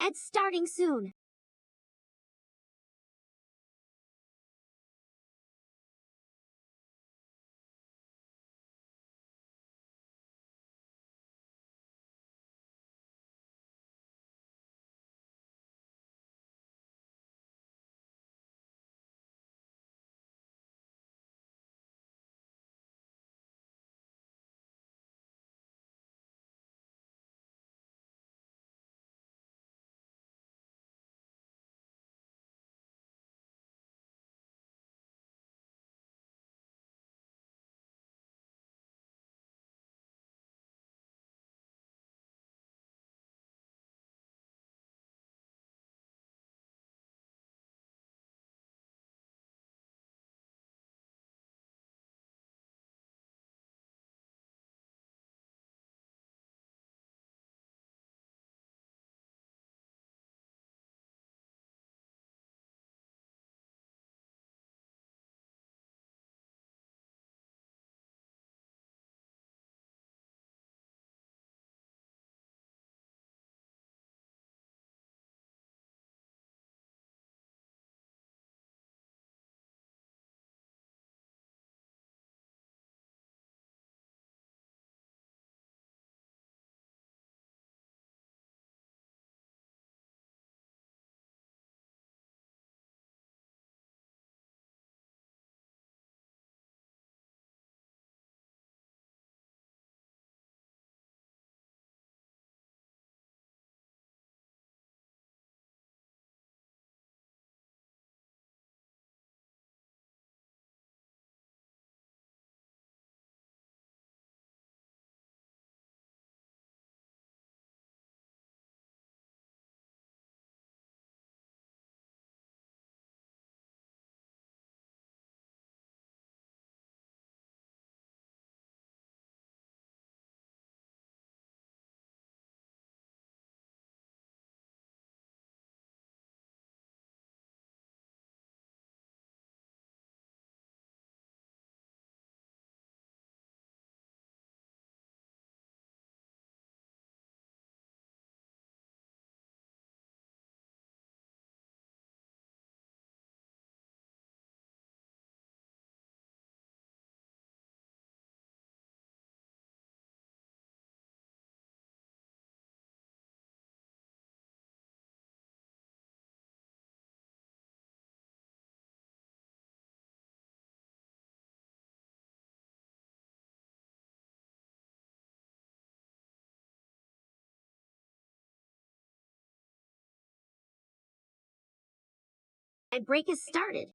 It's starting soon. My break has started.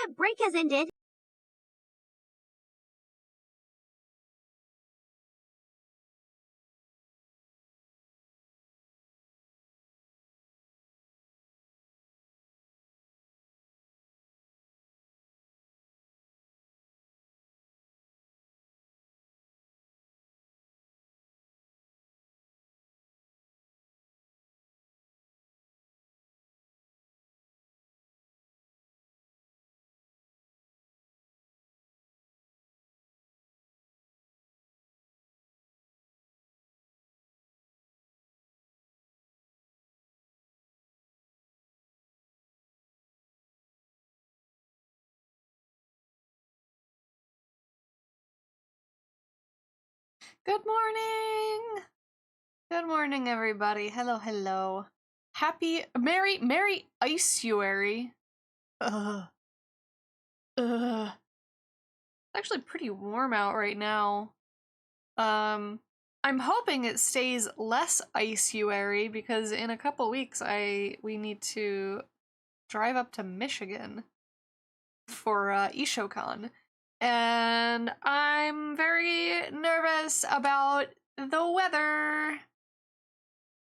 Break has ended. Good morning! Good morning, everybody. Hello, hello. Happy, Merry Iceuary. Ugh. It's actually pretty warm out right now. I'm hoping it stays less iceuary because in a couple weeks we need to drive up to Michigan for Ishokan. And I'm very nervous about the weather.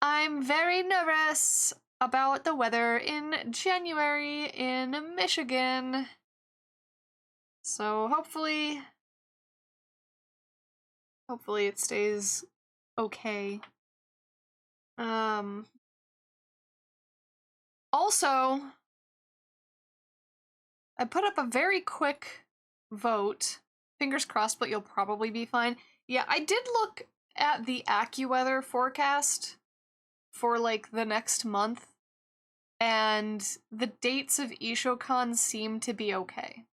I'm very nervous about the weather in January in Michigan. So hopefully it stays okay. Also, I put up a very quick vote. Fingers crossed, but you'll probably be fine. Yeah, I did look at the AccuWeather forecast for like the next month, and the dates of Ishokan seem to be okay.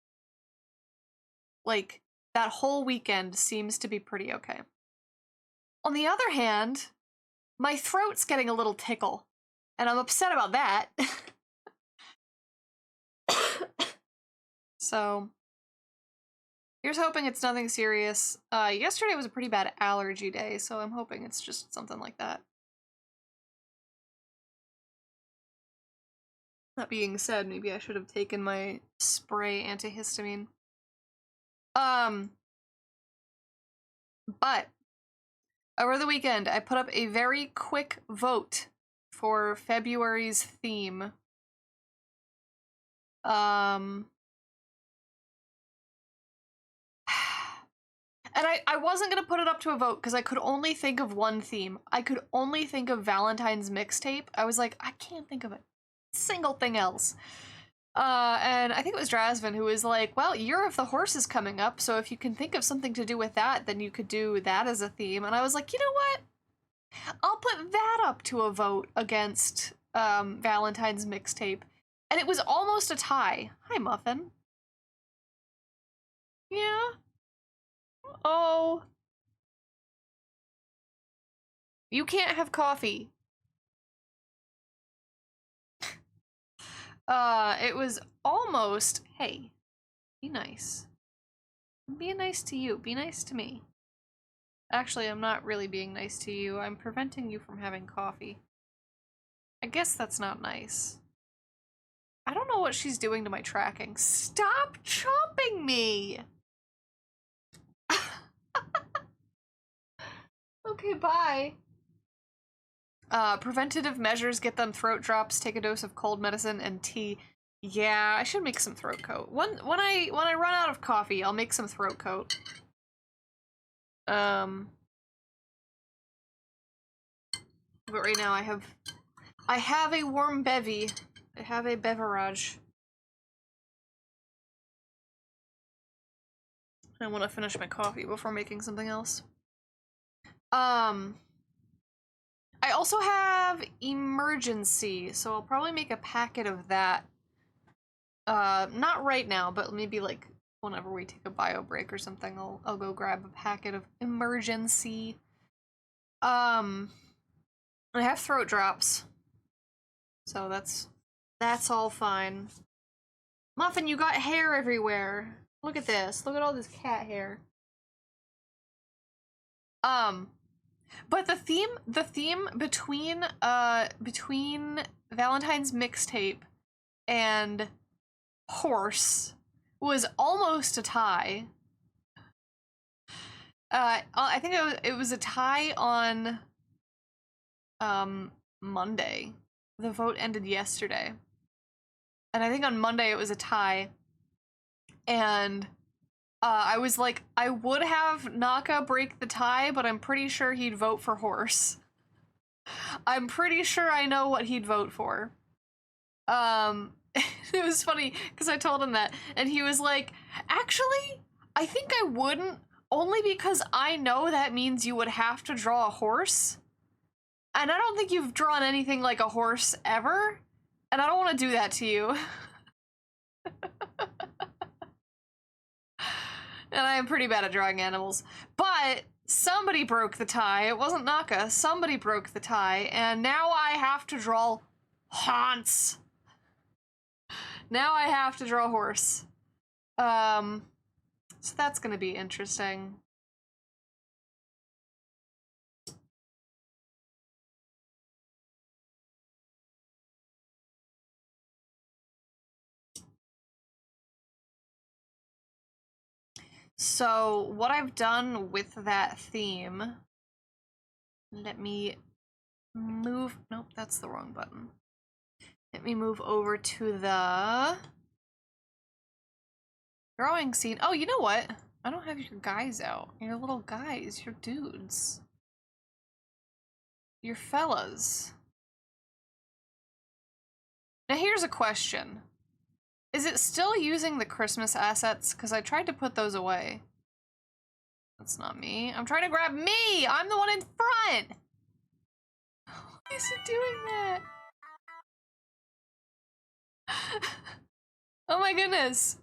Like, that whole weekend seems to be pretty okay. On the other hand, my throat's getting a little tickle, and I'm upset about that. So, here's hoping it's nothing serious. Yesterday was a pretty bad allergy day, so I'm hoping it's just something like that. That being said, maybe I should have taken my spray antihistamine. But over the weekend, I put up a very quick vote for February's theme. And I wasn't gonna put it up to a vote because I could only think of one theme. I could only think of Valentine's mixtape. I was like, I can't think of a single thing else. And I think it was Drasvin who was like, well, Year of the Horse is coming up, so if you can think of something to do with that, then you could do that as a theme. And I was like, you know what? I'll put that up to a vote against Valentine's mixtape. And it was almost a tie. Hi, Muffin. Yeah. Oh. You can't have coffee. It was almost, hey, be nice. I'm being nice to you. Be nice to me. Actually, I'm not really being nice to you. I'm preventing you from having coffee. I guess that's not nice. I don't know what she's doing to my tracking. Stop chomping me! Okay, bye. Preventative measures, get them throat drops, take a dose of cold medicine, and tea. Yeah, I should make some throat coat. When I run out of coffee, I'll make some throat coat. But right now I have a warm bevy. I have a beverage. I want to finish my coffee before making something else. I also have emergency, so I'll probably make a packet of that. Not right now, but maybe like whenever we take a bio break or something, I'll go grab a packet of emergency. I have throat drops, so that's all fine. Muffin, you got hair everywhere. Look at this. Look at all this cat hair. But the theme between Valentine's mixtape and horse was almost a tie. I think it was a tie on Monday. The vote ended yesterday. And I think on Monday it was a tie. And I was like, I would have Naka break the tie, but I'm pretty sure he'd vote for horse. I'm pretty sure I know what he'd vote for. It was funny because I told him that, and he was like, actually, I think I wouldn't, only because I know that means you would have to draw a horse. And I don't think you've drawn anything like a horse ever, and I don't want to do that to you. And I am pretty bad at drawing animals. But somebody broke the tie. It wasn't Naka. Somebody broke the tie, and now I have to draw Hans. Now I have to draw horse. So that's gonna be interesting. So what I've done with that theme, let me move, nope, that's the wrong button. Let me move over to the drawing scene. Oh, you know what? I don't have your guys out. Your little guys, your dudes. Your fellas. Now here's a question. Is it still using the Christmas assets? Because I tried to put those away. That's not me. I'm trying to grab me! I'm the one in front! Why is it doing that? Oh my goodness.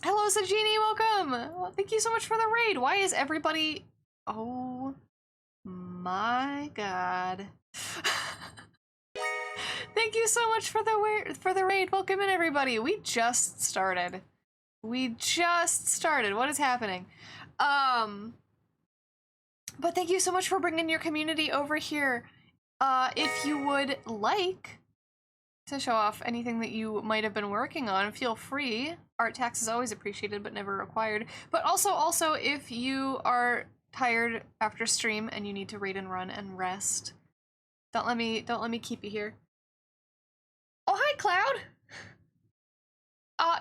Hello, Sajini, welcome! Well, thank you so much for the raid. Why is everybody... Oh my god. Thank you so much for the raid. Welcome in, everybody. We just started. What is happening? But thank you so much for bringing your community over here. If you would like to show off anything that you might have been working on, feel free. Art tax is always appreciated, but never required. But also, if you are tired after stream and you need to raid and run and rest, don't let me keep you here. Oh, hi, Cloud!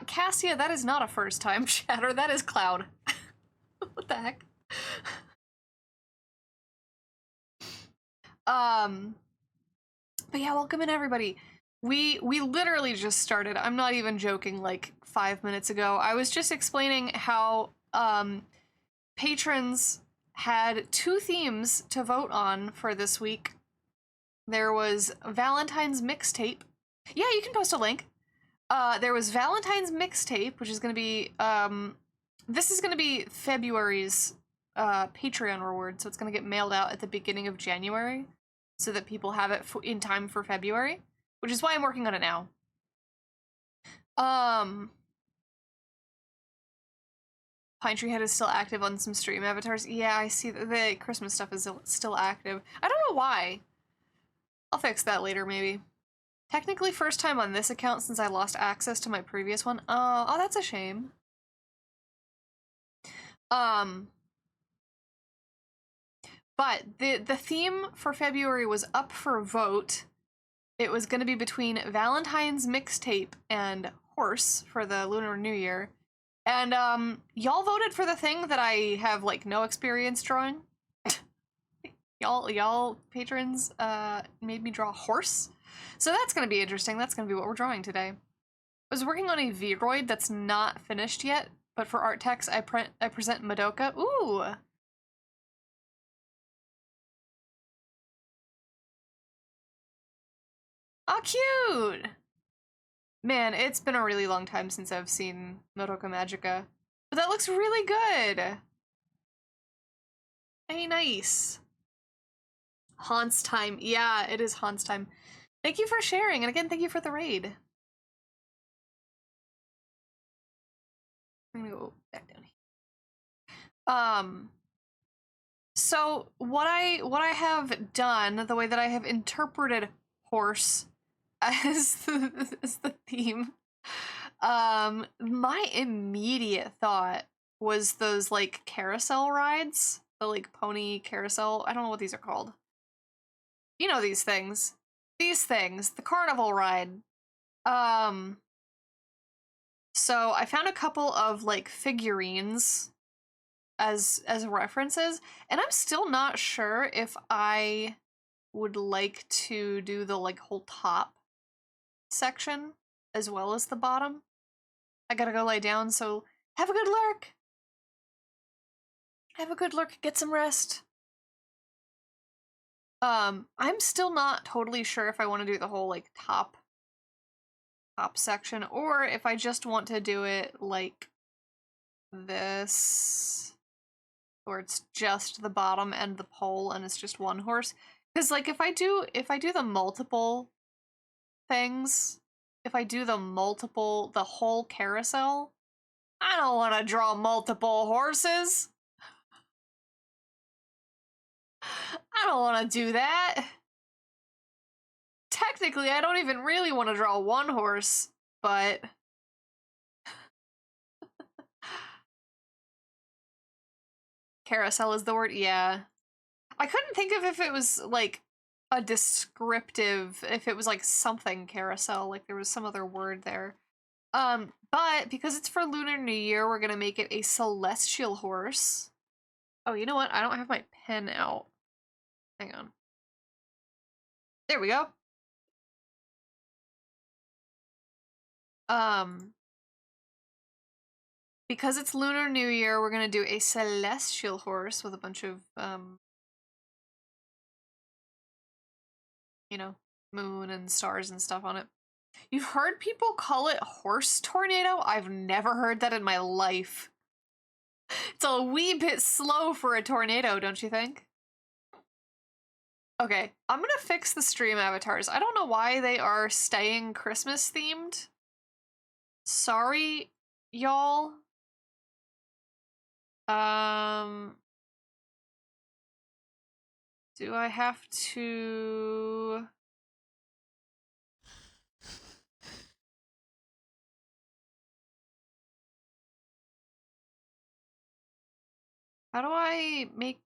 Cassia, that is not a first time chatter, that is Cloud. What the heck? But yeah, welcome in, everybody. We literally just started. I'm not even joking, like 5 minutes ago. I was just explaining how patrons had 2 themes to vote on for this week. There was Valentine's mixtape. Yeah, you can post a link. There was Valentine's mixtape, which is going to be, this is going to be February's Patreon reward, so it's going to get mailed out at the beginning of January, so that people have it in time for February, which is why I'm working on it now. Pine Tree Head is still active on some stream avatars. Yeah, I see that the Christmas stuff is still active. I don't know why. I'll fix that later, maybe. Technically first time on this account since I lost access to my previous one. Oh, that's a shame. But the theme for February was up for a vote. It was going to be between Valentine's mixtape and horse for the Lunar New Year. And y'all voted for the thing that I have like no experience drawing. y'all patrons made me draw a horse. So that's going to be interesting. That's going to be what we're drawing today. I was working on a Vroid that's not finished yet, but for art text I present Madoka. Ooh. Oh, cute! Man, it's been a really long time since I've seen Madoka Magica. But that looks really good! Hey, nice. Haunts time. Yeah, it is Haunts time. Thank you for sharing, and again, thank you for the raid. I'm gonna go back down here. So what I have done, the way that I have interpreted horse as the theme, My immediate thought was those like carousel rides, the like pony carousel. I don't know what these are called. You know these things. These things, the carnival ride. So I found a couple of like figurines as references, and I'm still not sure if I would like to do the like whole top section as well as the bottom. I gotta go lay down, so have a good lurk. Have a good lurk, get some rest. I'm still not totally sure if I want to do the whole like top section or if I just want to do it like this, where it's just the bottom and the pole and it's just one horse. Because like if I do the multiple things, if I do the whole carousel, I don't want to draw multiple horses. I don't want to do that. Technically, I don't even really want to draw one horse, but carousel is the word. Yeah. I couldn't think of if it was like a descriptive, if it was like something carousel, like there was some other word there. But because it's for Lunar New Year, we're gonna make it a celestial horse. Oh, you know what? I don't have my pen out. Hang on. There we go. Because it's Lunar New Year, we're gonna do a celestial horse with a bunch of, you know, moon and stars and stuff on it. You've heard people call it horse tornado? I've never heard that in my life. It's a wee bit slow for a tornado, don't you think? Okay, I'm gonna fix the stream avatars. I don't know why they are staying Christmas themed. Sorry, y'all. Do I have to... How do I make...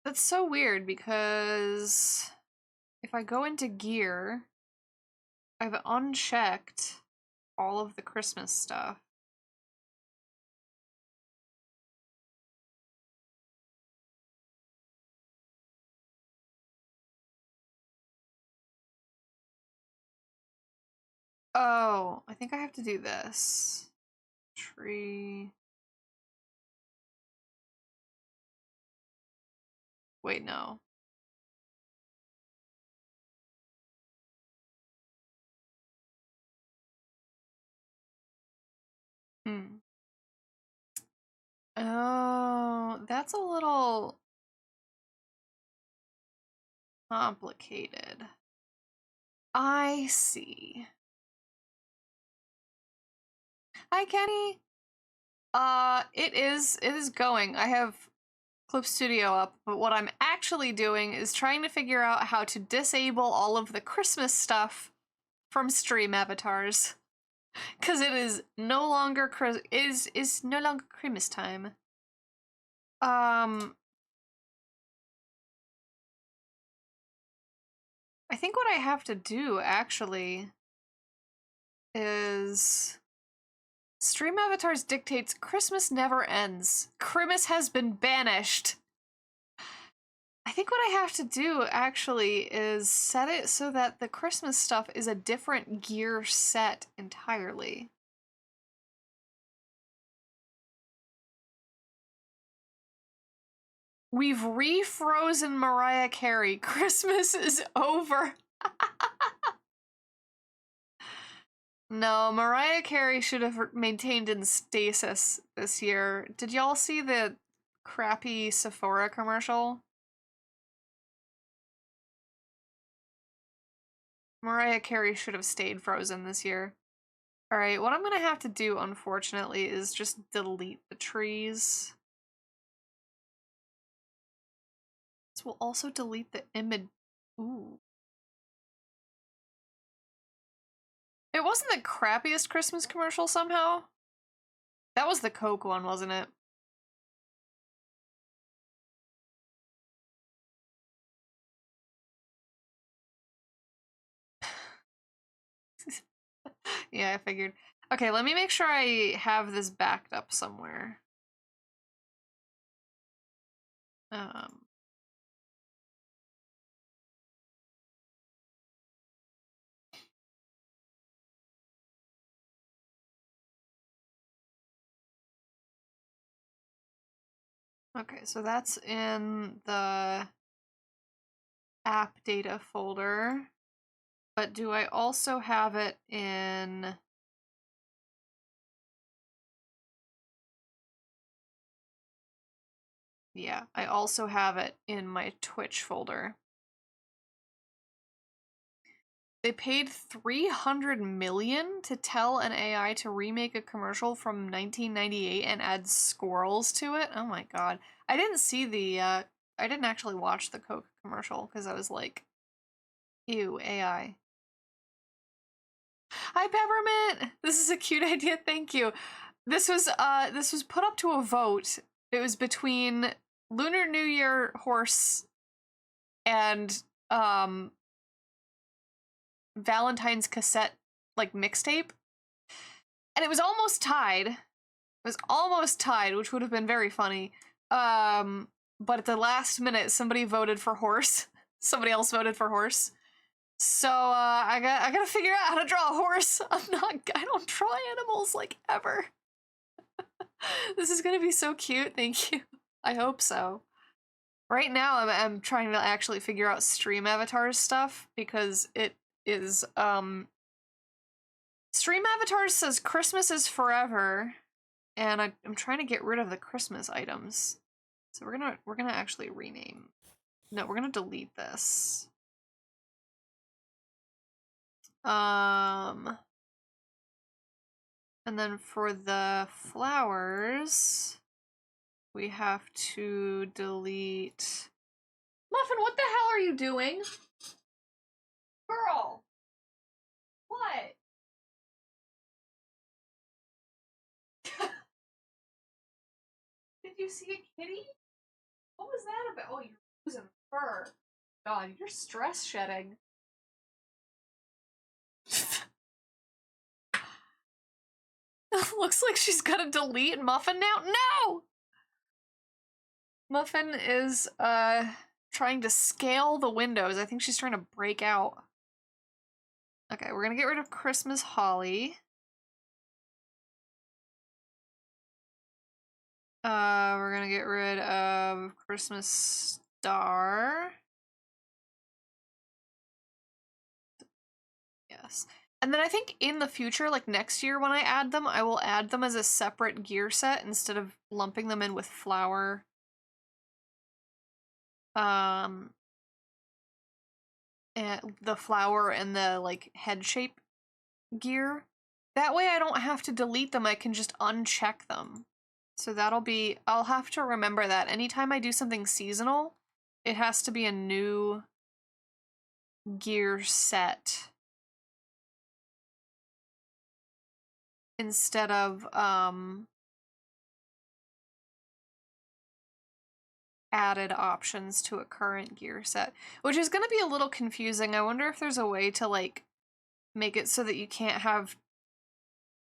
That's so weird because if I go into gear, I've unchecked all of the Christmas stuff. Oh, I think I have to do this. Tree. Wait, no. Oh, that's a little complicated. I see. Hi, Kenny. It is going. I have Clip Studio up, but what I'm actually doing is trying to figure out how to disable all of the Christmas stuff from stream avatars. Cause it is no longer is no longer Christmas time. I think what I have to do actually is stream avatars dictates Christmas never ends. Christmas has been banished. I think what I have to do actually is set it so that the Christmas stuff is a different gear set entirely. We've refrozen Mariah Carey. Christmas is over. No, Mariah Carey should have maintained in stasis this year. Did y'all see the crappy Sephora commercial? Mariah Carey should have stayed frozen this year. Alright, what I'm gonna have to do, unfortunately, is just delete the trees. This will also delete the image. Ooh. It wasn't the crappiest Christmas commercial somehow. That was the Coke one, wasn't it? Yeah, I figured. Okay, let me make sure I have this backed up somewhere. Okay, so that's in the app data folder. But do I also have it in... Yeah, I also have it in my Twitch folder. They paid $300 million to tell an AI to remake a commercial from 1998 and add squirrels to it. Oh my god. I didn't see the, I didn't actually watch the Coke commercial because I was like, ew, AI. Hi, Peppermint! This is a cute idea, thank you. This was put up to a vote. It was between Lunar New Year horse and, Valentine's cassette, like, mixtape. And it was almost tied. It was almost tied, which would have been very funny. But at the last minute, somebody voted for horse. Somebody else voted for horse. So, I gotta figure out how to draw a horse. I don't draw animals, like, ever. This is gonna be so cute, thank you. I hope so. Right now, I'm trying to actually figure out stream avatars stuff, because it is, Stream avatars says Christmas is forever, and I'm trying to get rid of the Christmas items. So we're gonna actually rename. No, we're gonna delete this. And then for the flowers, we have to delete. Muffin, what the hell are you doing? Girl! What? Did you see a kitty? What was that about? Oh, you're losing fur. God, you're stress shedding. Looks like she's gotta delete Muffin now. No! Muffin is, trying to scale the windows. I think she's trying to break out. Okay, we're gonna get rid of Christmas holly. We're gonna get rid of Christmas star. Yes. And then I think in the future, like next year when I add them, I will add them as a separate gear set instead of lumping them in with flower. And the flower and the, like, head shape gear. That way I don't have to delete them, I can just uncheck them. So that'll be, I'll have to remember that. Anytime I do something seasonal, it has to be a new gear set. Instead of, added options to a current gear set. Which is gonna be a little confusing. I wonder if there's a way to, like, make it so that you can't have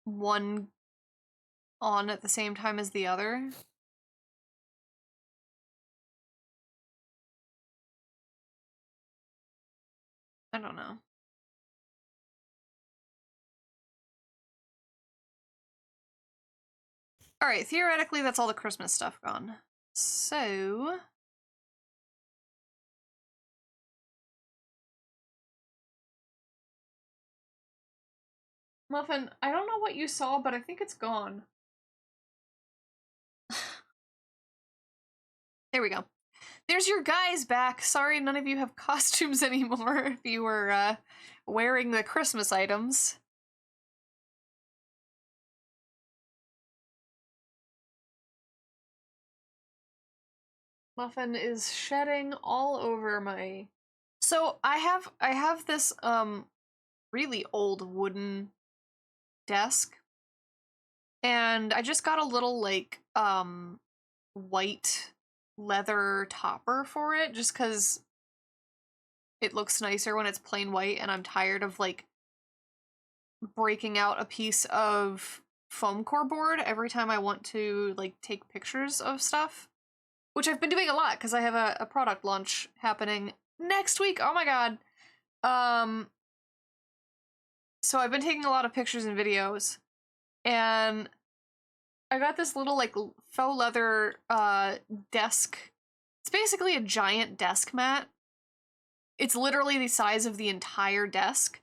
one on at the same time as the other. I don't know. Alright, theoretically that's all the Christmas stuff gone. So... Muffin, I don't know what you saw, but I think it's gone. There we go. There's your guys back. Sorry none of you have costumes anymore if you were, wearing the Christmas items. Muffin is shedding all over my... So I have this really old wooden desk, and I just got a little like white leather topper for it just because it looks nicer when it's plain white, and I'm tired of like breaking out a piece of foam core board every time I want to like take pictures of stuff, which I've been doing a lot because I have a product launch happening next week. Oh my god. So I've been taking a lot of pictures and videos, and I got this little like faux leather desk. It's basically a giant desk mat. It's literally the size of the entire desk.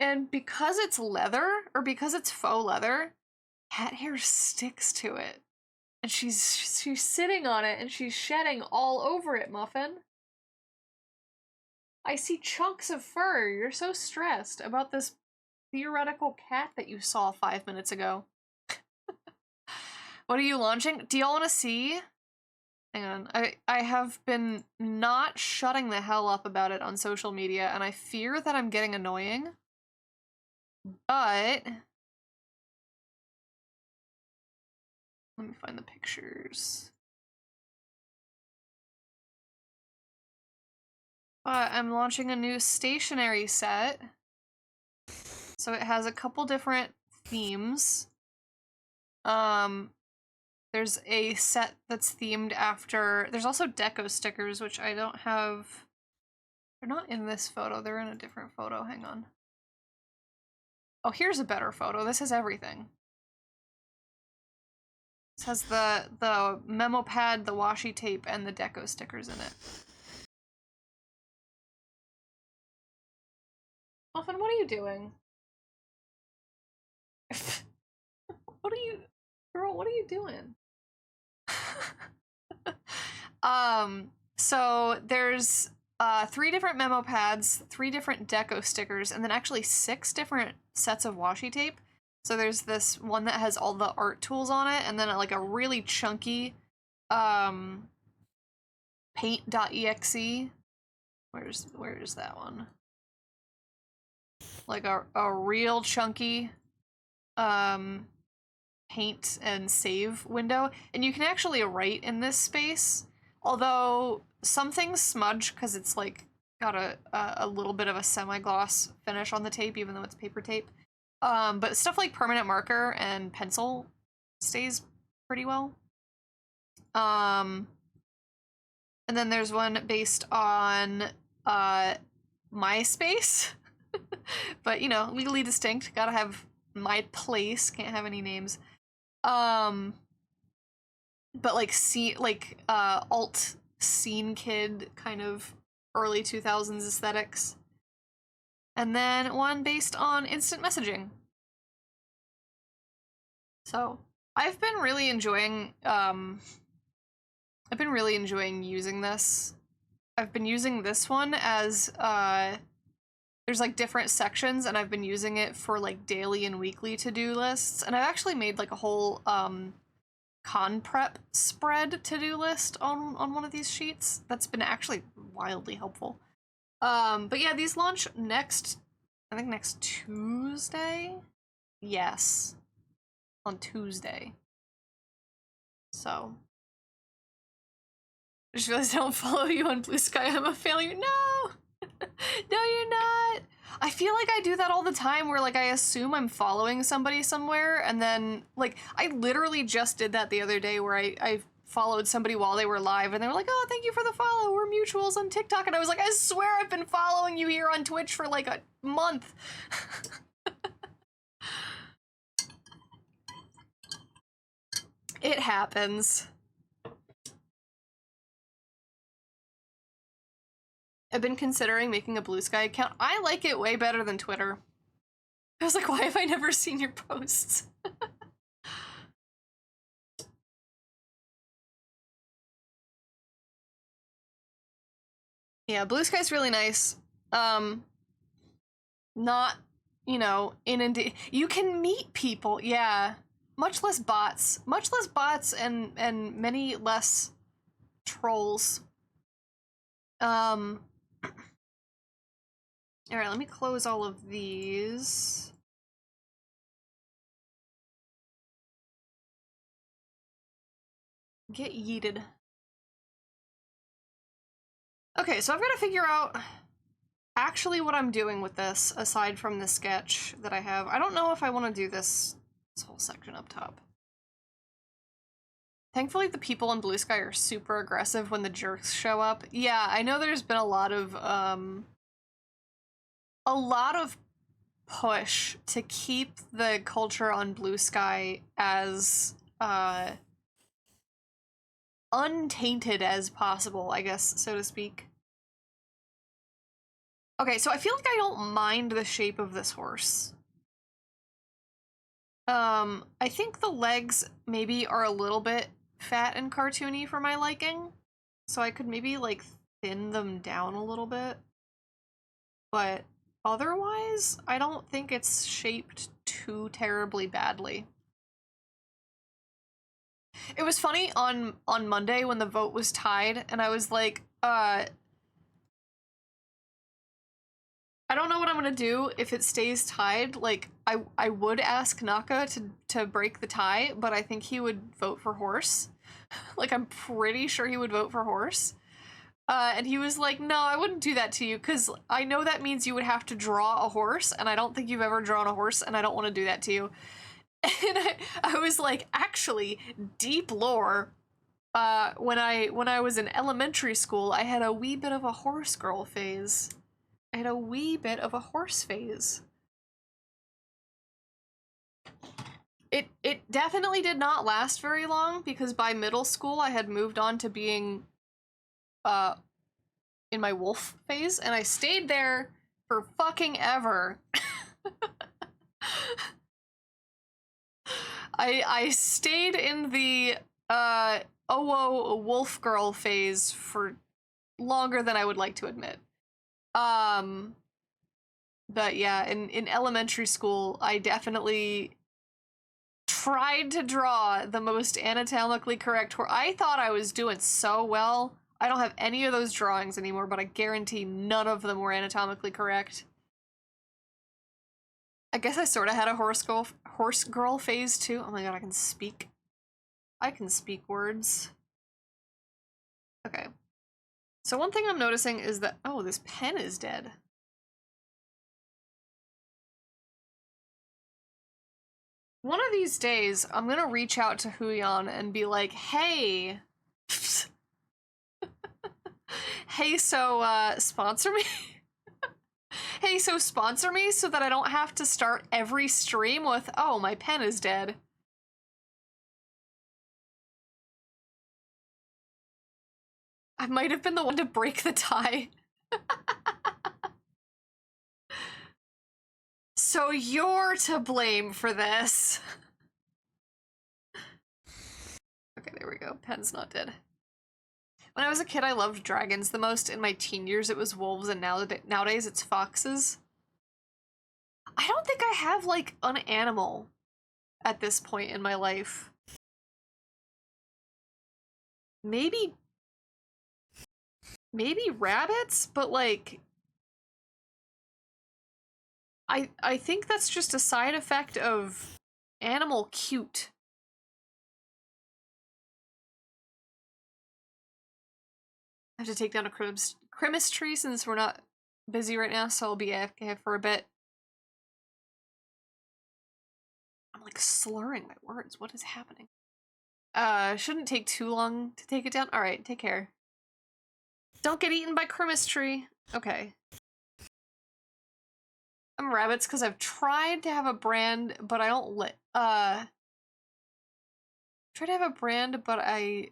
And because it's leather, or because it's faux leather, cat hair sticks to it. And she's sitting on it and she's shedding all over it, Muffin. I see chunks of fur. You're so stressed about this theoretical cat that you saw 5 minutes ago. What are you launching? Do y'all want to see? Hang on. I have been not shutting the hell up about it on social media, and I fear that I'm getting annoying. But let me find the pictures. But I'm launching a new stationery set. So it has a couple different themes. There's a set that's themed after... There's also deco stickers, which I don't have... They're not in this photo, they're in a different photo. Hang on. Oh, here's a better photo. This has everything. This has the memo pad, the washi tape, and the deco stickers in it. Muffin, what are you doing? What are you... Girl, what are you doing? So there's 3 different memo pads, 3 different deco stickers, and then actually 6 different sets of washi tape. So there's this one that has all the art tools on it, and then like a really chunky paint.exe. Where's that one? Like a real chunky paint and save window, and you can actually write in this space, although some things smudge because it's like got a little bit of a semi-gloss finish on the tape, even though it's paper tape. But stuff like permanent marker and pencil stays pretty well. And then there's one based on MySpace, but you know, legally distinct, gotta have my place, can't have any names. But like alt scene kid kind of early 2000s aesthetics. And then one based on instant messaging. So I've been really enjoying using this. I've been using this one as there's like different sections, and I've been using it for like daily and weekly to-do lists. And I've actually made like a whole con prep spread to-do list on one of these sheets. That's been actually wildly helpful. But yeah, these launch next Tuesday? Yes. On Tuesday. So. I just realized I don't follow you on Blue Sky. I'm a failure. No! No, you're not! I feel like I do that all the time where, like, I assume I'm following somebody somewhere, and then, like, I literally just did that the other day where I followed somebody while they were live, and they were like, oh, thank you for the follow, we're mutuals on TikTok, and I was like, I swear I've been following you here on Twitch for, like, a month. It happens. I've been considering making a Blue Sky account. I like it way better than Twitter. I was like, why have I never seen your posts? Yeah, Blue Sky's really nice. Not, you know, you can meet people, yeah. much less bots and many less trolls. All right, let me close all of these. Get yeeted. Okay, so I've got to figure out actually what I'm doing with this, aside from the sketch that I have. I don't know if I want to do this whole section up top. Thankfully, the people in Blue Sky are super aggressive when the jerks show up. Yeah, I know there's been a lot of push to keep the culture on Blue Sky as untainted as possible, I guess, so to speak. Okay, so I feel like I don't mind the shape of this horse. I think the legs maybe are a little bit fat and cartoony for my liking, so I could maybe, like, thin them down a little bit. But otherwise, I don't think it's shaped too terribly badly. It was funny on Monday when the vote was tied, and I was like, I don't know what I'm gonna do if it stays tied. Like, I would ask Naka to break the tie, but I think he would vote for horse. Like, I'm pretty sure he would vote for horse. And he was like, no, I wouldn't do that to you, because I know that means you would have to draw a horse, and I don't think you've ever drawn a horse, and I don't want to do that to you. And I was like, actually, deep lore, when I was in elementary school, I had a wee bit of a horse girl phase. I had a wee bit of a horse phase. It definitely did not last very long, because by middle school I had moved on to being in my wolf phase, and I stayed there for fucking ever. I stayed in the Owo wolf girl phase for longer than I would like to admit. But yeah, in elementary school, I definitely tried to draw the most anatomically correct horse. I thought I was doing so well. I don't have any of those drawings anymore, but I guarantee none of them were anatomically correct. I guess I sort of had a horse girl phase too. Oh my god, I can speak. I can speak words. Okay. So one thing I'm noticing is that, oh, this pen is dead. One of these days, I'm gonna reach out to Huyan and be like, hey, hey, so, sponsor me? Hey, so sponsor me so that I don't have to start every stream with, oh, my pen is dead. I might have been the one to break the tie. So you're to blame for this. Okay, there we go. Pen's not dead. When I was a kid, I loved dragons the most. In my teen years, it was wolves, and nowadays it's foxes. I don't think I have, like, an animal at this point in my life. Maybe rabbits, but, like, I think that's just a side effect of animal cute. I have to take down a Christmas tree since we're not busy right now, so I'll be AFK for a bit. I'm like slurring my words. What is happening? Shouldn't take too long to take it down. All right, take care. Don't get eaten by Christmas tree. Okay. I'm rabbits because I've tried to have a brand, but I don't try to have a brand, but I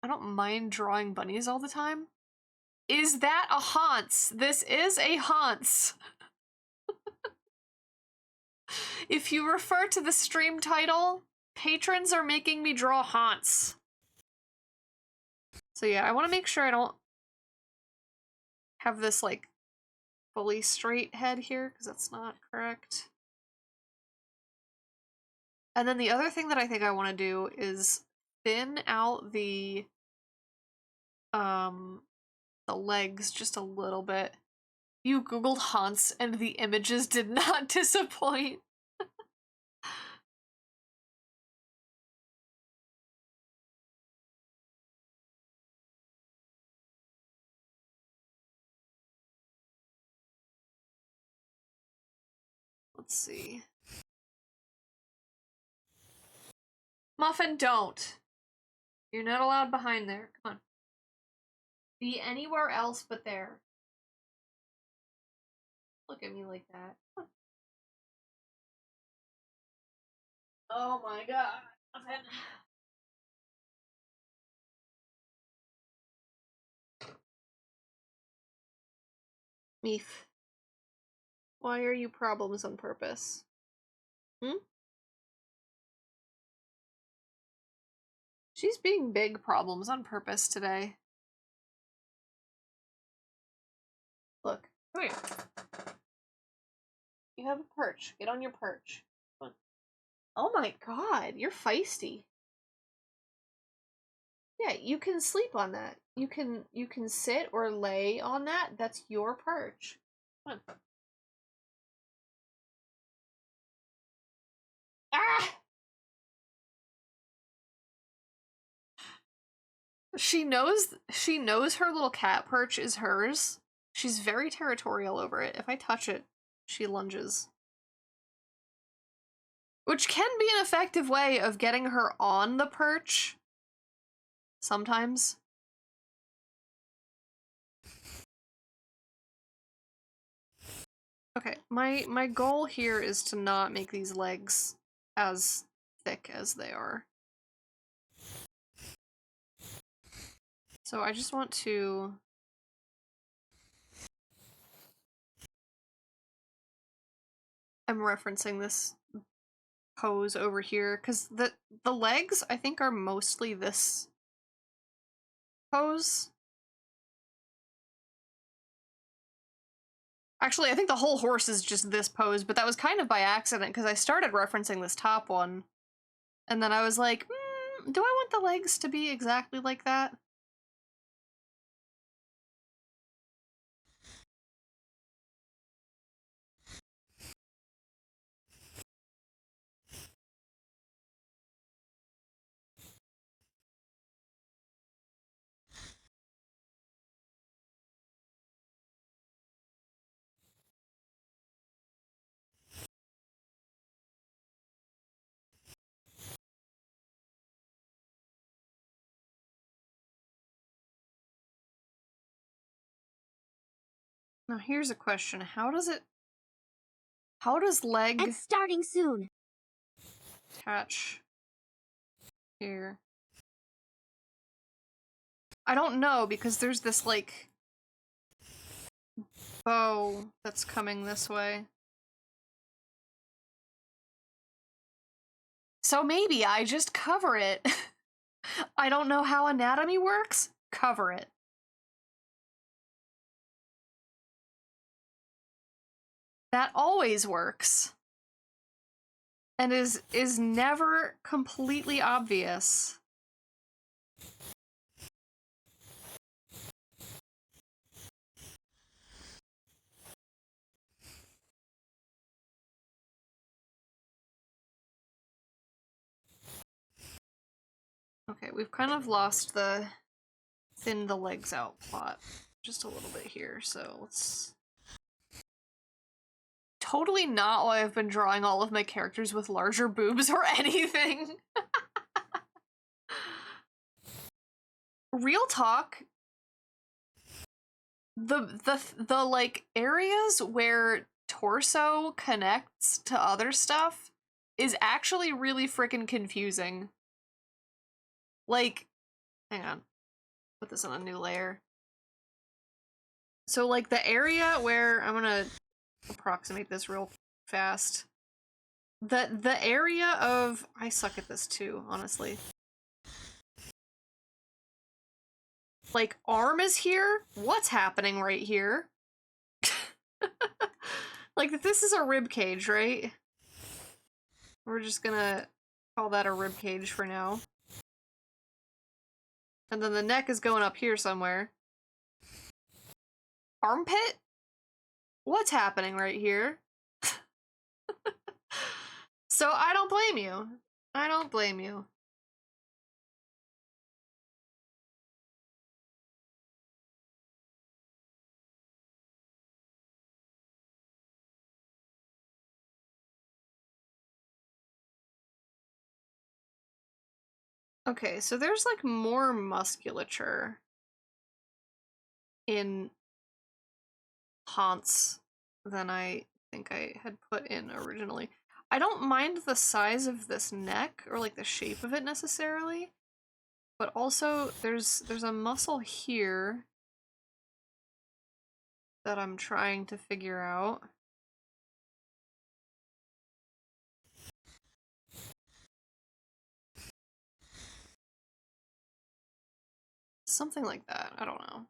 don't mind drawing bunnies all the time. Is that a Haunts? This is a Haunts. If you refer to the stream title, patrons are making me draw Haunts. So yeah, I want to make sure I don't have this, like, fully straight head here, because that's not correct. And then the other thing that I think I want to do is thin out the legs just a little bit. You Googled haunts and the images did not disappoint. Let's see. Muffin, don't. You're not allowed behind there. Come on. Be anywhere else but there. Look at me like that. Oh my god. Muffin. Meef. Why are you problems on purpose? Hmm? She's being big problems on purpose today. Look, come here. You have a perch. Get on your perch. Come on. Oh my god, you're feisty. Yeah, you can sleep on that. You can sit or lay on that. That's your perch. Come on. Ah! She knows her little cat perch is hers. She's very territorial over it. If I touch it, she lunges. Which can be an effective way of getting her on the perch. Sometimes. Okay, my goal here is to not make these legs as thick as they are. So I just want to... I'm referencing this pose over here, because the legs, I think, are mostly this pose. Actually, I think the whole horse is just this pose, but that was kind of by accident, because I started referencing this top one, and then I was like, do I want the legs to be exactly like that? Now here's a question. How does leg It's starting soon. attach here? I don't know, because there's this, like, bow that's coming this way. So maybe I just cover it. I don't know how anatomy works. Cover it. That always works. And is never completely obvious. Okay, we've kind of lost the thin the legs out plot just a little bit here, so let's... Totally not why I've been drawing all of my characters with larger boobs or anything. Real talk, the like areas where torso connects to other stuff is actually really freaking confusing. Like, hang on, put this on a new layer. So like the area where, I'm gonna approximate this real fast. The area of, I suck at this too, honestly. Like, arm is here? What's happening right here? Like, this is a rib cage, right? We're just gonna Call that a rib cage for now. And then the neck is going up here somewhere. Armpit? What's happening right here? So I don't blame you. I don't blame you. Okay, so there's like more musculature in Hans than I think I had put in originally. I don't mind the size of this neck or like the shape of it necessarily, but also there's a muscle here that I'm trying to figure out. Something like that. I don't know.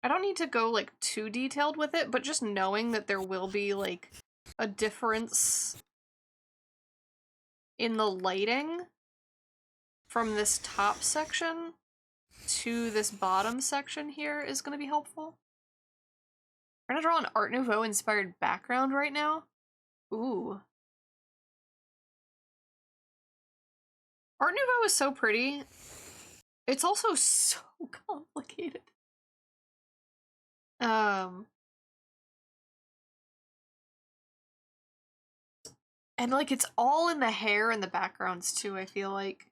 I don't need to go like too detailed with it, but just knowing that there will be like a difference in the lighting from this top section to this bottom section here is going to be helpful. I'm gonna draw an Art Nouveau inspired background right now. Ooh. Art Nouveau is so pretty. It's also so complicated. And like it's all in the hair and the backgrounds too, I feel like.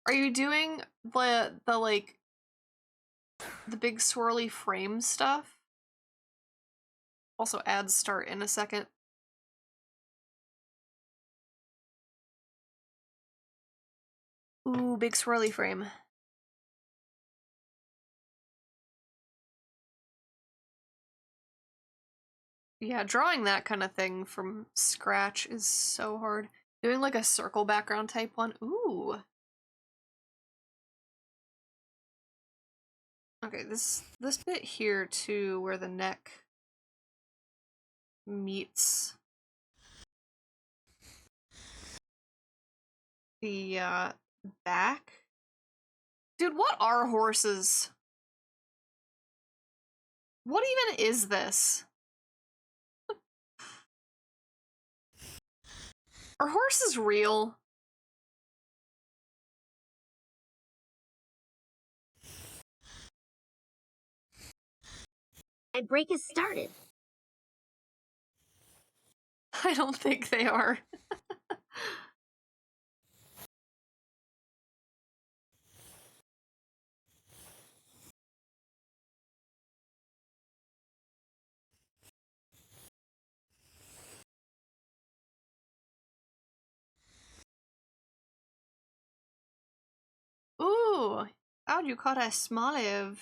Are you doing the like the big swirly frame stuff? Also ads start in a second. Ooh, big swirly frame. Yeah, drawing that kind of thing from scratch is so hard. Doing like a circle background type one. Ooh. Okay, this bit here too, where the neck meets the back. Dude, what are horses? What even is this? Are horses real? My break has started. I don't think they are. Ooh, how'd you cut a smoliv?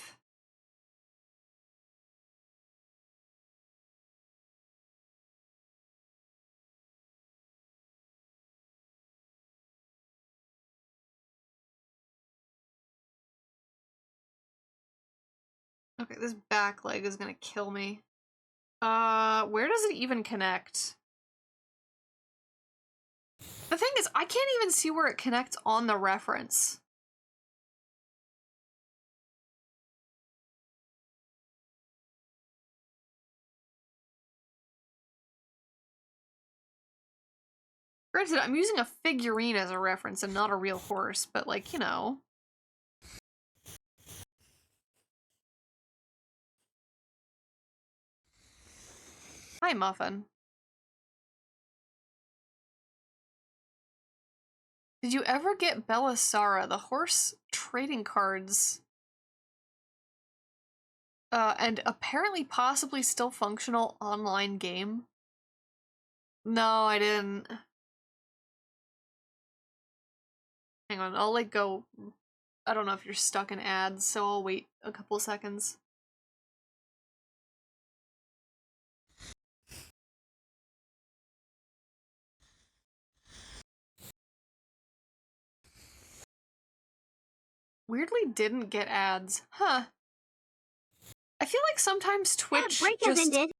Okay, this back leg is gonna kill me. Where does it even connect? The thing is, I can't even see where it connects on the reference. Granted, I'm using a figurine as a reference and not a real horse, but like, you know. Hi, Muffin. Did you ever get Belisara, the horse trading cards? And apparently possibly still functional online game? No, I didn't. Hang on, I'll like go. I don't know if you're stuck in ads, so I'll wait a couple seconds. Weirdly didn't get ads. Huh. I feel like sometimes Twitch Break has just ended.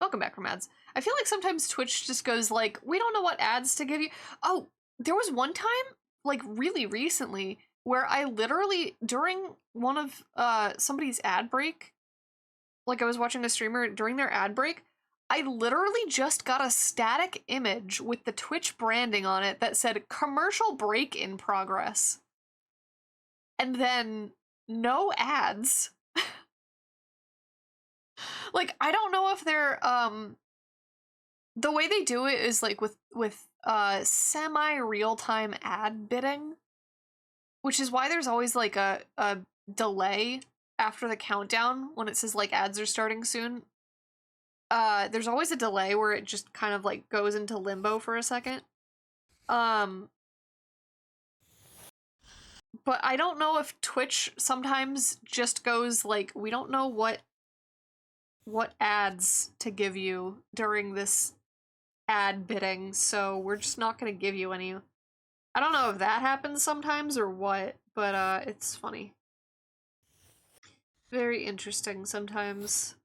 Welcome back from ads. I feel like sometimes Twitch just goes like, we don't know what ads to give you. Oh, there was one time, like really recently, where I literally, during one of somebody's ad break, like I was watching a streamer during their ad break, I literally just got a static image with the Twitch branding on it that said commercial break in progress. And then no ads. Like, I don't know if they're the way they do it is like with semi real-time ad bidding, which is why there's always like a delay after the countdown when it says like ads are starting soon. There's always a delay where it just kind of like goes into limbo for a second. But I don't know if Twitch sometimes just goes like, we don't know what ads to give you during this ad bidding, so we're just not gonna give you any. I don't know if that happens sometimes or what, but it's funny. Very interesting sometimes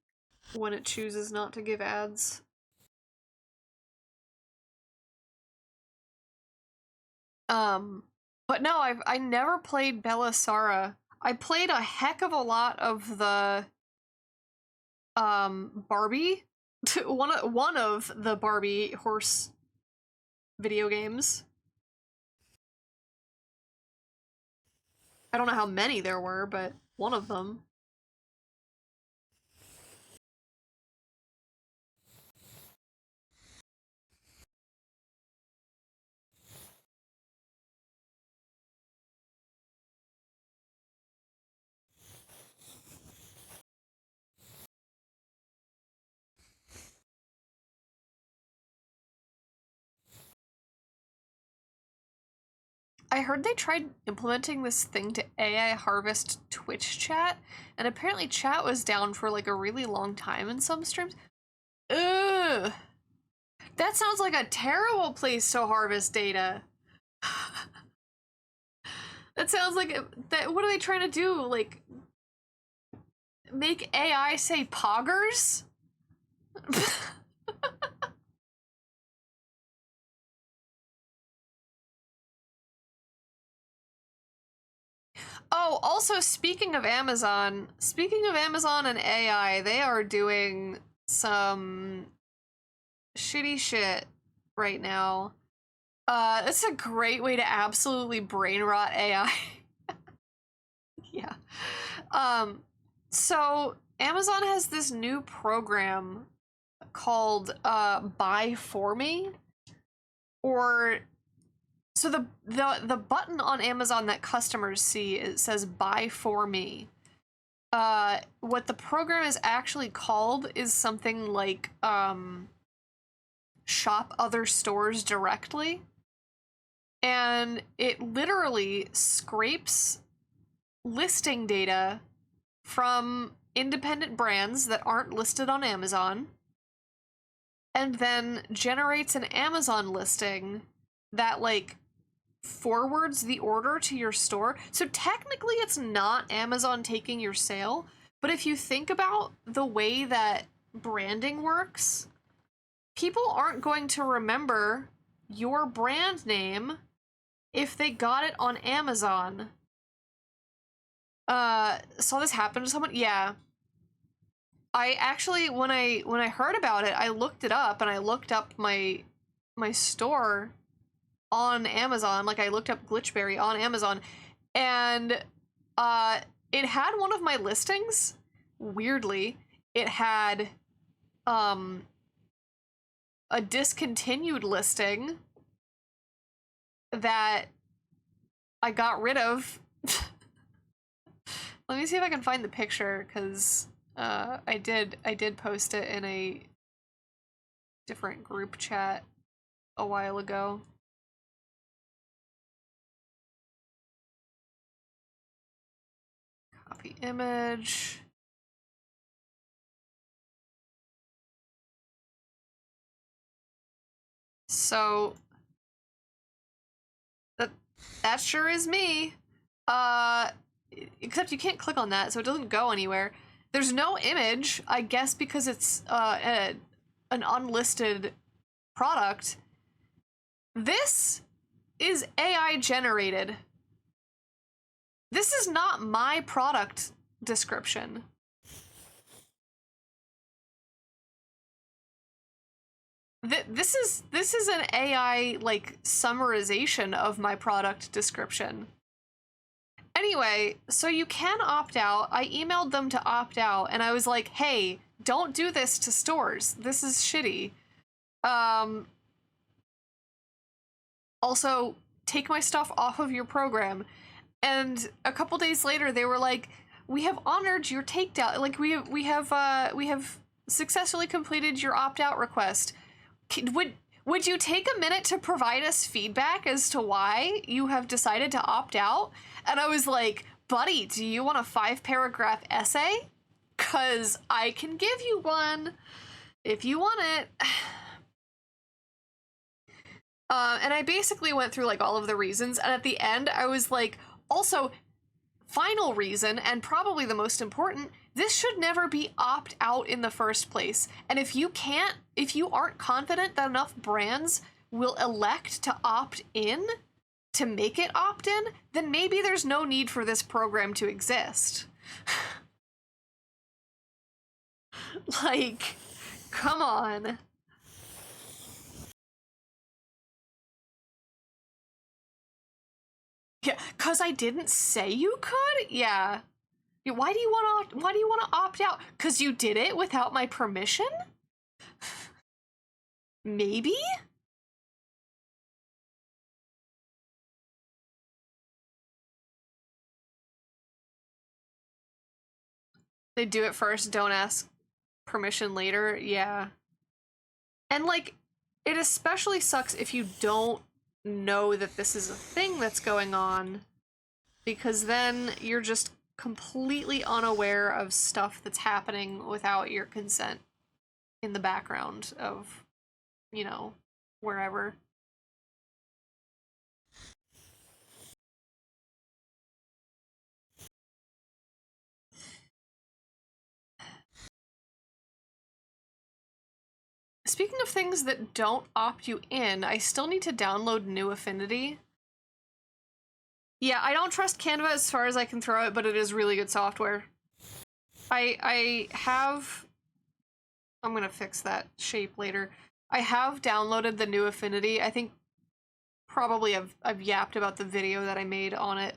when it chooses not to give ads. But no, I never played Belisara. I played a heck of a lot of the Barbie, one of the Barbie horse video games. I don't know how many there were, but one of them. I heard they tried implementing this thing to AI harvest Twitch chat, and apparently chat was down for like a really long time in some streams. Ugh. That sounds like a terrible place to harvest data. That sounds like that. What are they trying to do? Like, make AI say poggers? Oh, also speaking of Amazon and AI, they are doing some shitty shit right now. It's a great way to absolutely brain rot AI. Yeah. So Amazon has this new program called Buy For Me, or so the button on Amazon that customers see, it says Buy For Me. What the program is actually called is something like Shop Other Stores Directly. And it literally scrapes listing data from independent brands that aren't listed on Amazon, and then generates an Amazon listing that like forwards the order to your store. So technically it's not Amazon taking your sale, but if you think about the way that branding works, people aren't going to remember your brand name if they got it on Amazon. Saw this happen to someone? Yeah. I actually, when I heard about it, I looked it up, and I looked up my store on Amazon. Like, I looked up Glitchberry on Amazon, and it had one of my listings. Weirdly, it had a discontinued listing that I got rid of. Let me see if I can find the picture, because I did post it in a different group chat a while ago. Copy image. So that sure is me. Except you can't click on that, so it doesn't go anywhere. There's no image, I guess, because it's an unlisted product. This is AI generated. This is not my product description. This is an AI like summarization of my product description. Anyway, so you can opt out. I emailed them to opt out, and I was like, hey, don't do this to stores. This is shitty. Also, take my stuff off of your program. And a couple days later, they were like, we have honored your takedown. Like, we have successfully completed your opt-out request. Would you take a minute to provide us feedback as to why you have decided to opt out? And I was like, buddy, do you want a 5-paragraph essay? 'Cause I can give you one if you want it. And I basically went through like all of the reasons, and at the end I was like, also, final reason, and probably the most important, this should never be opt out in the first place. And if you aren't confident that enough brands will elect to opt in to make it opt in, then maybe there's no need for this program to exist. Like, come on. Yeah, 'cause I didn't say you could? Yeah. Why do you want to opt out? 'Cause you did it without my permission? Maybe? They do it first, don't ask permission later. Yeah. And like, it especially sucks if you don't know that this is a thing that's going on, because then you're just completely unaware of stuff that's happening without your consent in the background of, you know, wherever. Speaking of things that don't opt you in, I still need to download New Affinity. Yeah, I don't trust Canva as far as I can throw it, but it is really good software. I have... I'm gonna fix that shape later. I have downloaded the New Affinity. I think probably I've yapped about the video that I made on it,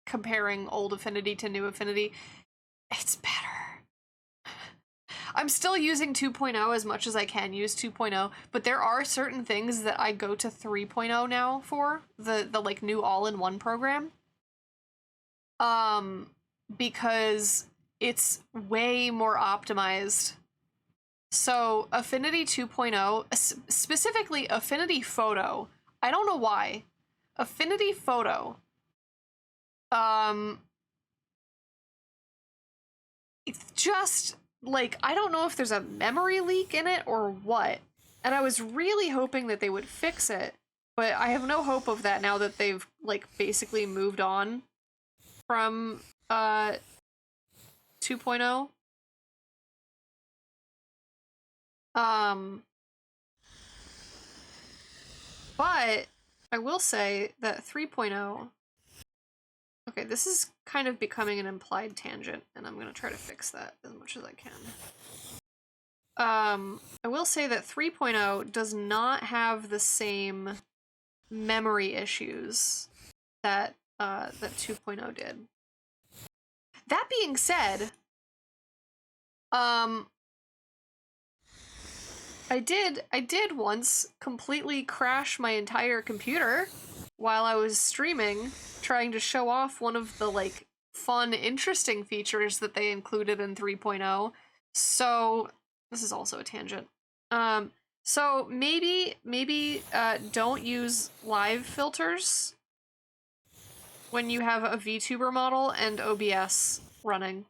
comparing old Affinity to New Affinity. It's better. I'm still using 2.0 as much as I can use 2.0, but there are certain things that I go to 3.0 now for, the like new all-in-one program. Because it's way more optimized. So Affinity 2.0, specifically Affinity Photo, I don't know why. Affinity Photo, it's just... like, I don't know if there's a memory leak in it or what, and I was really hoping that they would fix it, but I have no hope of that now that they've, like, basically moved on from, 2.0. But I will say that 3.0... Okay, this is kind of becoming an implied tangent, and I'm gonna try to fix that as much as I can. I will say that 3.0 does not have the same memory issues that that 2.0 did. That being said, I did once completely crash my entire computer while I was streaming, trying to show off one of the, like, fun, interesting features that they included in 3.0. So, this is also a tangent. So maybe don't use live filters when you have a VTuber model and OBS running.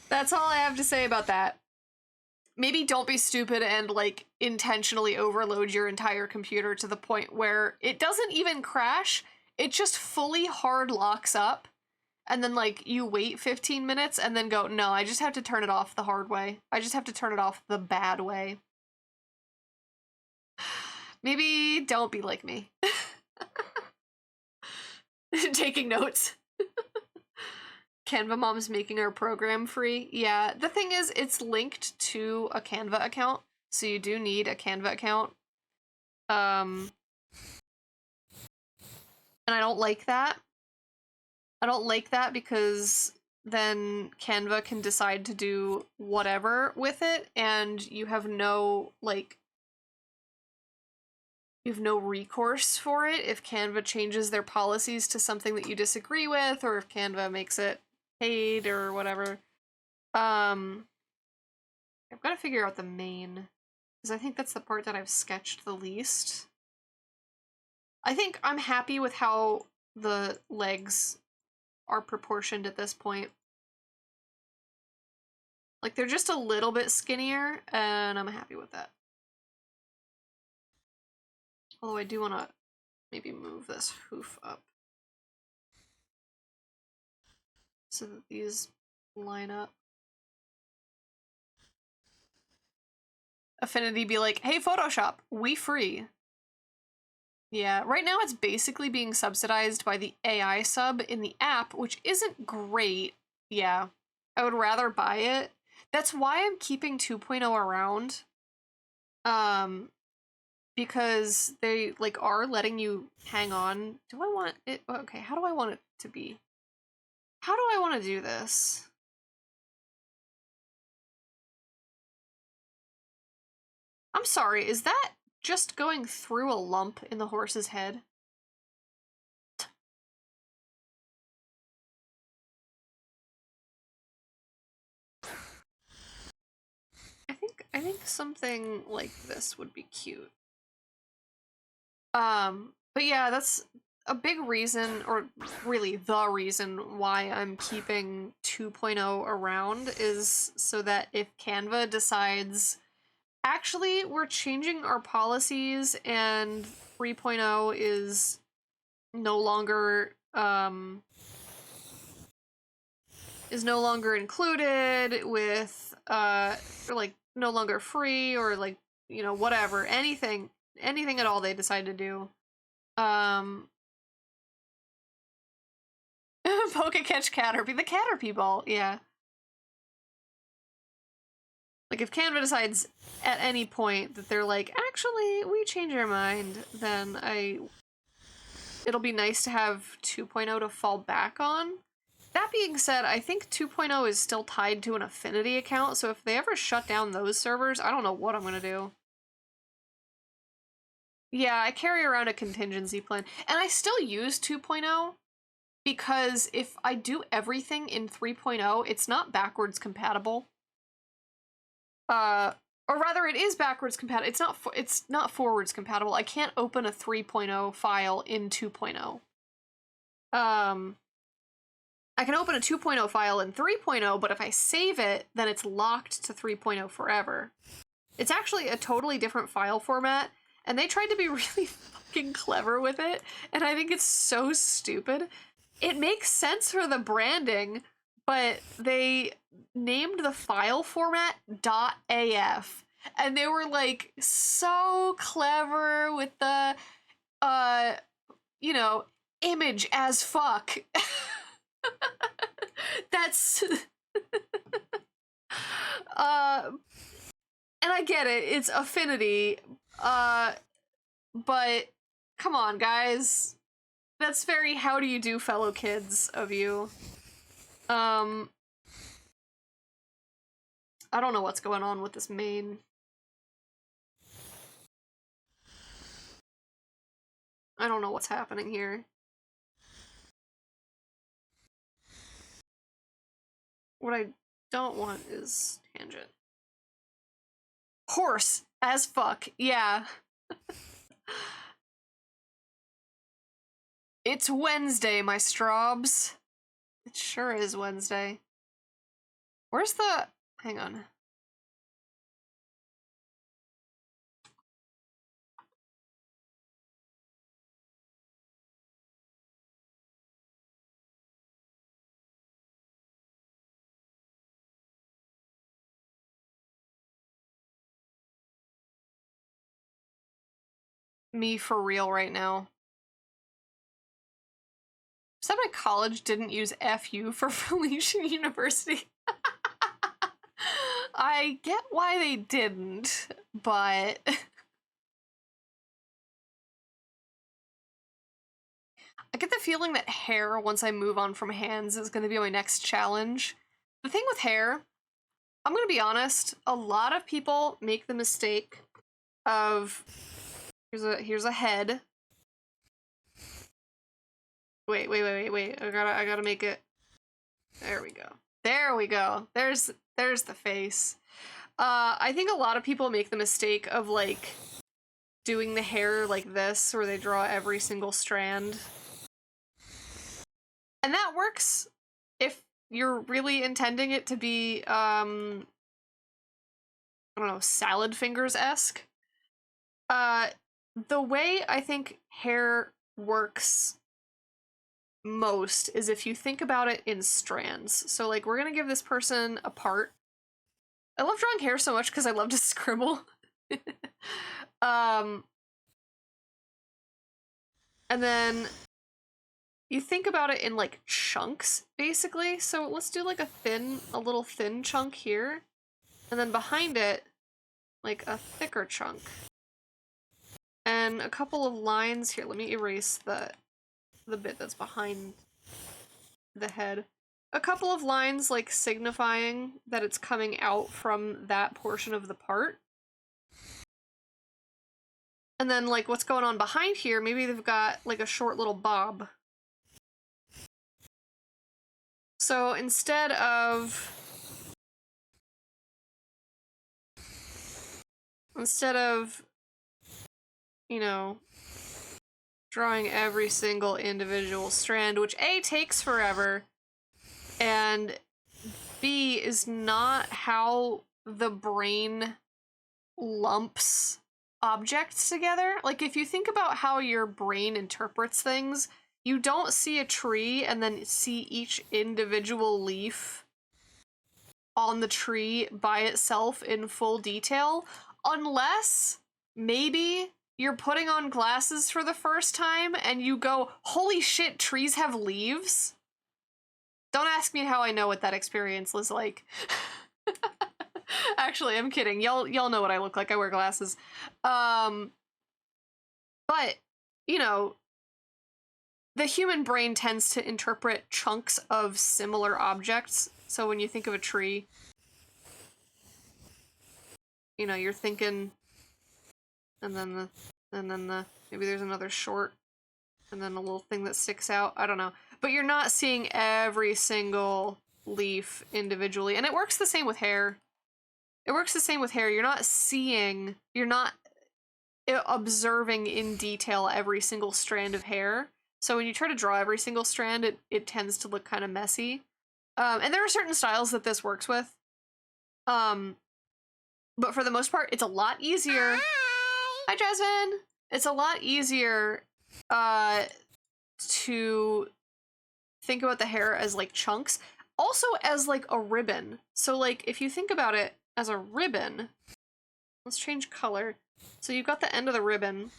That's all I have to say about that. Maybe don't be stupid and, like, intentionally overload your entire computer to the point where it doesn't even crash, it just fully hard locks up, and then like you wait 15 minutes and then go, no, I just have to turn it off the hard way. I just have to turn it off the bad way. Maybe don't be like me. Taking notes. Canva Mom's making our program free. Yeah, the thing is, it's linked to a Canva account, so you do need a Canva account. And I don't like that. I don't like that because then Canva can decide to do whatever with it, and you have no, like, you have no recourse for it if Canva changes their policies to something that you disagree with, or if Canva makes it paid or whatever. I've got to figure out the main, because I think that's the part that I've sketched the least. I think I'm happy with how the legs are proportioned at this point. Like, they're just a little bit skinnier, and I'm happy with that. Although I do want to maybe move this hoof up so that these line up. Affinity be like, hey, Photoshop, we free. Yeah, right now it's basically being subsidized by the AI sub in the app, which isn't great. Yeah, I would rather buy it. That's why I'm keeping 2.0 around. Because they, like, are letting you hang on. Do I want it? Okay, how do I want it to be? How do I want to do this? I'm sorry, is that just going through a lump in the horse's head? I think something like this would be cute. But yeah, that's a big reason, or really the reason why I'm keeping 2.0 around, is so that if Canva decides, actually, we're changing our policies and 3.0 is no longer, included with, or like, no longer free, or like, you know, whatever, anything at all they decide to do. Poke catch Caterpie, the Caterpie ball, yeah. Like, if Canva decides at any point that they're like, actually, we change our mind, then it'll be nice to have 2.0 to fall back on. That being said, I think 2.0 is still tied to an Affinity account, so if they ever shut down those servers, I don't know what I'm gonna do. Yeah, I carry around a contingency plan, and I still use 2.0, because if I do everything in 3.0, it's not backwards compatible. Or rather, it is backwards compatible. It's not forwards compatible. I can't open a 3.0 file in 2.0. I can open a 2.0 file in 3.0, but if I save it, then it's locked to 3.0 forever. It's actually a totally different file format, and they tried to be really fucking clever with it, and I think it's so stupid. It makes sense for the branding, but they named the file format .af, and they were like so clever with the you know, image as fuck. That's and I get it, it's Affinity, but come on, guys. That's very how do you do, fellow kids of you. I don't know what's going on with this main. I don't know what's happening here. What I don't want is tangent. Horse as fuck, yeah. It's Wednesday, my strobs. It sure is Wednesday. Where's the... Hang on. me for real right now. Said my college didn't use FU for Felician University. I get why they didn't, but I get the feeling that hair, once I move on from hands, is going to be my next challenge. The thing with hair, I'm going to be honest, a lot of people make the mistake of here's a head. Wait. I gotta make it. There we go. There we go. There's the face. I think a lot of people make the mistake of like doing the hair like this, where they draw every single strand. And that works if you're really intending it to be, I don't know, salad fingers-esque. The way I think hair works most is if you think about it in strands. So like, we're gonna give this person a part. I love drawing hair so much because I love to scribble. And then you think about it in like chunks, basically. So let's do like a little thin chunk here. And then behind it, like a thicker chunk. And a couple of lines here. Let me erase the bit that's behind the head. A couple of lines like signifying that it's coming out from that portion of the part. And then like what's going on behind here, maybe they've got like a short little bob. So instead of you know, drawing every single individual strand, which A, takes forever, and B, is not how the brain lumps objects together. Like, if you think about how your brain interprets things, you don't see a tree and then see each individual leaf on the tree by itself in full detail, unless maybe you're putting on glasses for the first time and you go, holy shit, trees have leaves? Don't ask me how I know what that experience was like. Actually, I'm kidding. Y'all know what I look like. I wear glasses. But, you know, the human brain tends to interpret chunks of similar objects. So when you think of a tree, you know, you're thinking, and then maybe there's another short, and then a little thing that sticks out. I don't know. But you're not seeing every single leaf individually. And it works the same with hair. It works the same with hair. You're not observing in detail every single strand of hair. So when you try to draw every single strand, it tends to look kind of messy. And there are certain styles that this works with. But for the most part, it's a lot easier. Hi, Jasmine! It's a lot easier to think about the hair as like chunks. Also as like a ribbon. So like, if you think about it as a ribbon, let's change color. So you've got the end of the ribbon.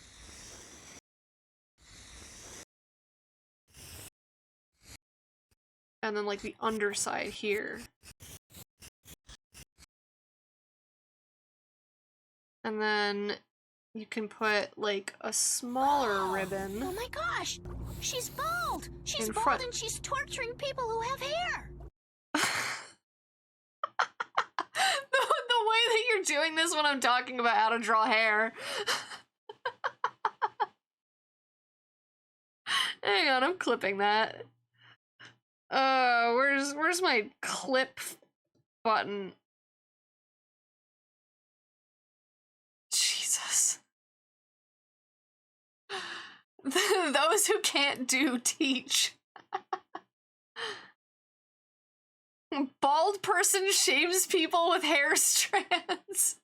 And then like the underside here. And then you can put like a smaller ribbon. Oh my gosh! She's bald! She's bald front. and she's torturing people who have hair! The way that you're doing this when I'm talking about how to draw hair. Hang on, I'm clipping that. Where's my clip button? Jesus. Those who can't do, teach. Bald person shaves people with hair strands.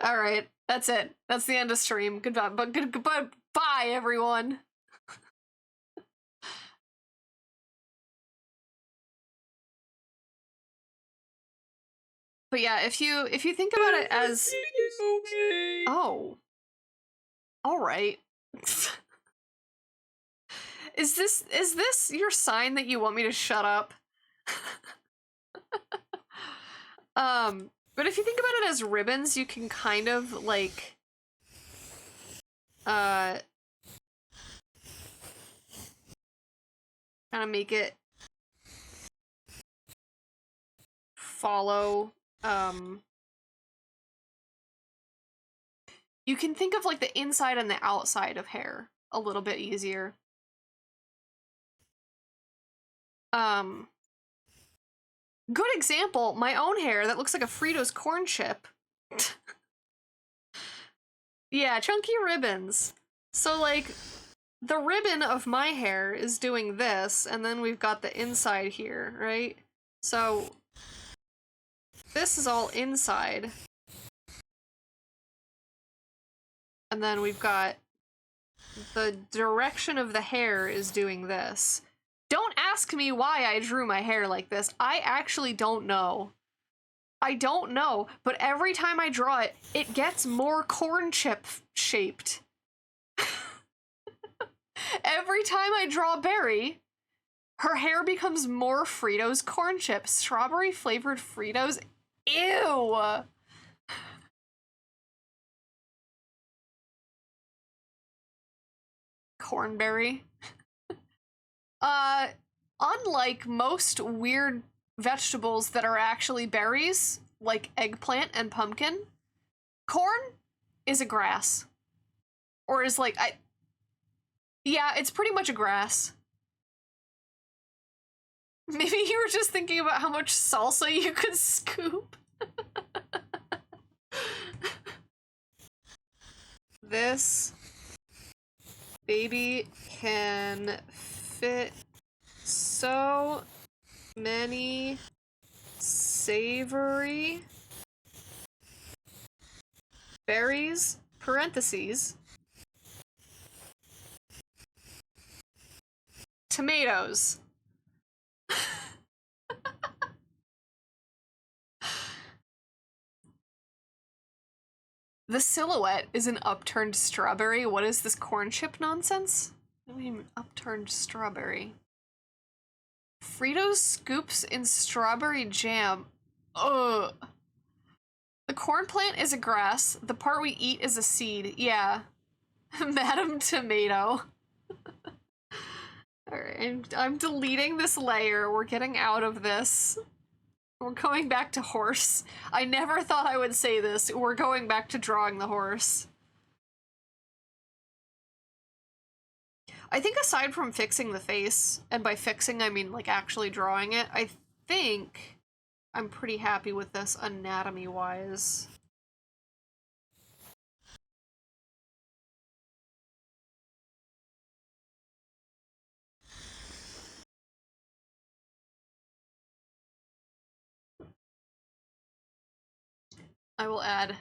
Alright, that's it. That's the end of stream. Goodbye, bye everyone. But yeah, if you think about it as oh, all right. Is this your sign that you want me to shut up? But if you think about it as ribbons, you can kind of like kind of make it follow you can think of like the inside and the outside of hair a little bit easier. Good example, my own hair that looks like a Fritos corn chip. Yeah, chunky ribbons. So like the ribbon of my hair is doing this, and then we've got the inside here, right? So this is all inside. And then we've got the direction of the hair is doing this. Don't ask me why I drew my hair like this. I actually don't know. I don't know, but every time I draw it, it gets more corn chip shaped. Every time I draw Berry, her hair becomes more Fritos corn chips. Strawberry flavored Fritos? Ew! Cornberry. Unlike most weird vegetables that are actually berries, like eggplant and pumpkin, corn is a grass. Or is like, yeah, it's pretty much a grass. Maybe you were just thinking about how much salsa you could scoop. This baby can fit so many savory berries, parentheses, tomatoes. The silhouette is an upturned strawberry. What is this corn chip nonsense? What do you mean upturned strawberry? Fritos scoops in strawberry jam. Ugh. The corn plant is a grass. The part we eat is a seed. Yeah. Madam Tomato. Alright, I'm deleting this layer. We're getting out of this. We're going back to horse. I never thought I would say this. We're going back to drawing the horse. I think aside from fixing the face, and by fixing I mean like actually drawing it, I think I'm pretty happy with this anatomy-wise. I will add.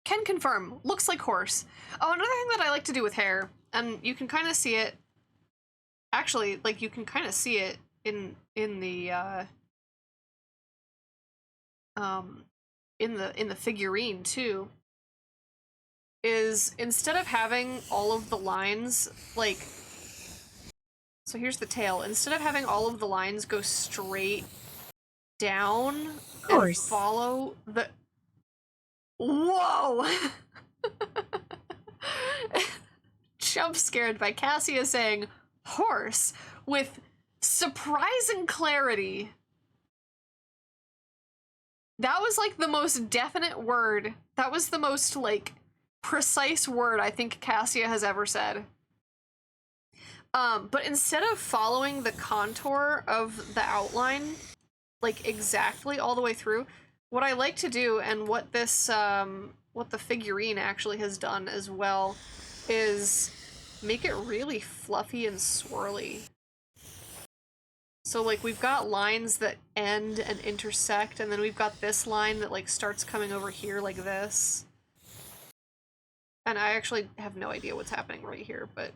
Can confirm. Looks like horse. Oh, another thing that I like to do with hair, and you can kind of see it. Actually, like you can kind of see it in the figurine too. Is instead of having all of the lines like. So here's the tail. Instead of having all of the lines go straight down and follow the. Whoa! Jump scared by Cassia saying horse with surprising clarity. That was like the most definite word. That was the most like precise word I think Cassia has ever said. But instead of following the contour of the outline, like exactly all the way through, what I like to do, and what this, what the figurine actually has done as well, is make it really fluffy and swirly. So like we've got lines that end and intersect, and then we've got this line that like starts coming over here like this. And I actually have no idea what's happening right here, but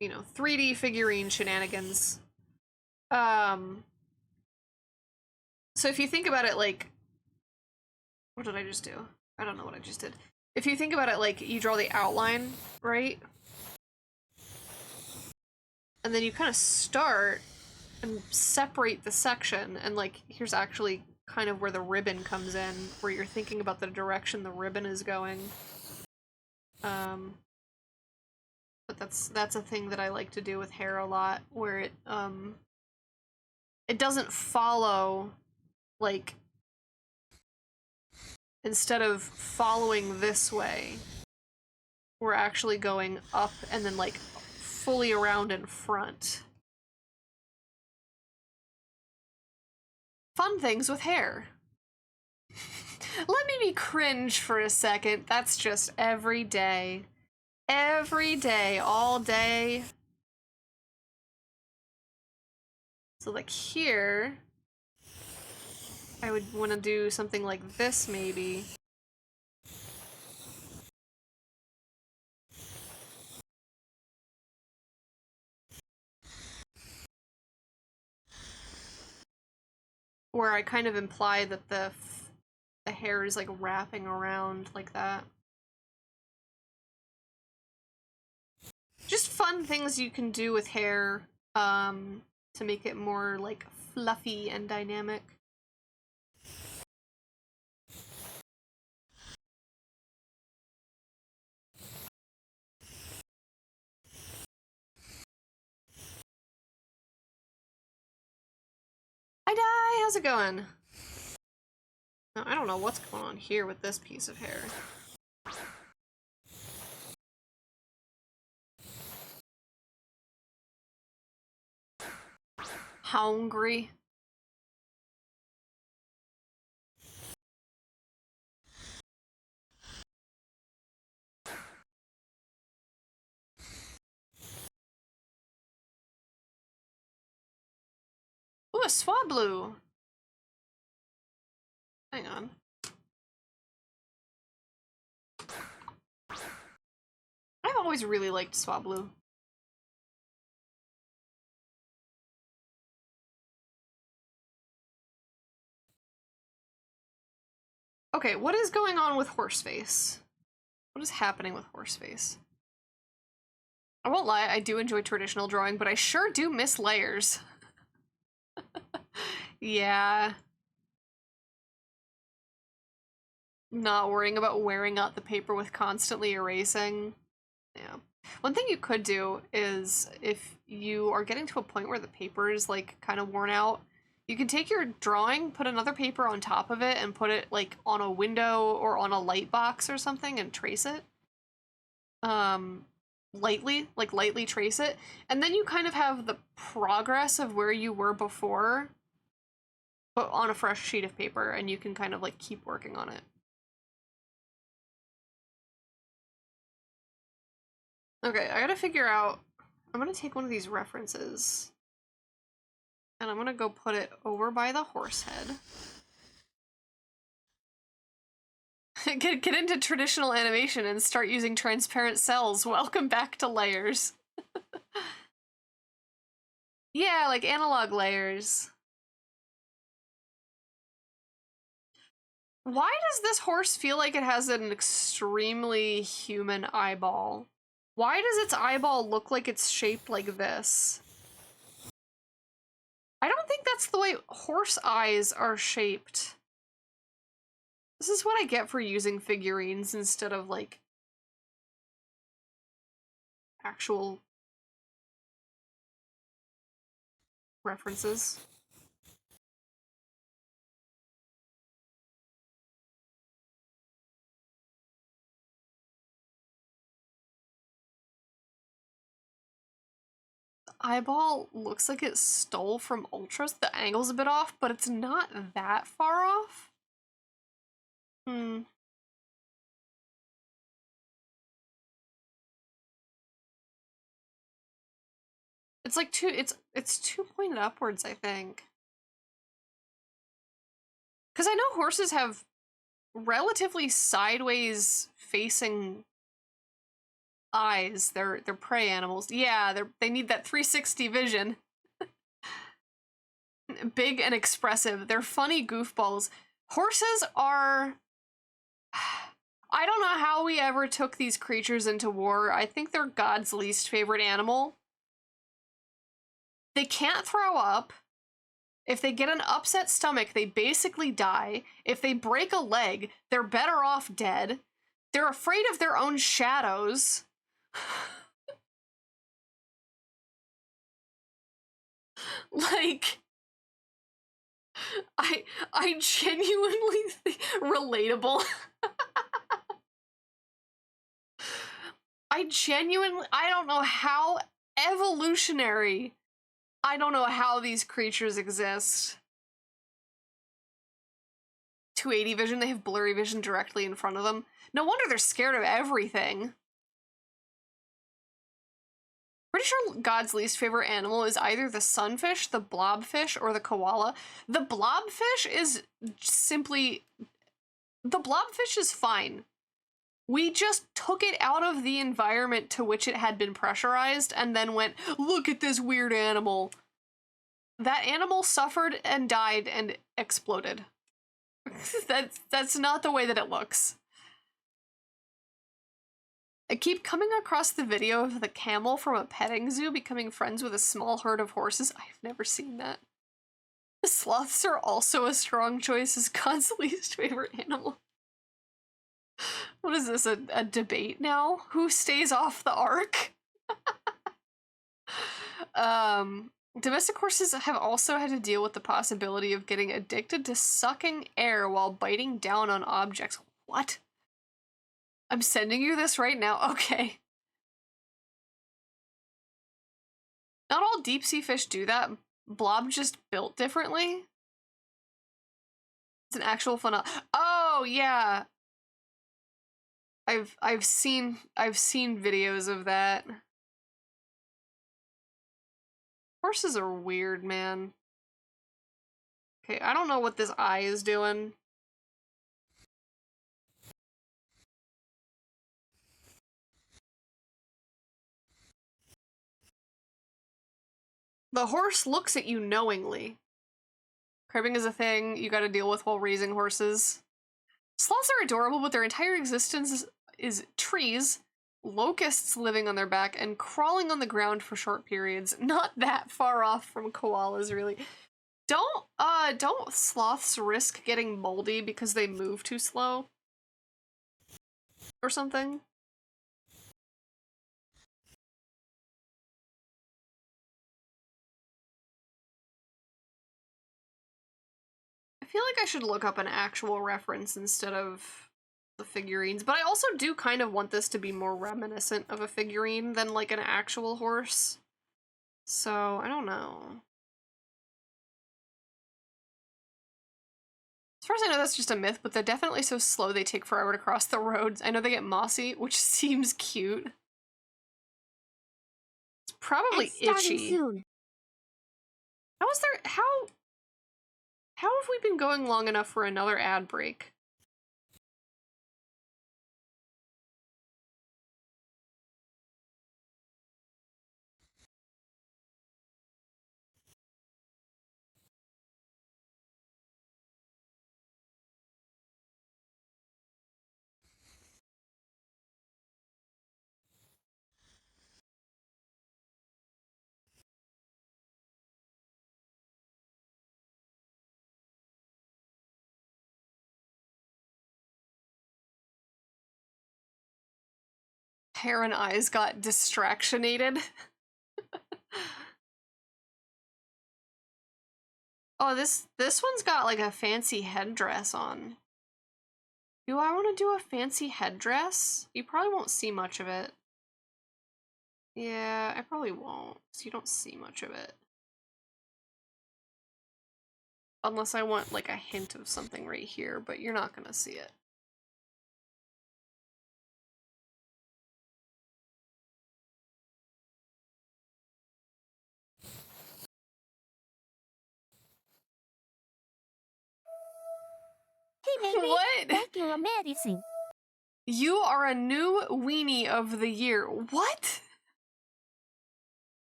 you know, 3D figurine shenanigans. So if you think about it, like, what did I just do? I don't know what I just did. If you think about it, like, you draw the outline, right? And then you kind of start and separate the section, and, like, here's actually kind of where the ribbon comes in, where you're thinking about the direction the ribbon is going. But that's a thing that I like to do with hair a lot, where it doesn't follow, like, instead of following this way, we're actually going up and then, like, fully around in front. Fun things with hair. Let me be cringe for a second. That's just every day. Every day, all day. So, like, here, I would want to do something like this, maybe. Where I kind of imply that the hair is, like, wrapping around like that. Just fun things you can do with hair, to make it more, like, fluffy and dynamic. Hi, Di! How's it going? No, I don't know what's going on here with this piece of hair. Hungry. Ooh, a swablu! Hang on. I've always really liked swablu. Okay, what is going on with Horseface? What is happening with Horseface? I won't lie, I do enjoy traditional drawing, but I sure do miss layers. Yeah. Not worrying about wearing out the paper with constantly erasing. Yeah. One thing you could do is, if you are getting to a point where the paper is, like, kind of worn out, you can take your drawing, put another paper on top of it, and put it, like, on a window or on a light box or something and trace it. Lightly trace it. And then you kind of have the progress of where you were before, but on a fresh sheet of paper, and you can kind of, like, keep working on it. Okay, I gotta figure out, I'm gonna take one of these references, and I'm gonna go put it over by the horse head. Get into traditional animation and start using transparent cells. Welcome back to layers. Yeah, like analog layers. Why does this horse feel like it has an extremely human eyeball? Why does its eyeball look like it's shaped like this? I don't think that's the way horse eyes are shaped. This is what I get for using figurines instead of, like, actual references. The eyeball looks like it stole from Ultras. The angle's a bit off, but it's not that far off. It's like it's too pointed upwards, I think. Because I know horses have relatively sideways facing eyes. They're prey animals. Yeah, they need that 360 vision. Big and expressive. They're funny goofballs. Horses are... I don't know how we ever took these creatures into war. I think they're God's least favorite animal. They can't throw up. If they get an upset stomach, they basically die. If they break a leg, they're better off dead. They're afraid of their own shadows. Like, I genuinely relatable. I don't know how evolutionary. I don't know how these creatures exist. 280 vision, they have blurry vision directly in front of them. No wonder they're scared of everything. Pretty sure God's least favorite animal is either the sunfish, the blobfish, or the koala. The blobfish is simply... The blobfish is fine. We just took it out of the environment to which it had been pressurized and then went, look at this weird animal. That animal suffered and died and exploded. That's not the way that it looks. I keep coming across the video of the camel from a petting zoo becoming friends with a small herd of horses. I've never seen that. The sloths are also a strong choice as God's least favorite animal. What is this, a debate now? Who stays off the ark? Domestic horses have also had to deal with the possibility of getting addicted to sucking air while biting down on objects. What? I'm sending you this right now. Okay. Not all deep sea fish do that. Blob just built differently. It's an actual phenom. Oh yeah. I've seen videos of that. Horses are weird, man. Okay, I don't know what this eye is doing. The horse looks at you knowingly. Cribbing is a thing you gotta deal with while raising horses. Sloths are adorable, but their entire existence is trees, locusts living on their back, and crawling on the ground for short periods. Not that far off from koalas, really. Don't sloths risk getting moldy because they move too slow? Or something? I feel like I should look up an actual reference instead of the figurines, but I also do kind of want this to be more reminiscent of a figurine than like an actual horse. So, I don't know. As far as I know, that's just a myth, but they're definitely so slow they take forever to cross the roads. I know they get mossy, which seems cute. It's probably itchy. Soon. How have we been going long enough for another ad break? Hair and eyes got distractionated. Oh, this one's got like a fancy headdress on. Do I want to do a fancy headdress? You probably won't see much of it. Yeah, I probably won't, so you don't see much of it. Unless I want like a hint of something right here, but you're not gonna see it. Hey, baby. What? Thank you, amazing. You are a new weenie of the year. What?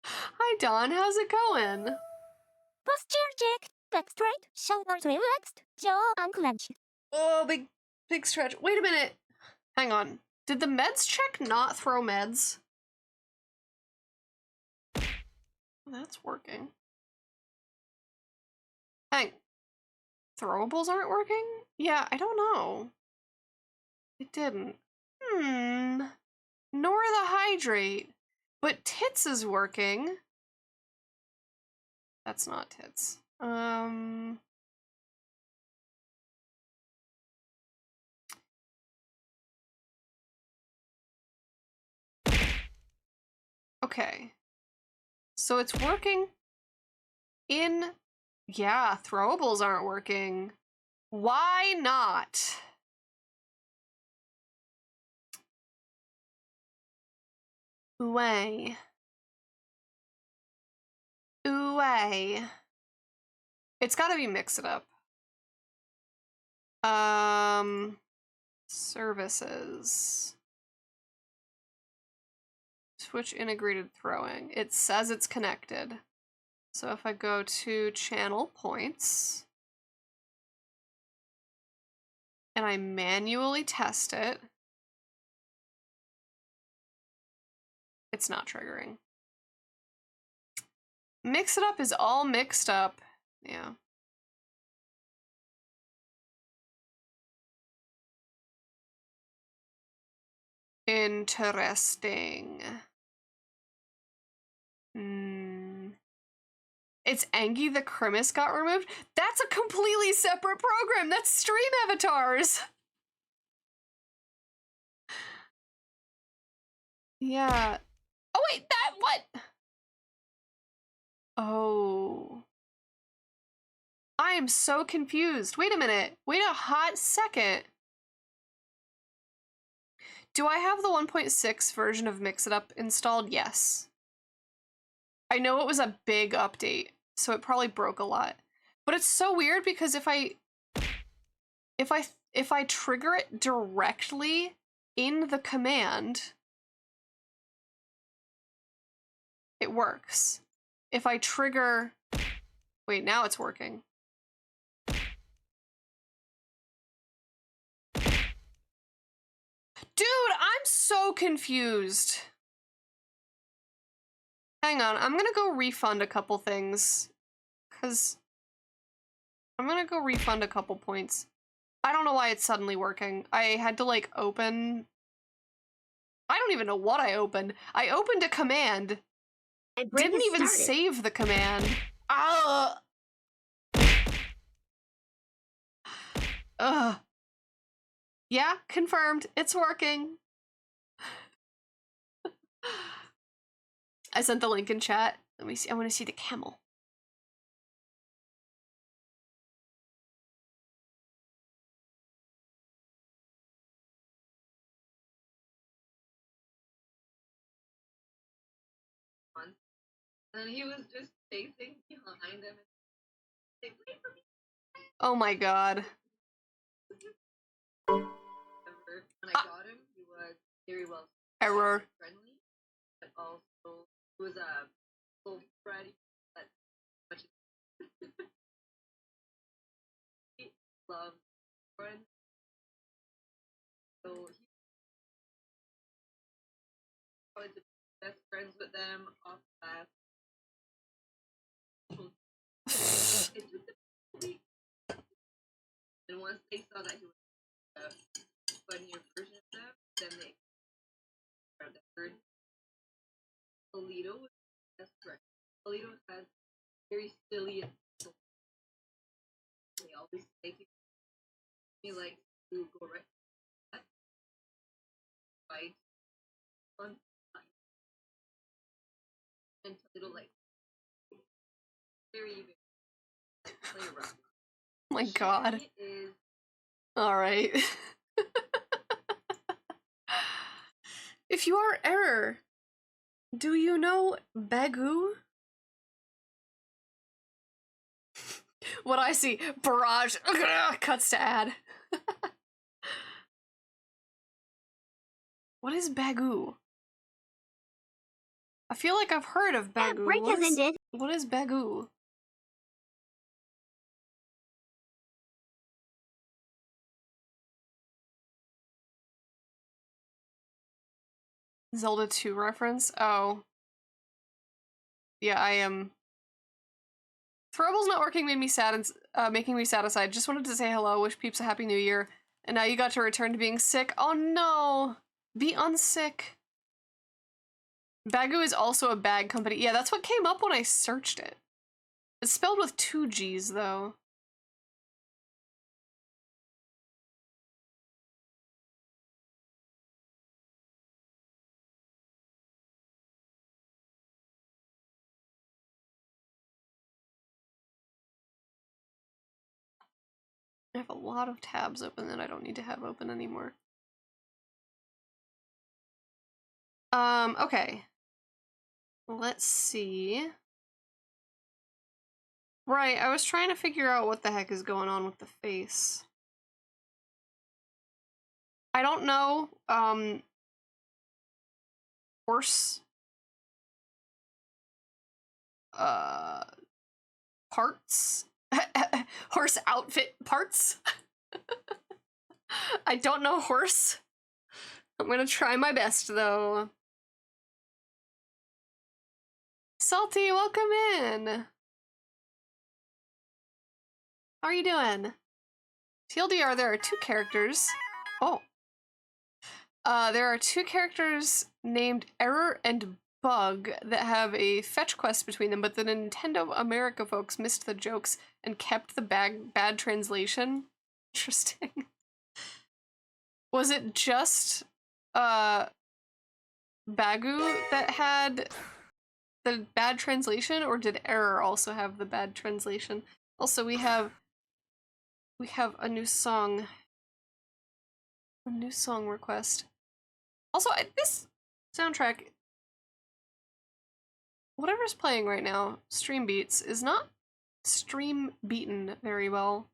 Hi, Dawn. How's it going? Posture check. Back straight. Shoulders relaxed. Jaw unclenched. Oh, big stretch. Wait a minute. Hang on. Did the meds check not throw meds? That's working. Hang. Throwables aren't working? Yeah, I don't know. It didn't. Nor the hydrate. But tits is working. That's not tits. Okay. So it's working in... Yeah, throwables aren't working. Why not? Way. Way. It's gotta be Mix It Up. Services. Switch integrated throwing. It says it's connected. So if I go to channel points and I manually test it, it's not triggering. Mix It Up is all mixed up. Yeah. Interesting. It's Angie the Grimace got removed? That's a completely separate program! That's Stream Avatars! Yeah. Oh wait, that what? Oh. I am so confused. Wait a minute. Wait a hot second. Do I have the 1.6 version of Mix It Up installed? Yes. I know it was a big update, so it probably broke a lot. But it's so weird because if I trigger it directly in the command, it works. If I trigger... Wait, now it's working. Dude, I'm so confused. Hang on, I'm gonna go refund a couple things. Because I'm gonna go refund a couple points. I don't know why it's suddenly working. I had to, like, open... I don't even know what I opened. I opened a command. Didn't even save the command. Ugh. Yeah, confirmed. It's working. I sent the link in chat. Let me see. I want to see the camel. And he was just chasing behind him. And wait for me. Oh my god. When I got him, he was very well Error. friendly, but also he was a full Freddy that much he loved friends. So he wanted to be best friends with them off the bat. It took them a week. And once they saw that he was a funnier version of them, then they heard Alito was the best friend. Alito has very silly and they always say he likes to go right fight on and Toledo like very play around. Oh my god. Is Alright. If you are Error, do you know Bagu? What I see, barrage, cuts to ad. What is Bagoo? I feel like I've heard of That Bagoo. break has ended. What is Bagoo? Zelda 2 reference? Oh. Yeah, I am. Throwable's not working made me sad and making me satisfied. Just wanted to say hello, wish peeps a happy new year. And now you got to return to being sick. Oh no! Be unsick. Bagoo is also a bag company. Yeah, that's what came up when I searched it. It's spelled with 2 G's though. I have a lot of tabs open that I don't need to have open anymore. Okay. Let's see. Right, I was trying to figure out what the heck is going on with the face. I don't know, horse, parts? Horse outfit parts? I don't know horse. I'm gonna try my best, though. Salty, welcome in! How are you doing? TLDR, there are 2 characters. Oh. There are 2 characters named Error and Bug that have a fetch quest between them, but the Nintendo America folks missed the jokes and kept the bad translation. Interesting. Was it just Bagoo that had the bad translation, or did Error also have the bad translation? Also, we have a new song. A new song request. Also, this soundtrack, whatever's playing right now, Stream Beats, is not stream beaten very well.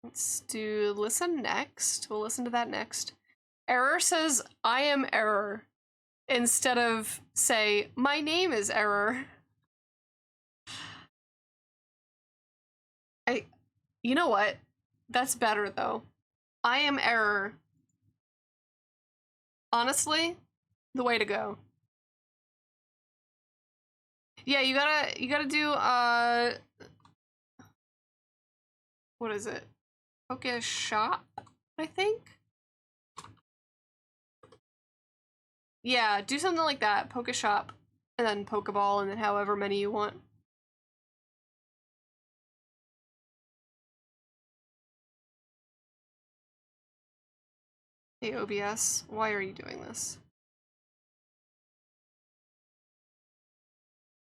Let's do listen next. We'll listen to that next. Error says, I am Error, instead of say, my name is Error. You know what? That's better though. I am Error. Honestly, the way to go. Yeah, you gotta do, what is it? Poke Shop, I think? Yeah, do something like that. Poke Shop, and then Pokeball, and then however many you want. Hey, OBS, why are you doing this?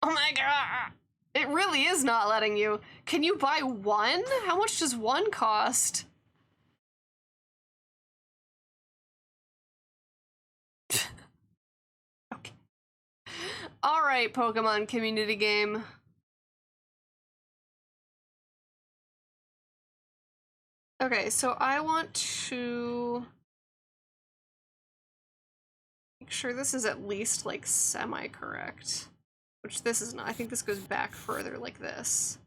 Oh my god! It really is not letting you. Can you buy one? How much does one cost? Okay. Alright, Pokemon community game. Okay, so I want to make sure this is at least, like, semi-correct. Which this is not. I think this goes back further like this.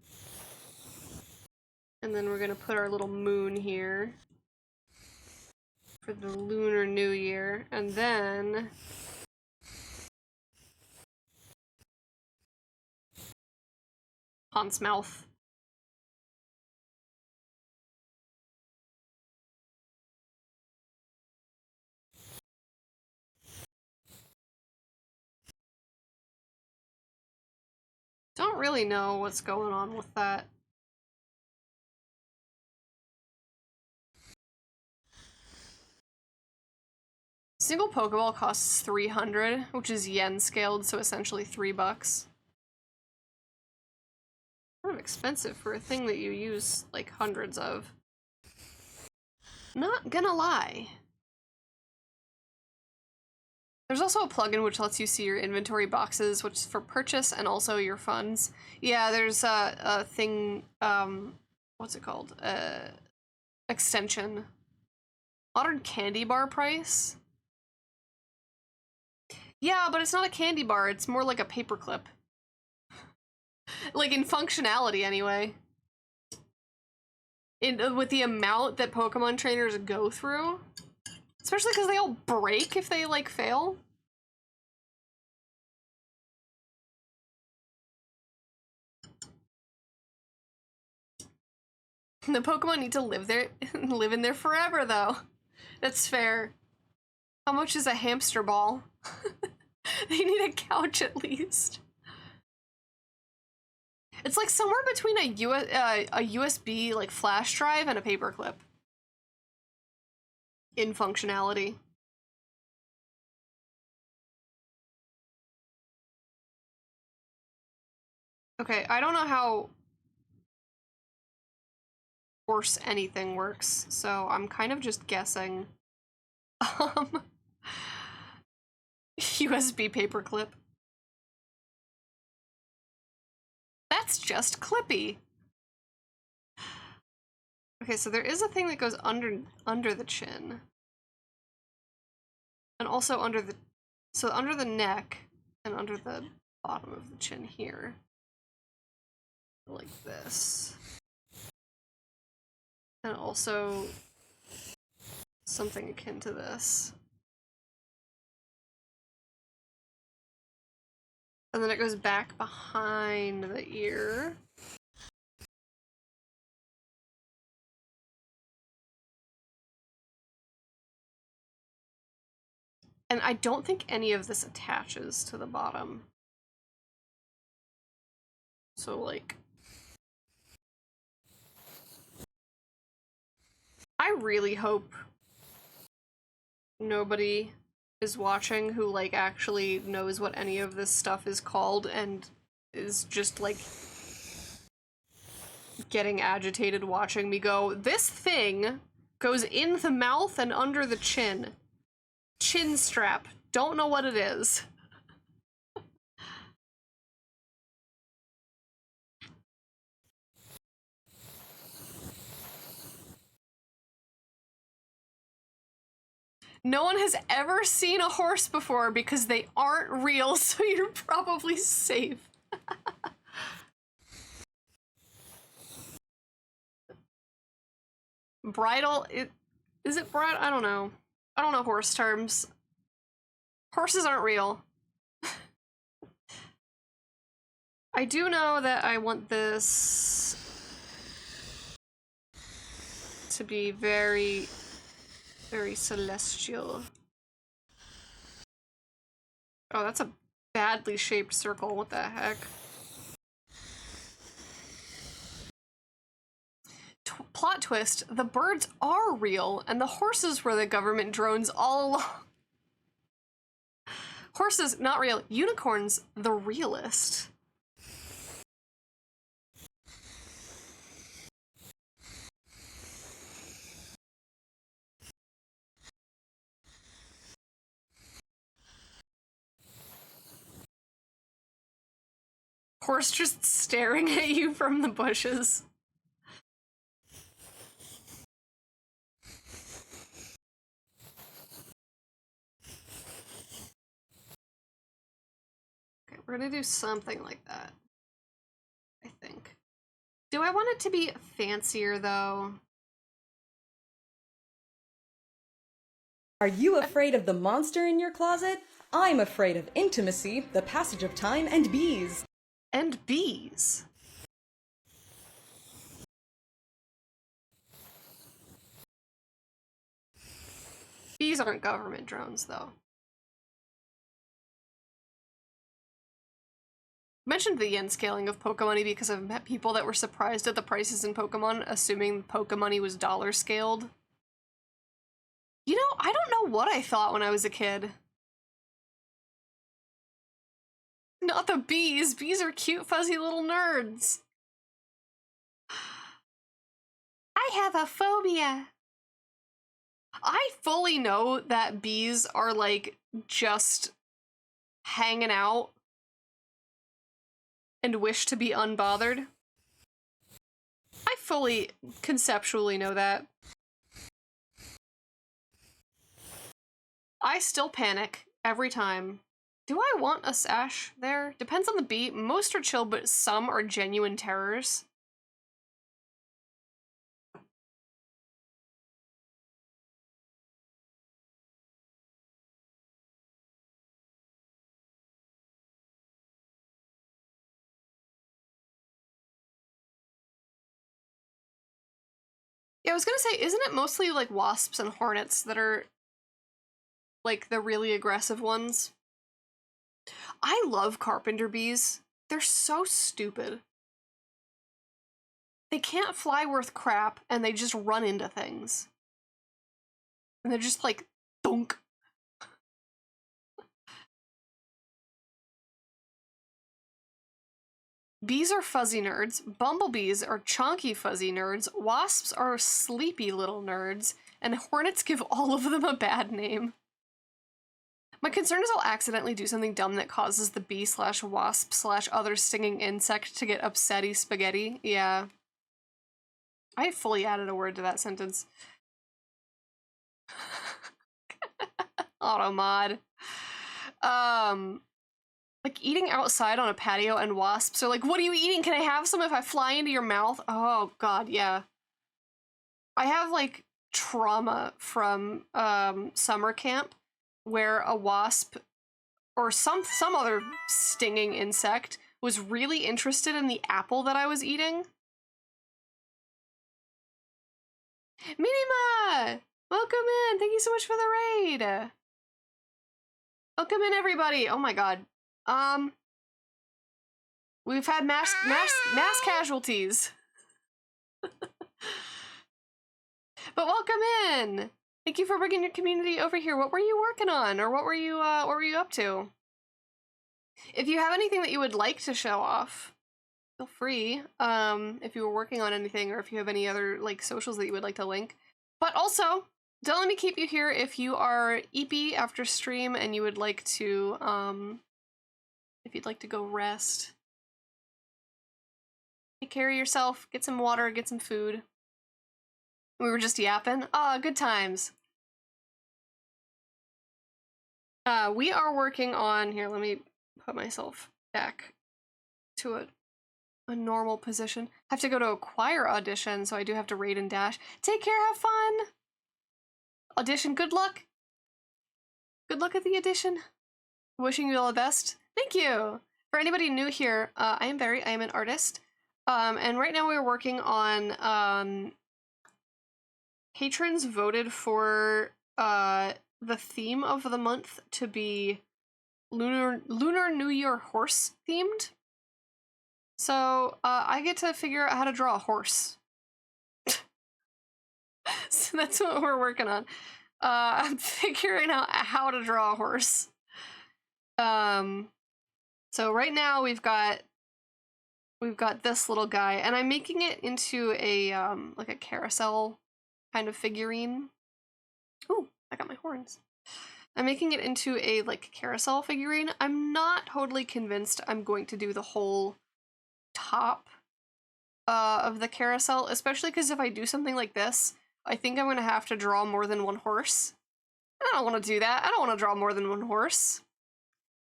And then we're gonna put our little moon here for the Lunar New Year. And then Haun's mouth. Don't really know what's going on with that. Single Pokeball costs 300, which is yen scaled, so essentially $3. Kind of expensive for a thing that you use like hundreds of. Not gonna lie. There's also a plugin which lets you see your inventory boxes, which is for purchase and also your funds. Yeah, there's a thing, what's it called? Extension Modern candy bar price? Yeah, but it's not a candy bar, it's more like a paperclip. Like, in functionality, anyway. With the amount that Pokemon trainers go through. Especially because they all break if they, like, fail. The Pokemon need to live in there forever, though. That's fair. How much is a hamster ball? They need a couch at least. It's like somewhere between a USB like flash drive and a paperclip in functionality. Okay, I don't know how horse anything works, so I'm kind of just guessing. USB paperclip. That's just clippy. Okay, so there is a thing that goes under the chin. And also under the neck and under the bottom of the chin here. Like this. And also something akin to this. And then it goes back behind the ear. And I don't think any of this attaches to the bottom. So, like... I really hope nobody is watching who, like, actually knows what any of this stuff is called and is just, like, getting agitated watching me go, this thing goes in the mouth and under the chin. Chin strap. Don't know what it is. No one has ever seen a horse before because they aren't real, so you're probably safe. Bridle? Is it bridle? I don't know. I don't know horse terms. Horses aren't real. I do know that I want this to be very, very celestial. Oh, that's a badly shaped circle. What the heck? Plot twist, the birds are real, and the horses were the government drones all along. Horses, not real. Unicorns, the realist. Horse just staring at you from the bushes. Okay, we're gonna do something like that. I think. Do I want it to be fancier, though? Are you afraid of the monster in your closet? I'm afraid of intimacy, the passage of time, and bees. And bees. Bees aren't government drones, though. I mentioned the yen scaling of Pokemoney because I've met people that were surprised at the prices in Pokemon, assuming Pokemoney was dollar scaled. You know, I don't know what I thought when I was a kid. Not the bees. Bees are cute, fuzzy little nerds. I have a phobia. I fully know that bees are, like, just hanging out and wish to be unbothered. I fully conceptually know that. I still panic every time. Do I want a sash there? Depends on the bee. Most are chill, but some are genuine terrors. Yeah, I was gonna say, isn't it mostly like wasps and hornets that are like the really aggressive ones? I love carpenter bees. They're so stupid. They can't fly worth crap, and they just run into things. And they're just like, thunk. Bees are fuzzy nerds, bumblebees are chonky fuzzy nerds, wasps are sleepy little nerds, and hornets give all of them a bad name. My concern is I'll accidentally do something dumb that causes the bee/wasp/other stinging insect to get upsetty spaghetti. Yeah. I fully added a word to that sentence. Automod. Like eating outside on a patio and wasps are like, what are you eating? Can I have some if I fly into your mouth? Oh god, yeah. I have like trauma from summer camp where a wasp or some other stinging insect was really interested in the apple that I was eating. Minima! Welcome in! Thank you so much for the raid! Welcome in, everybody! Oh my god. We've had mass casualties. But welcome in! Thank you for bringing your community over here. What were you working on? Or what were you up to? If you have anything that you would like to show off, feel free. If you were working on anything or if you have any other like socials that you would like to link. But also, don't let me keep you here if you are eepy after stream and you would like to, if you'd like to go rest. Take care of yourself, get some water, get some food. We were just yapping. Ah, good times. We are working on, here, let me put myself back to a normal position. I have to go to a choir audition, so I do have to raid and dash. Take care, have fun! Audition, good luck! Good luck at the audition. Wishing you all the best. Thank you! For anybody new here, I am Barry, I am an artist. And right now we're working on, patrons voted for, the theme of the month to be Lunar New Year horse themed. So, I get to figure out how to draw a horse. So that's what we're working on. I'm figuring out how to draw a horse. So right now we've got this little guy, and I'm making it into a, like a carousel kind of figurine. Ooh, I got my horns. I'm making it into a, like, carousel figurine. I'm not totally convinced I'm going to do the whole top of the carousel, especially because if I do something like this, I think I'm gonna have to draw more than one horse. I don't want to do that. I don't want to draw more than one horse.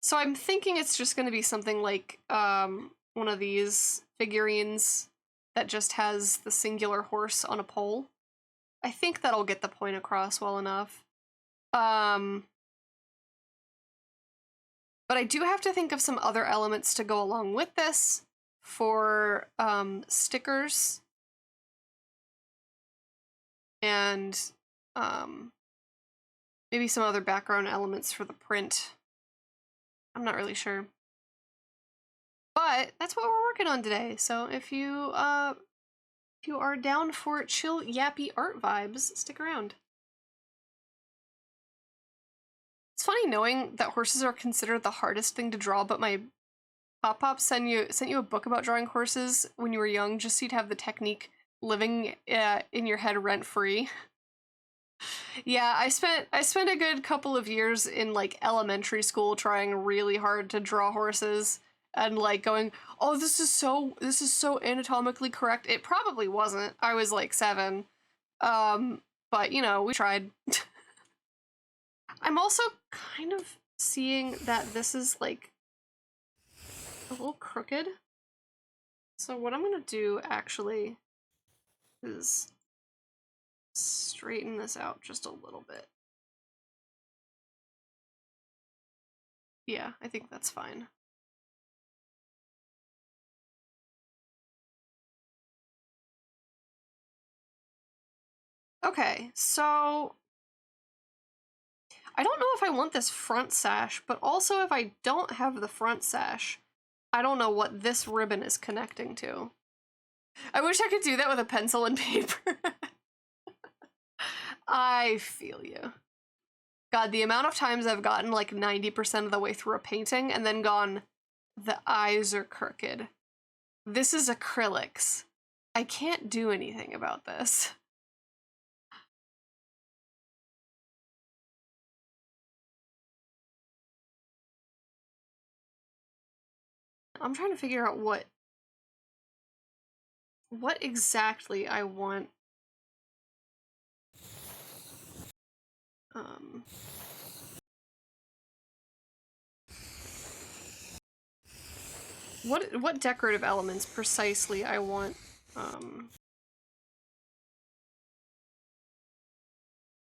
So I'm thinking it's just gonna be something like, one of these figurines that just has the singular horse on a pole. I think that'll get the point across well enough. But I do have to think of some other elements to go along with this for stickers and maybe some other background elements for the print. I'm not really sure. But that's what we're working on today. So if you are down for chill yappy art vibes, stick around. It's funny knowing that horses are considered the hardest thing to draw, but my Pop sent you a book about drawing horses when you were young, just so you'd have the technique living in your head rent-free. Yeah, I spent a good couple of years in like elementary school trying really hard to draw horses and like going, "Oh, this is so anatomically correct." It probably wasn't. I was like 7. But you know, we tried. I'm also kind of seeing that this is like a little crooked. So what I'm gonna do actually is straighten this out just a little bit. Yeah, I think that's fine. Okay, so I don't know if I want this front sash, but also if I don't have the front sash, I don't know what this ribbon is connecting to. I wish I could do that with a pencil and paper. I feel you. God, the amount of times I've gotten like 90% of the way through a painting and then gone, the eyes are crooked. This is acrylics. I can't do anything about this. I'm trying to figure out what exactly I want. What decorative elements precisely I want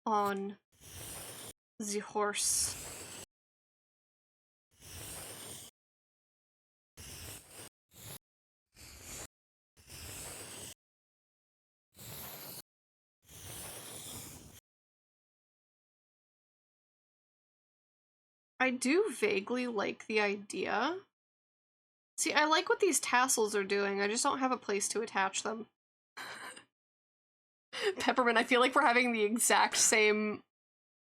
on the horse. I do vaguely like the idea. See, I like what these tassels are doing, I just don't have a place to attach them. Peppermint, I feel like we're having the exact same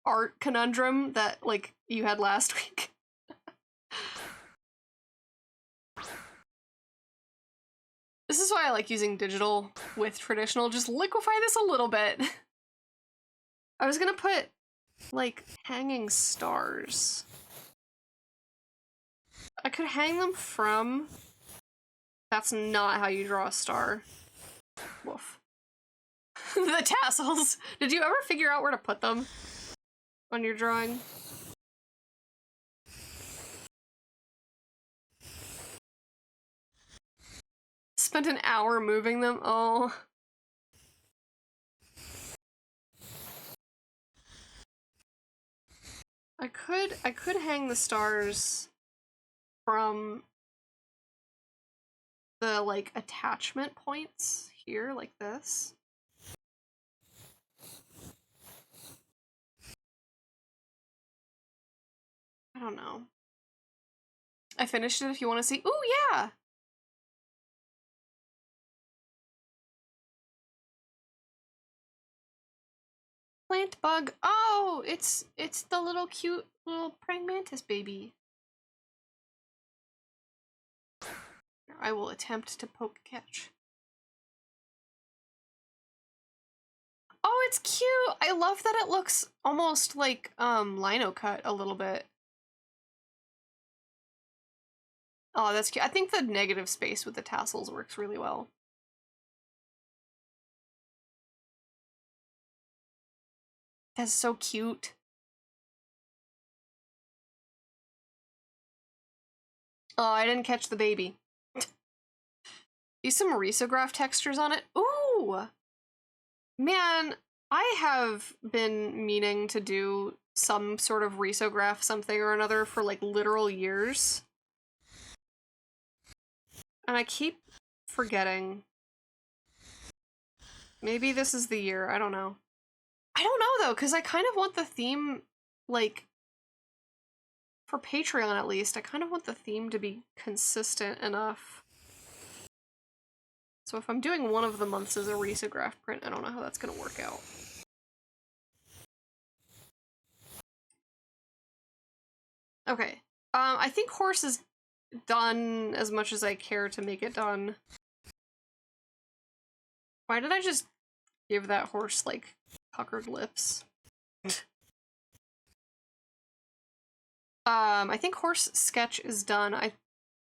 art conundrum that, like, you had last week. This is why I like using digital with traditional. Just liquefy this a little bit. I was gonna put, like, hanging stars. I could hang them from... That's not how you draw a star. Woof. The tassels. Did you ever figure out where to put them on your drawing? Spent an hour moving them? Oh. I could hang the stars from the, like, attachment points here, like this. I don't know. I finished it if you want to see. Ooh, yeah! Plant bug. Oh, it's the little cute little praying mantis baby. I will attempt to poke catch. Oh, it's cute! I love that it looks almost like lino cut a little bit. Oh, that's cute. I think the negative space with the tassels works really well. That's so cute. Oh, I didn't catch the baby. Use some risograph textures on it. Ooh! Man, I have been meaning to do some sort of risograph something or another for like literal years. And I keep forgetting. Maybe this is the year, I don't know. I don't know though, because I kind of want the theme, like, for Patreon at least, I kind of want the theme to be consistent enough. So if I'm doing one of the months as a risograph print, I don't know how that's gonna work out. Okay, I think horse is done as much as I care to make it done. Why did I just give that horse, like, puckered lips? I think horse sketch is done. I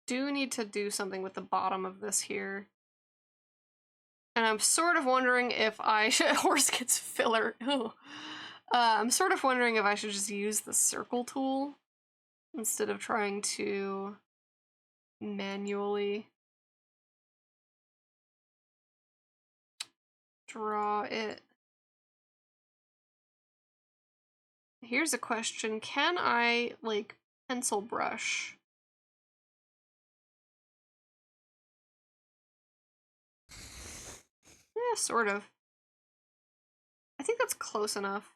do need to do something with the bottom of this here. And I'm sort of wondering if I should... Horse gets filler. Ooh. I'm sort of wondering if I should just use the circle tool instead of trying to manually draw it. Here's a question. Can I, like, pencil brush? Yeah, sort of. I think that's close enough.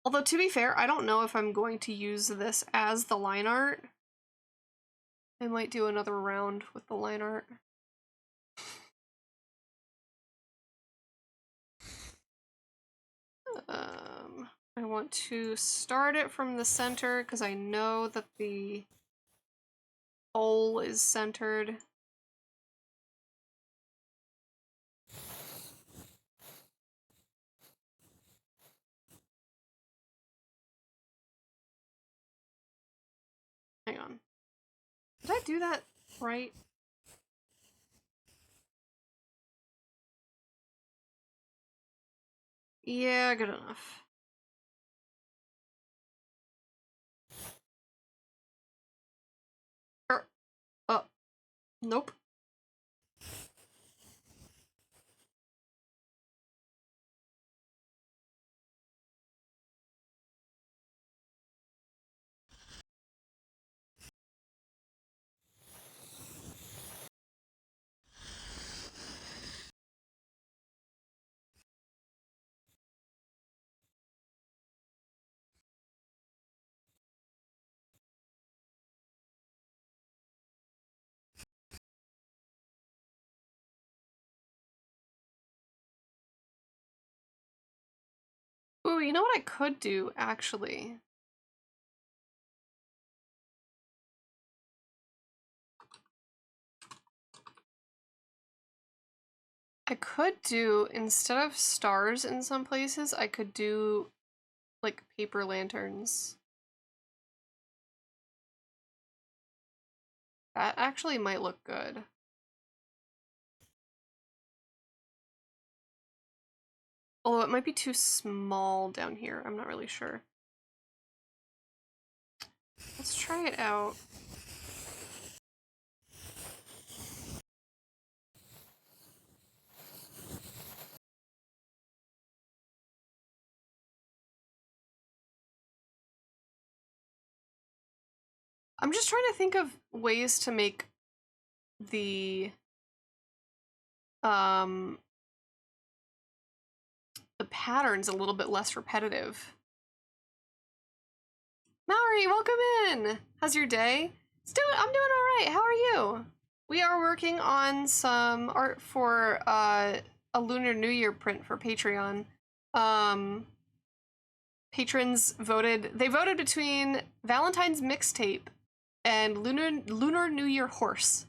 Although, to be fair, I don't know if I'm going to use this as the line art. I might do another round with the line art. I want to start it from the center because I know that the hole is centered. Hang on. Did I do that right? Yeah, good enough. Oh, nope. Ooh, you know what I could do, actually? I could do, instead of stars in some places, I could do, like, paper lanterns. That actually might look good. Although it might be too small down here, I'm not really sure. Let's try it out. I'm just trying to think of ways to make the patterns a little bit less repetitive. Mallory, welcome in! How's your day? I'm doing alright, how are you? We are working on some art for a Lunar New Year print for Patreon. Patrons voted between Valentine's Mixtape and Lunar New Year Horse.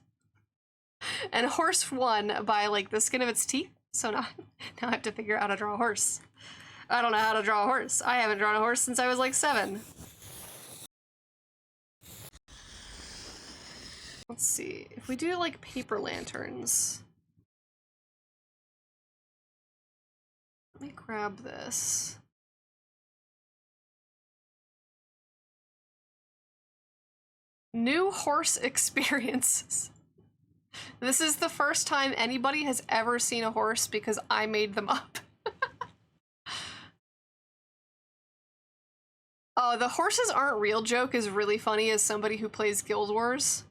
And Horse won by, like, the skin of its teeth, so now I have to figure out how to draw a horse. I don't know how to draw a horse. I haven't drawn a horse since I was like 7. Let's see, if we do like paper lanterns. Let me grab this. New horse experiences. This is the first time anybody has ever seen a horse because I made them up. Oh, the horses aren't real joke is really funny as somebody who plays Guild Wars.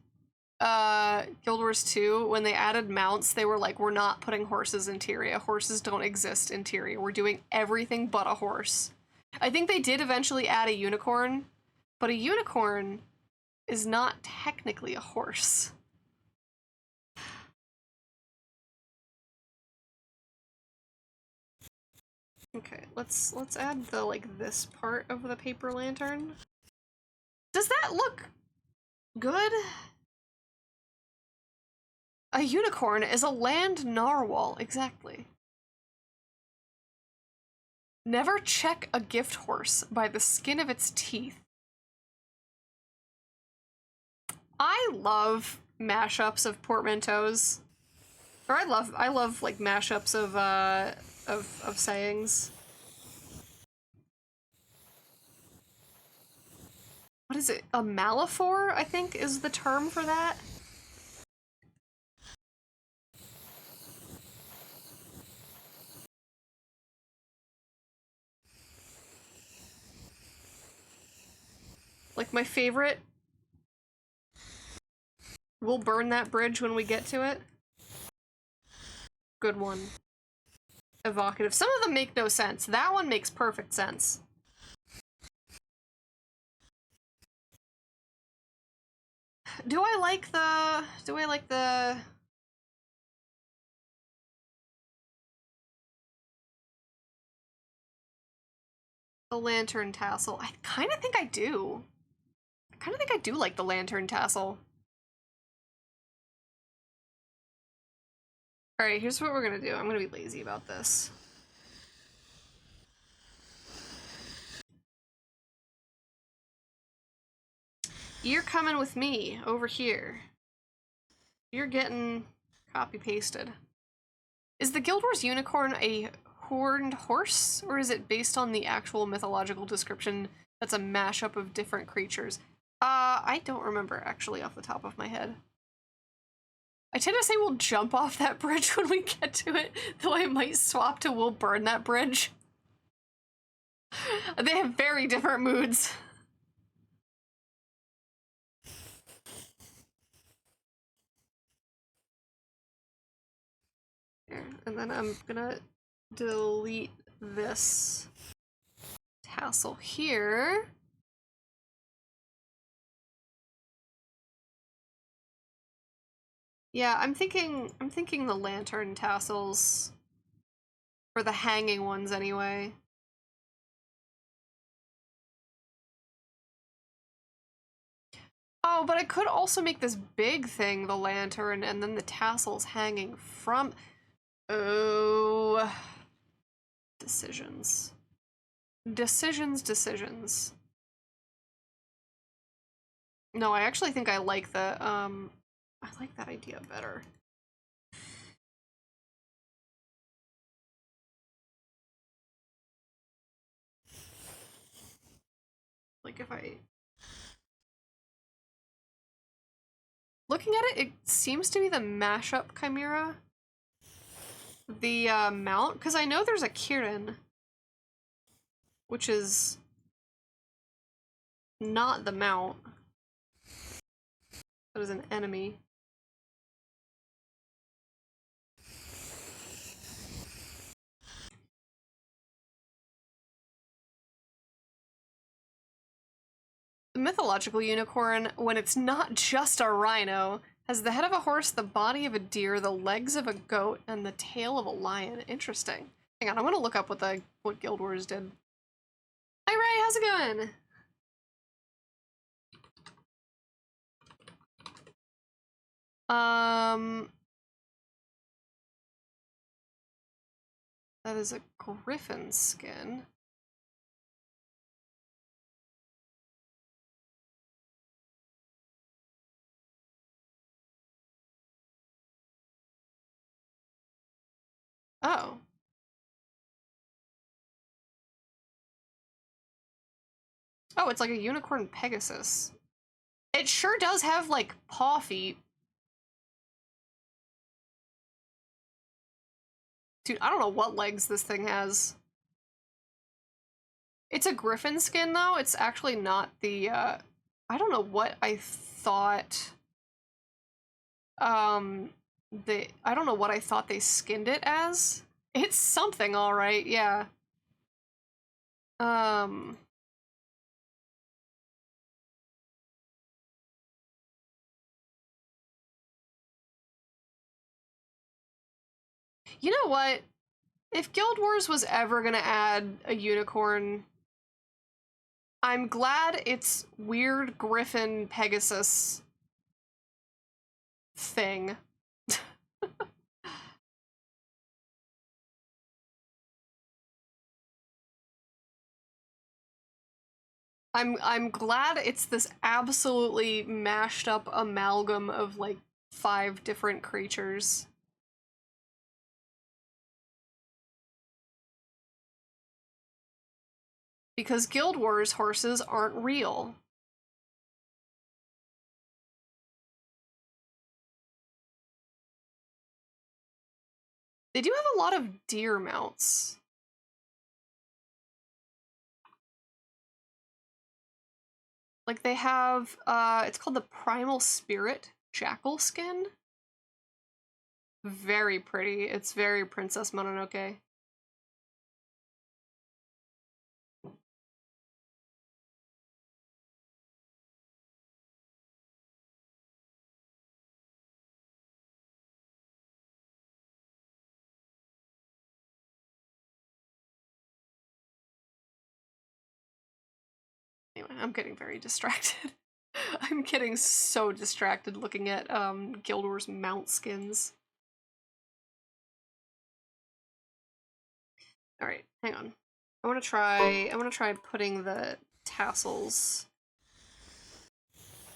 Guild Wars 2, when they added mounts, they were like, we're not putting horses in Tyria. Horses don't exist in Tyria. We're doing everything but a horse. I think they did eventually add a unicorn, but a unicorn is not technically a horse. Okay, let's add the, like, this part of the paper lantern. Does that look good? A unicorn is a land narwhal, exactly. Never check a gift horse by the skin of its teeth. I love mashups of portmanteaus. Or I love like mashups of sayings. what is it? A Malaphor, I think, is the term for that. Like, my favorite. We'll burn that bridge when we get to it. Good one. Evocative. Some of them make no sense. That one makes perfect sense. Do I like the lantern tassel? I kind of think I do. I kind of think I do like the lantern tassel. Alright, here's what we're gonna do. I'm gonna be lazy about this. You're coming with me over here. You're getting copy-pasted. Is the Guild Wars unicorn a horned horse, or is it based on the actual mythological description that's a mashup of different creatures? I don't remember, actually, off the top of my head. I tend to say we'll jump off that bridge when we get to it, though I might swap to we'll burn that bridge. They have very different moods. Here, and then I'm gonna delete this tassel here. Yeah, I'm thinking the lantern tassels. For the hanging ones, anyway. Oh, but I could also make this big thing the lantern, and then the tassels hanging from... Oh... Decisions. Decisions. No, I actually think I like the, I like that idea better. Like, if I... Looking at it, it seems to be the mashup chimera. The, mount, because I know there's a Kirin, which is not the mount. That is an enemy. The mythological unicorn, when it's not just a rhino, has the head of a horse, the body of a deer, the legs of a goat, and the tail of a lion. Interesting. Hang on, I want to look up what Guild Wars did. Hi Ray, how's it going? That is a griffin skin. Oh. Oh, it's like a unicorn Pegasus. It sure does have, like, paw feet. Dude, I don't know what legs this thing has. It's a griffin skin, though. It's actually not the, I don't know what I thought... I don't know what I thought they skinned it as. It's something, alright, yeah. You know what? If Guild Wars was ever gonna add a unicorn, I'm glad it's weird Griffin Pegasus thing. I'm glad it's this absolutely mashed up amalgam of like 5 different creatures. Because Guild Wars horses aren't real. They do have a lot of deer mounts. Like they have, it's called the Primal Spirit Jackal skin. Very pretty. It's very Princess Mononoke. Anyway, I'm getting very distracted. I'm getting so distracted looking at Guild Wars mount skins. Alright, hang on. I wanna try putting the tassels,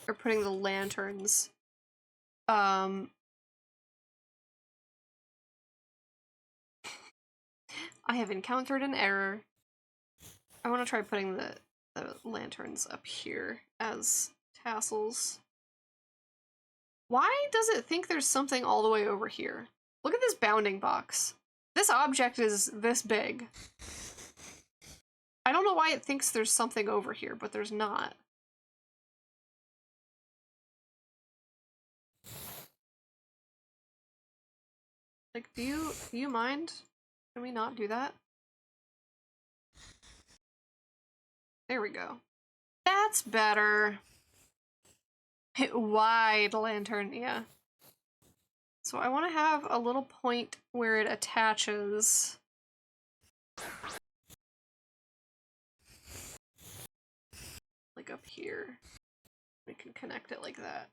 or putting the lanterns. I have encountered an error. I wanna try putting the lanterns up here as tassels. Why does it think there's something all the way over here? Look at this bounding box. This object is this big. I don't know why it thinks there's something over here, but there's not. Like, do you mind? Can we not do that? There we go. That's better. Wide lantern, yeah. So I want to have a little point where it attaches. Like up here. We can connect it like that.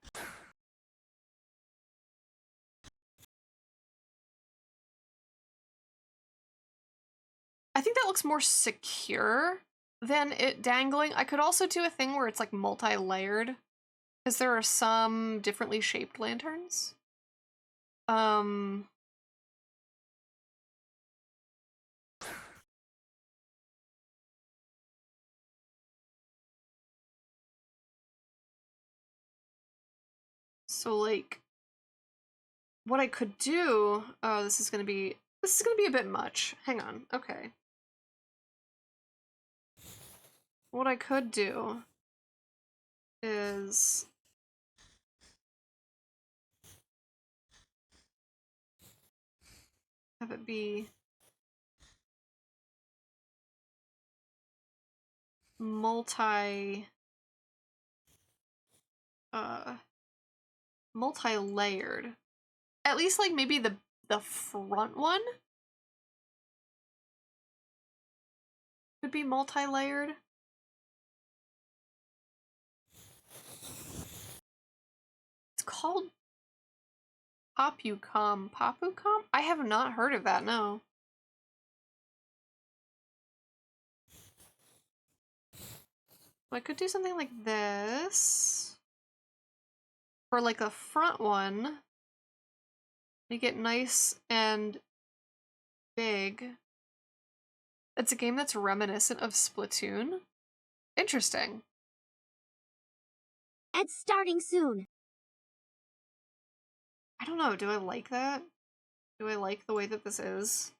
I think that looks more secure than it dangling. I could also do a thing where it's like multi-layered, because there are some differently shaped lanterns. So like, what I could do, oh, this is gonna be a bit much. Hang on, okay. What I could do is have it be multi-layered. At least like maybe the front one could be multi-layered. It's called Papucom. Papucom? I have not heard of that, no. I could do something like this. For like a front one. Make it nice and big. It's a game that's reminiscent of Splatoon. Interesting. It's starting soon. I don't know, do I like that? Do I like the way that this is?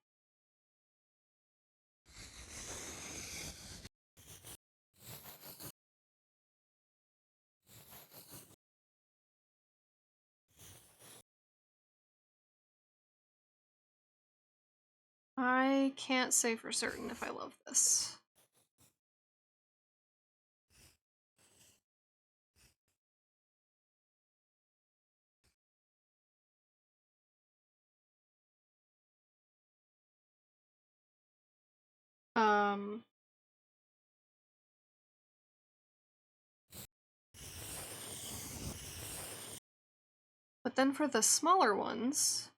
I can't say for certain if I love this. But then for the smaller ones,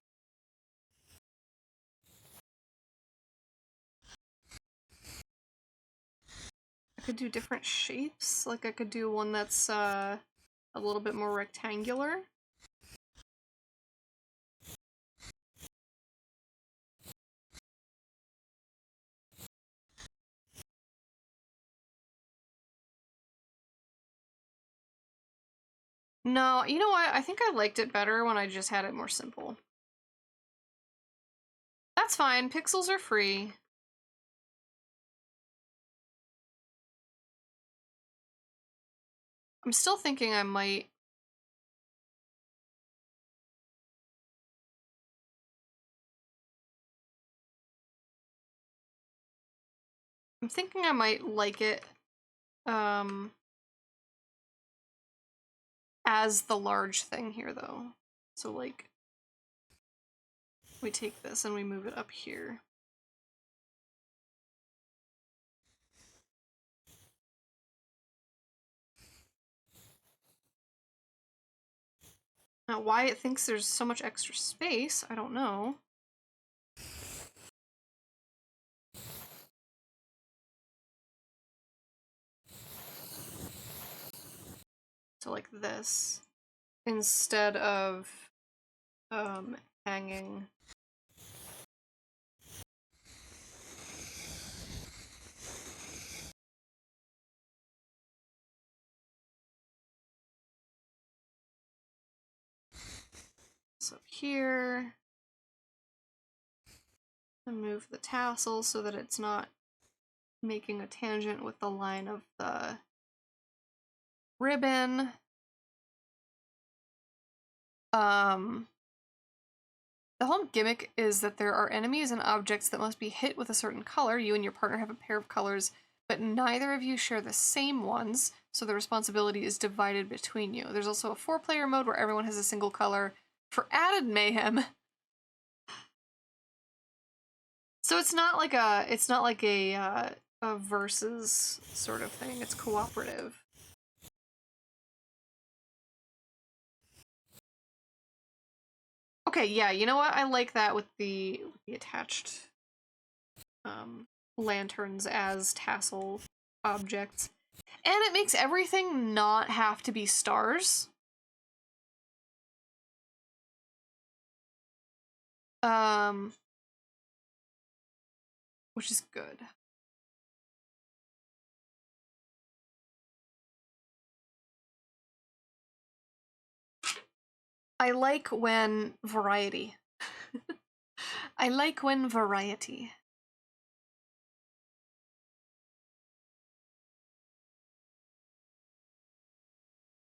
I could do different shapes. Like I could do one that's a little bit more rectangular. No, you know what? I think I liked it better when I just had it more simple. That's fine. Pixels are free. I'm still thinking I might... I'm thinking I might like it, as the large thing here, though. So, like, we take this and we move it up here. Now, why it thinks there's so much extra space, I don't know. So, like this, instead of, hanging. So here, and move the tassel so that it's not making a tangent with the line of the ribbon. The whole gimmick is that there are enemies and objects that must be hit with a certain color. You and your partner have a pair of colors, but neither of you share the same ones, so the responsibility is divided between you. There's also a 4-player mode where everyone has a single color for added mayhem. So it's not like a versus sort of thing. It's cooperative. Okay, yeah, you know what? I like that with the attached lanterns as tassel objects. And it makes everything not have to be stars. Which is good. I like when variety. I like when variety.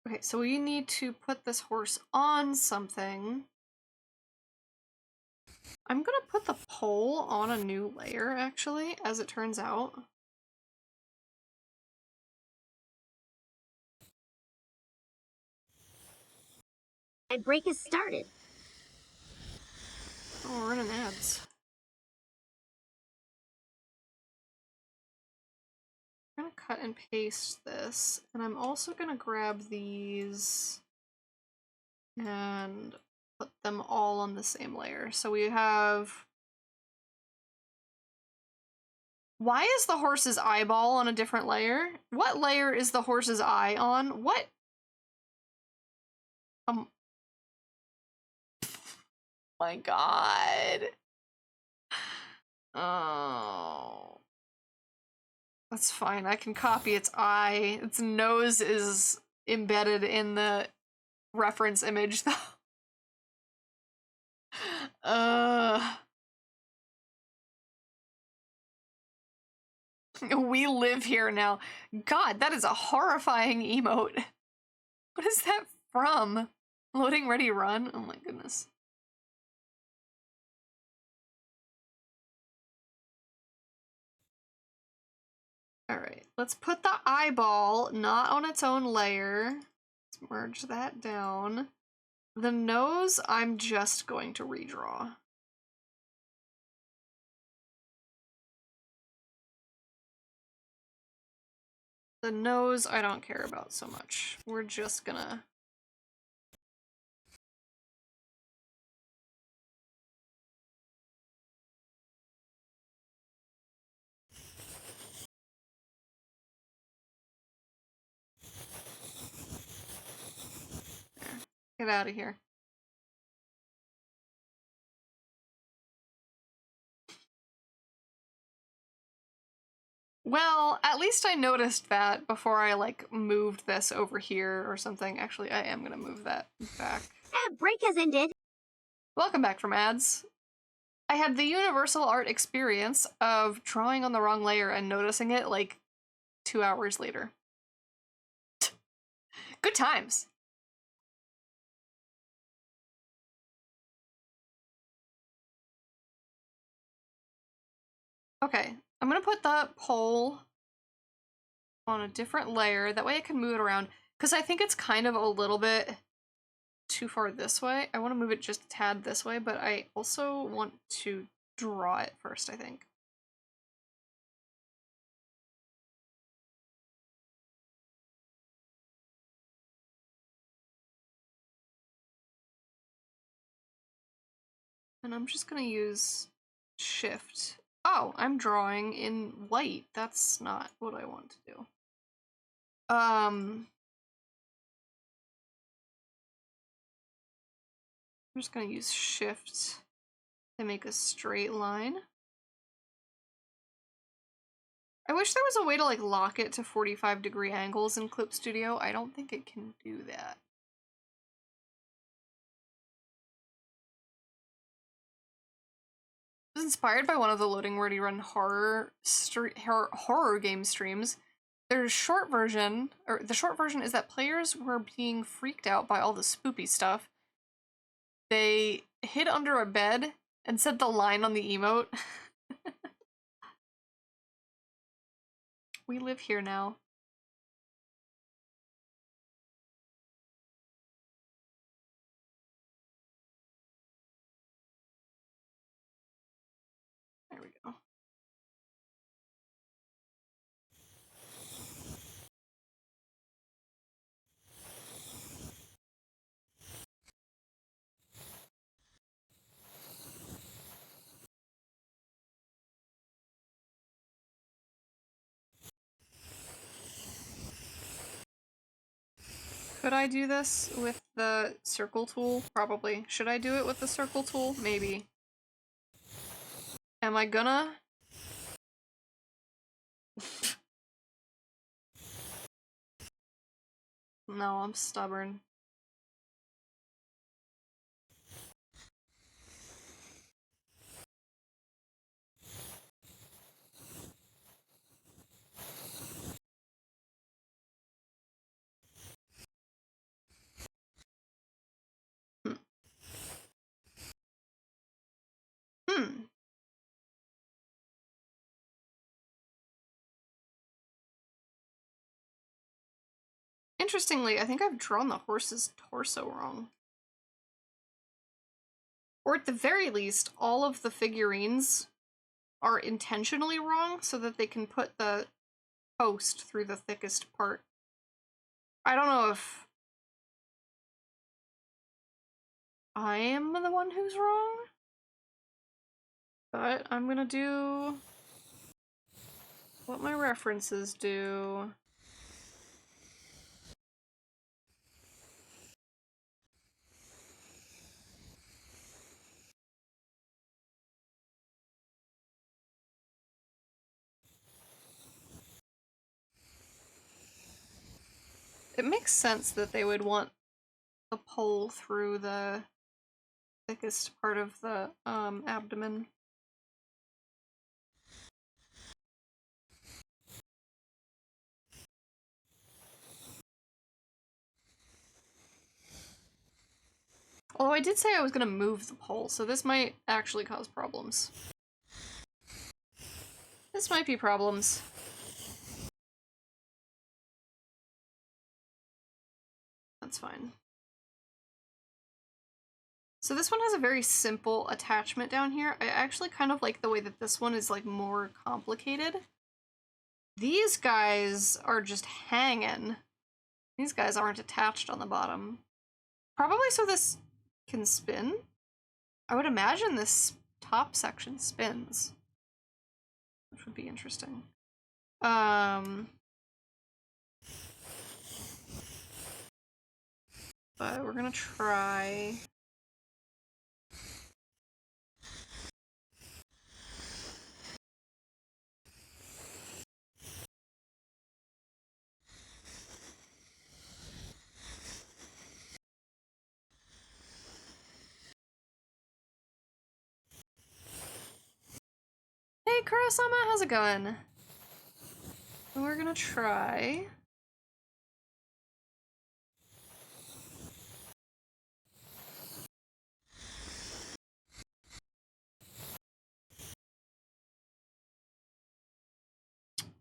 Okay, so we need to put this horse on something. I'm gonna put the pole on a new layer, actually, as it turns out. My break has started. Oh, we're running ads. I'm gonna cut and paste this, and I'm also gonna grab these and put them all on the same layer. So we have... Why is the horse's eyeball on a different layer? What layer is the horse's eye on? What? My god. Oh. That's fine. I can copy its eye. Its nose is embedded in the reference image, though. We live here now. God, that is a horrifying emote. What is that from? Loading ready run? Oh my goodness. Alright, let's put the eyeball not on its own layer. Let's merge that down. The nose, I'm just going to redraw. The nose, I don't care about so much. We're just gonna... Get out of here. Well, at least I noticed that before I, like, moved this over here or something. Actually, I am gonna move that back. Break has ended. Welcome back from ads. I had the universal art experience of drawing on the wrong layer and noticing it like 2 hours later. Good times. Okay, I'm gonna put the pole on a different layer. That way I can move it around. Because I think it's kind of a little bit too far this way. I want to move it just a tad this way, but I also want to draw it first, I think. And I'm just gonna use shift. Oh, I'm drawing in white. That's not what I want to do. I'm just gonna use shift to make a straight line. I wish there was a way to like lock it to 45-degree angles in Clip Studio. I don't think it can do that. I was inspired by one of the Loading Ready Run horror game streams. There's short version, or the short version is that players were being freaked out by all the spoopy stuff. They hid under a bed and said the line on the emote. We live here now. There we go. Could I do this with the circle tool? Probably. Should I do it with the circle tool? Maybe. Am I gonna? No, I'm stubborn. Hmm. Interestingly, I think I've drawn the horse's torso wrong. Or at the very least, all of the figurines are intentionally wrong so that they can put the post through the thickest part. I don't know if I am the one who's wrong, but I'm gonna do what my references do. It makes sense that they would want the pole through the thickest part of the abdomen. Although I did say I was gonna move the pole, so this might actually cause problems. This might be problems. That's fine. So this one has a very simple attachment down here. I actually kind of like the way that this one is like more complicated. These guys are just hanging. These guys aren't attached on the bottom. Probably so this can spin. I would imagine this top section spins, which would be interesting. But we're gonna try. Hey, Kurosama, how's it going? We're gonna try...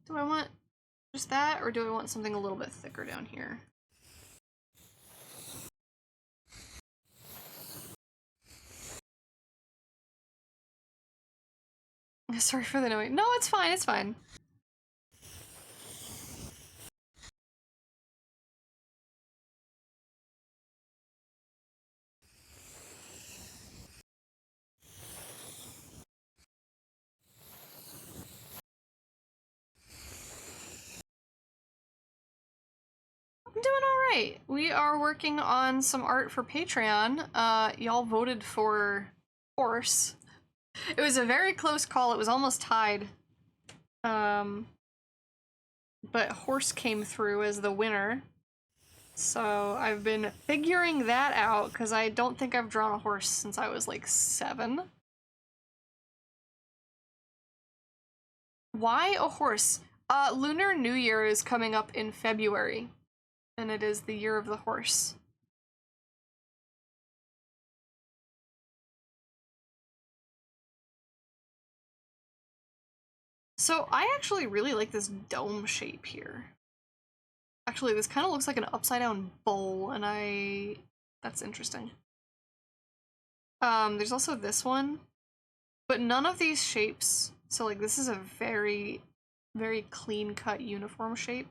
Do I want just that, or do I want something a little bit thicker down here? Sorry for the noise. No, it's fine, it's fine. I'm doing alright. We are working on some art for Patreon. Y'all voted for Horse. It was a very close call, it was almost tied. But Horse came through as the winner. So I've been figuring that out, because I don't think I've drawn a horse since I was like 7. Why a horse? Lunar New Year is coming up in February, and it is the year of the horse. So I actually really like this dome shape here. Actually, this kind of looks like an upside-down bowl, and that's interesting. There's also this one, but none of these shapes, so like this is a very, very clean-cut uniform shape,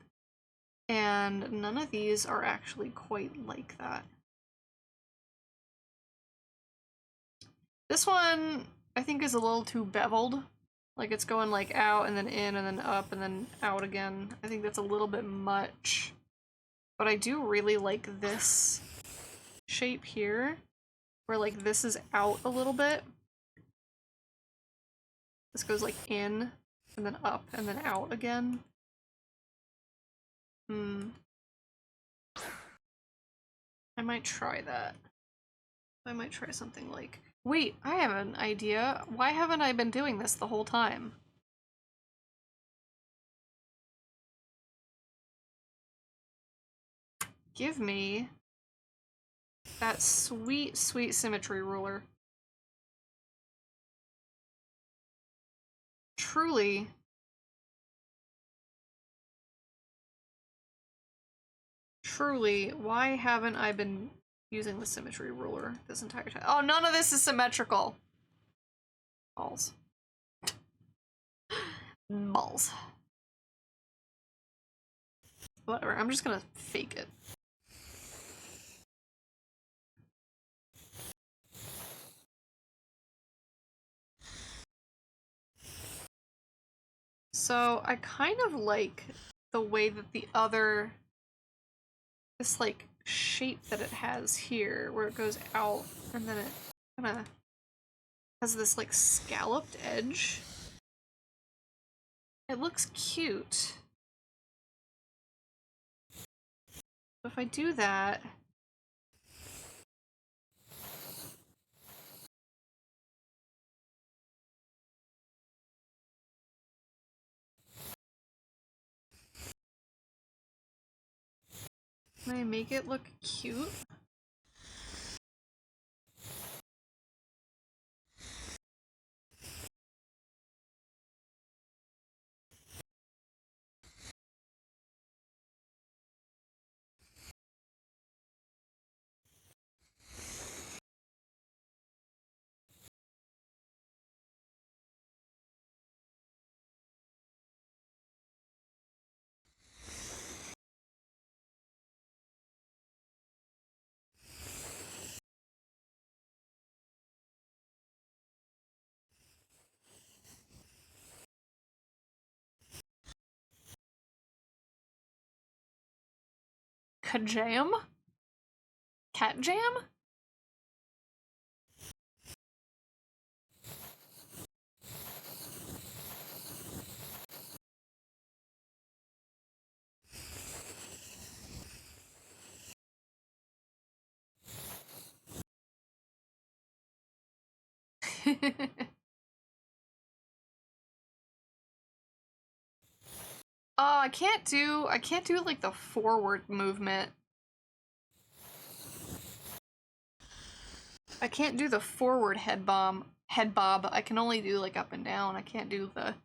and none of these are actually quite like that. This one, I think, is a little too beveled. Like it's going like out and then in and then up and then out again. I think that's a little bit much. But I do really like this shape here, where like this is out a little bit. This goes like in and then up and then out again. I might try that. I might try something like... Wait, I have an idea. Why haven't I been doing this the whole time? Give me that sweet, sweet symmetry ruler. Truly. Truly, why haven't I been using the symmetry ruler this entire time? Oh, none of this is symmetrical. Balls. Balls. Whatever, I'm just gonna fake it. So, I kind of like the way that this like shape that it has here, where it goes out and then it kind of has this like scalloped edge. It looks cute. If I do that... Can I make it look cute? Kajam? Cat jam? I can't do like the forward movement. I can't do the forward head bob. I can only do like up and down. I can't do the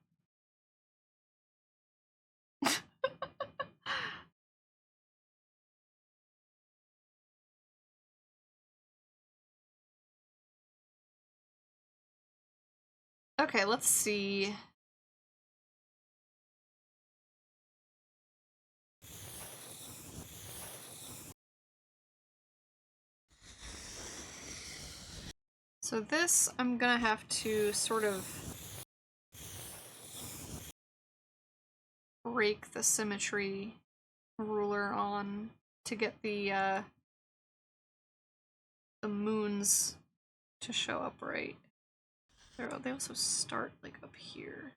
Okay, let's see. So this, I'm gonna have to sort of break the symmetry ruler on to get the moons to show up right. They also start like up here.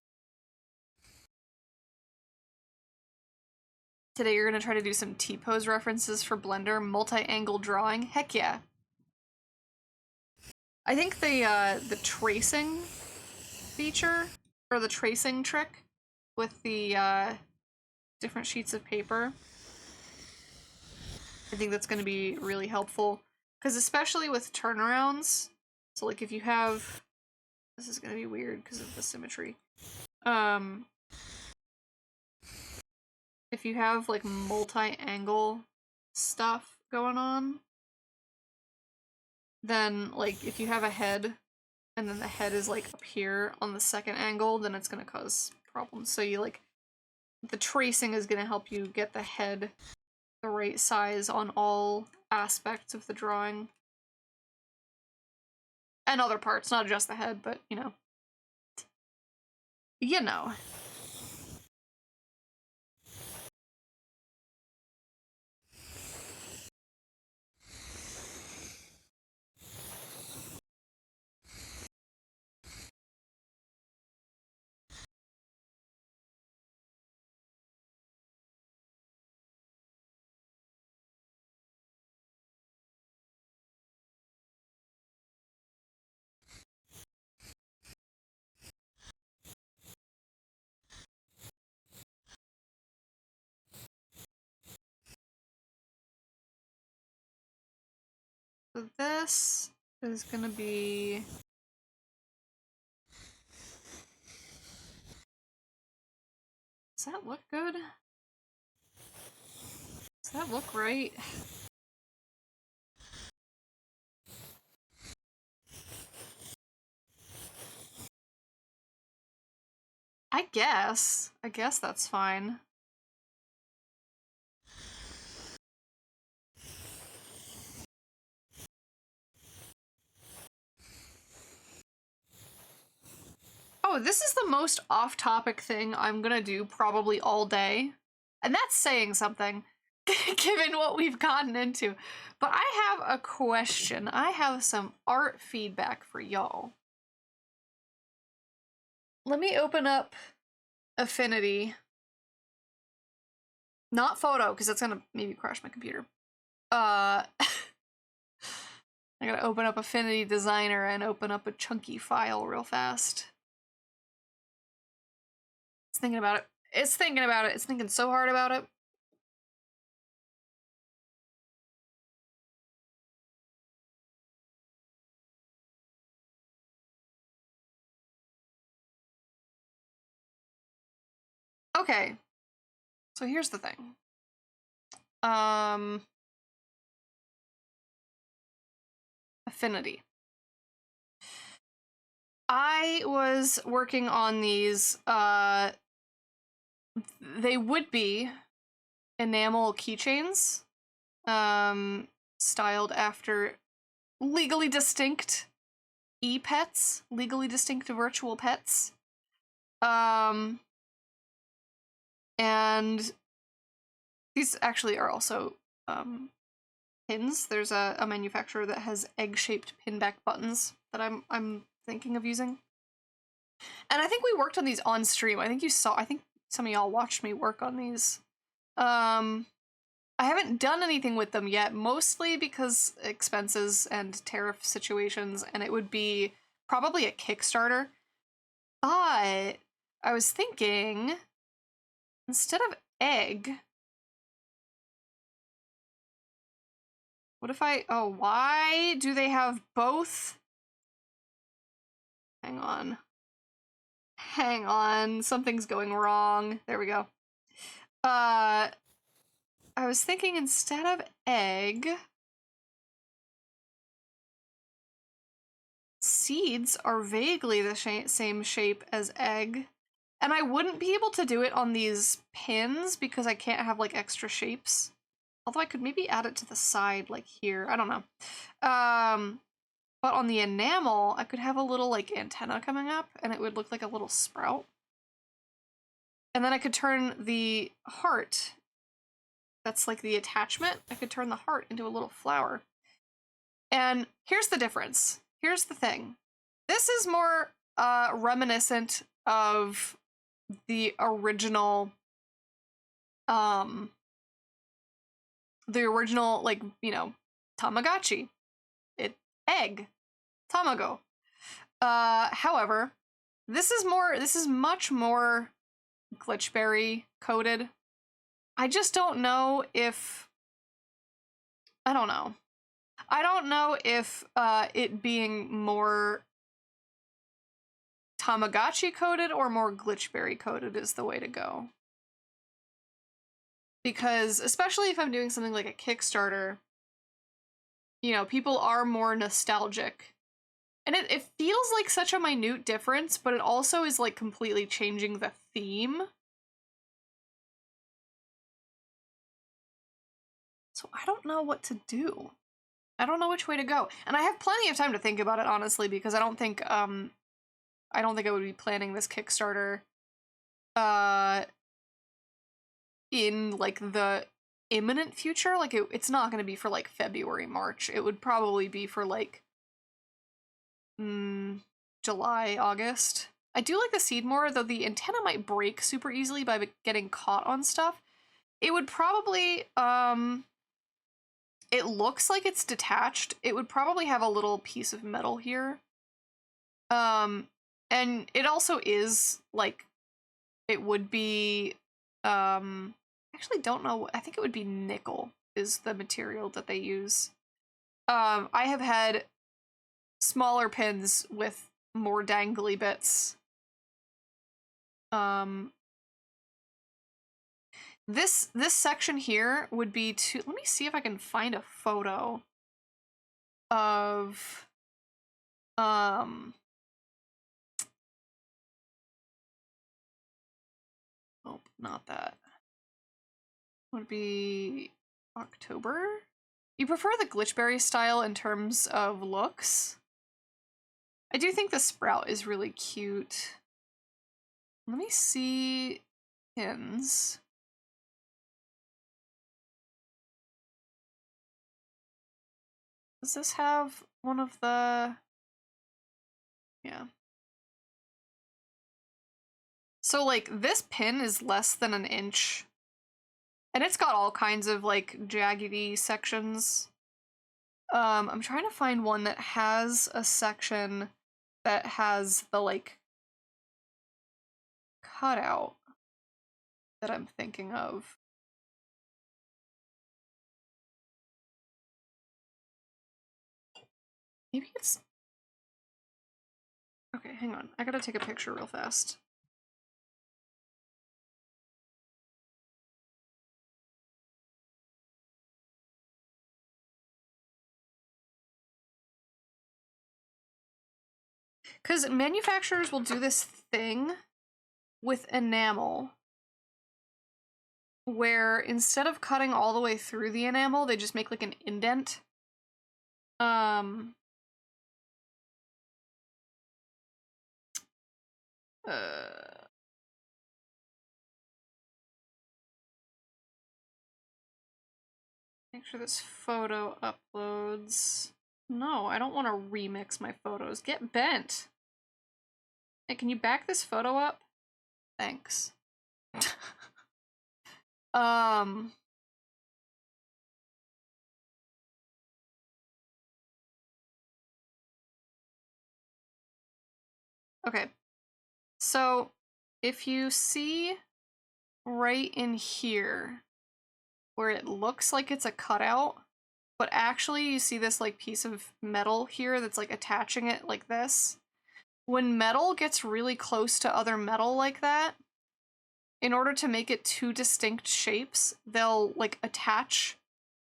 Today you're gonna try to do some T-pose references for Blender, multi-angle drawing. Heck yeah. I think the tracing feature, or the tracing trick with the different sheets of paper, I think that's gonna be really helpful. Because especially with turnarounds, so like if you have, this is gonna be weird because of the symmetry. If you have like multi-angle stuff going on, then like if you have a head and then the head is like up here on the second angle, then it's gonna cause problems. So you like, the tracing is gonna help you get the head the right size on all aspects of the drawing. And other parts, not just the head, but you know. You know. So this is gonna be... Does that look good? Does that look right? I guess that's fine. Oh, this is the most off-topic thing I'm gonna do probably all day. And that's saying something, given what we've gotten into. But I have a question. I have some art feedback for y'all. Let me open up Affinity. Not Photo, because that's gonna maybe crash my computer. I gotta open up Affinity Designer and open up a chunky file real fast. It's thinking about it. It's thinking about it. It's thinking so hard about it. Okay. So here's the thing. Affinity. I was working on these, they would be enamel keychains, styled after legally distinct e-pets, legally distinct virtual pets. And these actually are also, pins. There's a manufacturer that has egg-shaped pinback buttons that I'm thinking of using. And I think we worked on these on stream. I think some of y'all watched me work on these. I haven't done anything with them yet, mostly because expenses and tariff situations, and it would be probably a Kickstarter. But I was thinking instead of egg, what if I, oh, why do they have both? Hang on, something's going wrong. There we go. I was thinking instead of egg, seeds are vaguely the same shape as egg. And I wouldn't be able to do it on these pins because I can't have like extra shapes. Although I could maybe add it to the side like here. I don't know. But on the enamel, I could have a little like antenna coming up and it would look like a little sprout. And then I could turn the heart, that's like the attachment, I could turn the heart into a little flower. And here's the difference. Here's the thing. This is more reminiscent of the original, like, you know, Tamagotchi. Egg. Tamago. However, this is much more glitchberry coated. I just don't know if, I don't know if it being more Tamagotchi coated or more glitchberry coated is the way to go. Because especially if I'm doing something like a Kickstarter, you know, people are more nostalgic. And it feels like such a minute difference, but it also is like completely changing the theme. So I don't know what to do. I don't know which way to go. And I have plenty of time to think about it, honestly, because I don't think I would be planning this Kickstarter in like the imminent future. Like it's not going to be for like February, March. It would probably be for like July, August. I do like the seed more, though the antenna might break super easily by getting caught on stuff. It would probably it looks like it's detached. It would probably have a little piece of metal here. And it also is like, it would be, actually don't know. I think it would be nickel is the material that they use. I have had smaller pins with more dangly bits. This section here would be let me see if I can find a photo of, oh, not that. Would be October? You prefer the glitchberry style in terms of looks? I do think the sprout is really cute. Let me see pins. Does this have one of the... Yeah. So, like, this pin is less than an inch. And it's got all kinds of, like, jaggedy sections. I'm trying to find one that has a section that has the, like, cutout that I'm thinking of. Maybe it's... Okay, hang on. I gotta take a picture real fast. Because manufacturers will do this thing with enamel where instead of cutting all the way through the enamel, they just make like an indent. Make sure this photo uploads. No, I don't want to remix my photos. Get bent. Hey, can you back this photo up? Thanks. Okay. So, if you see right in here where it looks like it's a cutout, but actually you see this like piece of metal here that's like attaching it like this. When metal gets really close to other metal like that, in order to make it two distinct shapes, they'll like attach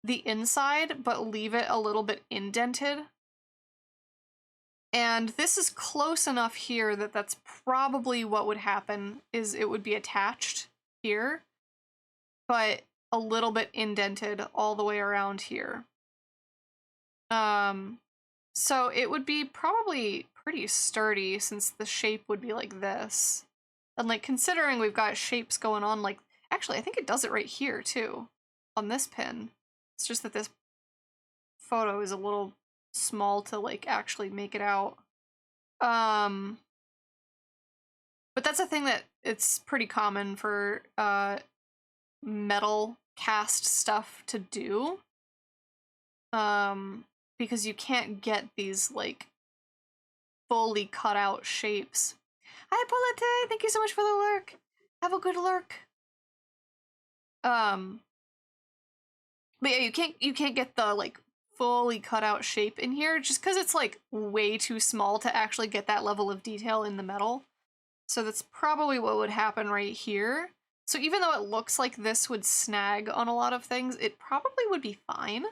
the inside but leave it a little bit indented. And this is close enough here that that's probably what would happen, is it would be attached here, but a little bit indented all the way around here. So it would be probably pretty sturdy since the shape would be like this. And like considering we've got shapes going on, like actually I think it does it right here too, on this pin. It's just that this photo is a little small to like actually make it out. But that's a thing that it's pretty common for metal cast stuff to do. Because you can't get these like fully cut out shapes. Hi Polite, thank you so much for the lurk. Have a good lurk. But yeah, you can't get the like fully cut out shape in here just because it's like way too small to actually get that level of detail in the metal. So that's probably what would happen right here. So even though it looks like this would snag on a lot of things, it probably would be fine.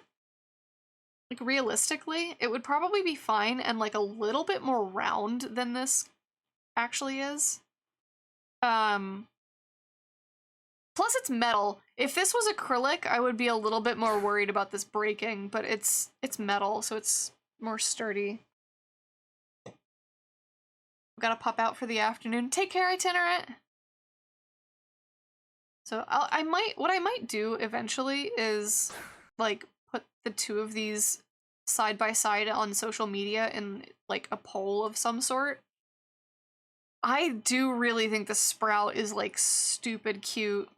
Like realistically, it would probably be fine and like a little bit more round than this actually is. Plus it's metal. If this was acrylic, I would be a little bit more worried about this breaking, but it's metal, so it's more sturdy. Gotta pop out for the afternoon. Take care, itinerant. So what I might do eventually is like put the two of these side by side on social media in like a poll of some sort. I do really think the sprout is like stupid cute.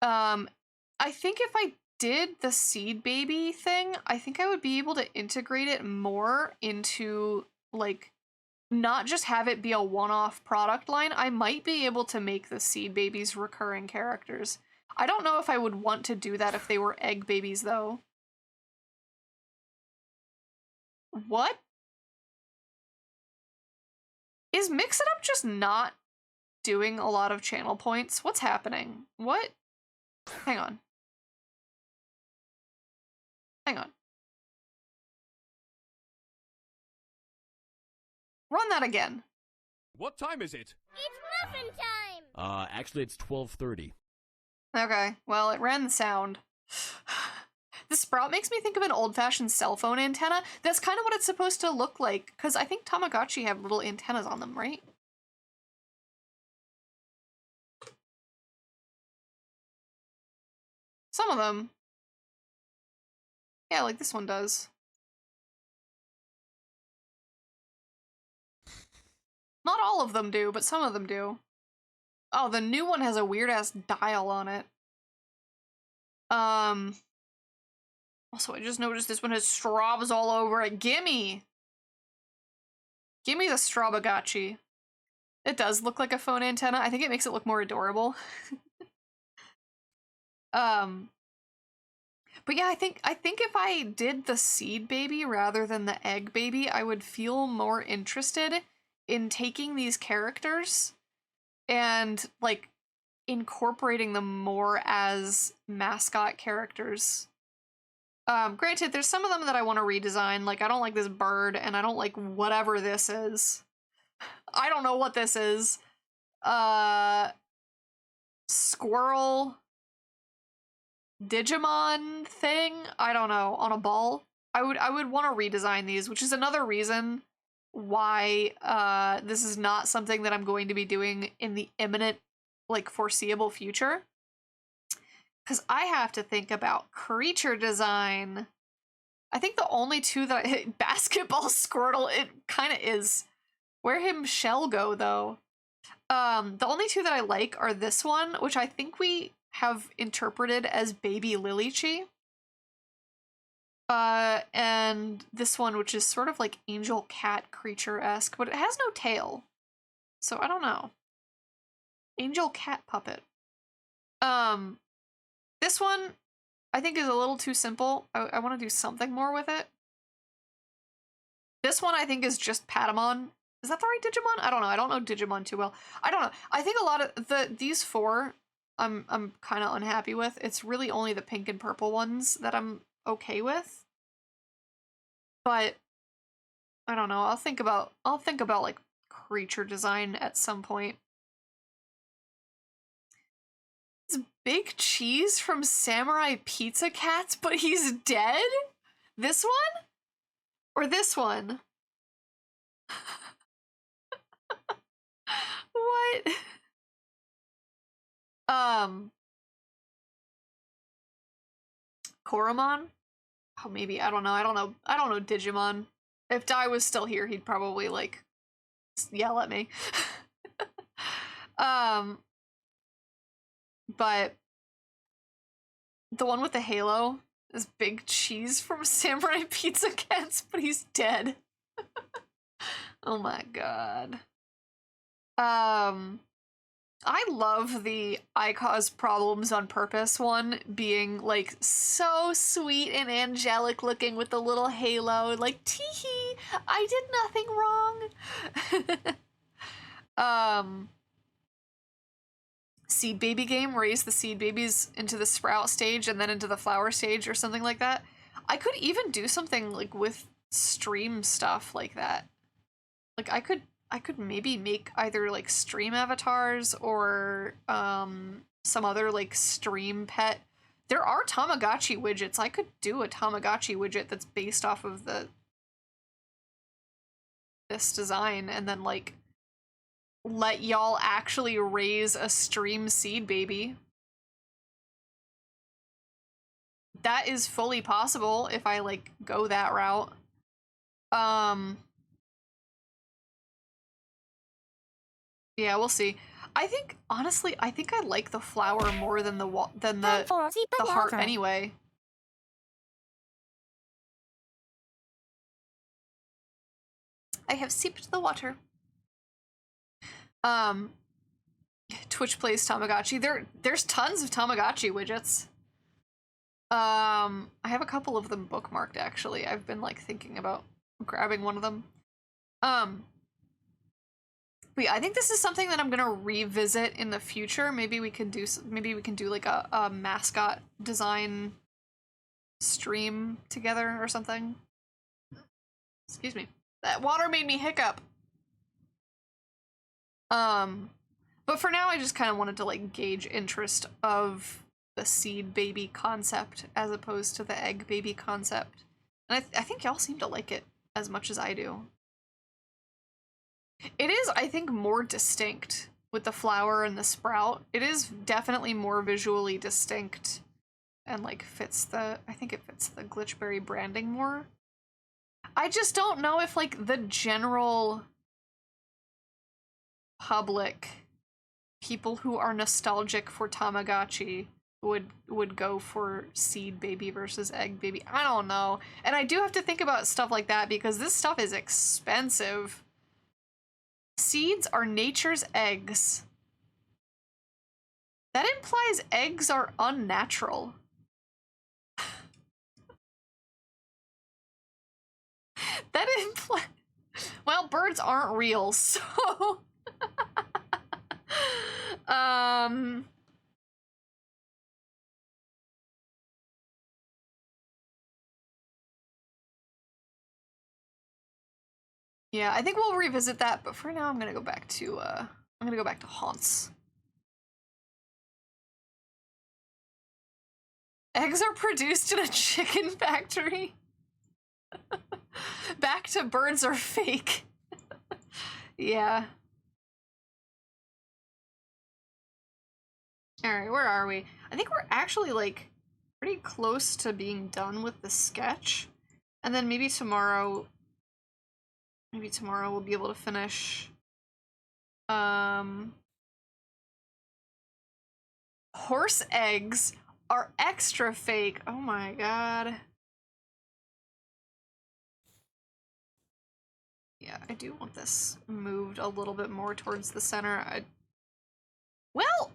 I think if I did the seed baby thing, I think I would be able to integrate it more into like not just have it be a one-off product line. I might be able to make the seed babies recurring characters. I don't know if I would want to do that if they were egg babies though. What? Is Mix It Up just not doing a lot of channel points? What's happening? What? Hang on. Hang on. Run that again. What time is it? It's muffin time! Actually it's 12:30. Okay, well, it ran the sound. The sprout makes me think of an old-fashioned cell phone antenna. That's kind of what it's supposed to look like, because I think Tamagotchi have little antennas on them, right? Some of them. Yeah, like this one does. Not all of them do, but some of them do. Oh, the new one has a weird-ass dial on it. Also, I just noticed this one has straws all over it. Gimme! Gimme the Strabagotchi. It does look like a phone antenna. I think it makes it look more adorable. But yeah, I think if I did the seed baby rather than the egg baby, I would feel more interested in taking these characters and like incorporating them more as mascot characters. Granted, there's some of them that I want to redesign. Like, I don't like this bird, and I don't like whatever this is. I don't know what this is. Squirrel Digimon thing? I don't know, on a ball. I would want to redesign these, which is another reason why this is not something that I'm going to be doing in the imminent, like, foreseeable future. Because I have to think about creature design. I think the only two that I Basketball Squirtle, it kind of is. Where him Shell go, though? The only two that I like are this one, which I think we have interpreted as Baby Lilychi. And this one, which is sort of like angel cat creature-esque, but it has no tail. So I don't know. Angel cat puppet. This one I think is a little too simple. I want to do something more with it. This one I think is just Patamon. Is that the right Digimon? I don't know. I don't know Digimon too well. I don't know. I think a lot of these four I'm kind of unhappy with. It's really only the pink and purple ones that I'm okay with. But I don't know. I'll think about like creature design at some point. It's Big Cheese from Samurai Pizza Cats, but he's dead? This one? Or this one? What? Koromon? Oh, maybe. I don't know. I don't know Digimon. If Dai was still here, he'd probably, like, yell at me. But the one with the halo is Big Cheese from Samurai Pizza Cats, but he's dead. Oh my god. I love the I cause problems on purpose one being like so sweet and angelic looking with the little halo, like teehee, I did nothing wrong. Seed baby game, raise the seed babies into the sprout stage and then into the flower stage or something like that. I could even do something like with stream stuff like that. Like I could maybe make either like stream avatars or some other like stream pet. There are Tamagotchi widgets. I could do a Tamagotchi widget that's based off of this design and then like let y'all actually raise a stream seed baby. That is fully possible if I like go that route. Yeah, we'll see. I think honestly, I think I like the flower more than the Time for the heart water. anyway. I have sipped the water. Twitch plays Tamagotchi. There's tons of Tamagotchi widgets. I have a couple of them bookmarked actually. I've been like thinking about grabbing one of them. But yeah, I think this is something that I'm gonna revisit in the future. Maybe we can do like a mascot design stream together or something. Excuse me. That water made me hiccup. But for now I just kind of wanted to like gauge interest of the seed baby concept as opposed to the egg baby concept. And I think y'all seem to like it as much as I do. It is, I think, more distinct with the flower and the sprout. It is definitely more visually distinct and like I think it fits the Glitchberry branding more. I just don't know if like the general public, people who are nostalgic for Tamagotchi would go for seed baby versus egg baby. I don't know. And I do have to think about stuff like that because this stuff is expensive. Seeds are nature's eggs. That implies eggs are unnatural. That implies... Well, birds aren't real, so... Yeah, I think we'll revisit that, but for now I'm gonna go back to haunts. Eggs are produced in a chicken factory. Back to birds are fake. Yeah. Alright, where are we? I think we're actually, like, pretty close to being done with the sketch. And then maybe tomorrow we'll be able to finish, horse eggs are extra fake. Oh my god. Yeah, I do want this moved a little bit more towards the center. Well,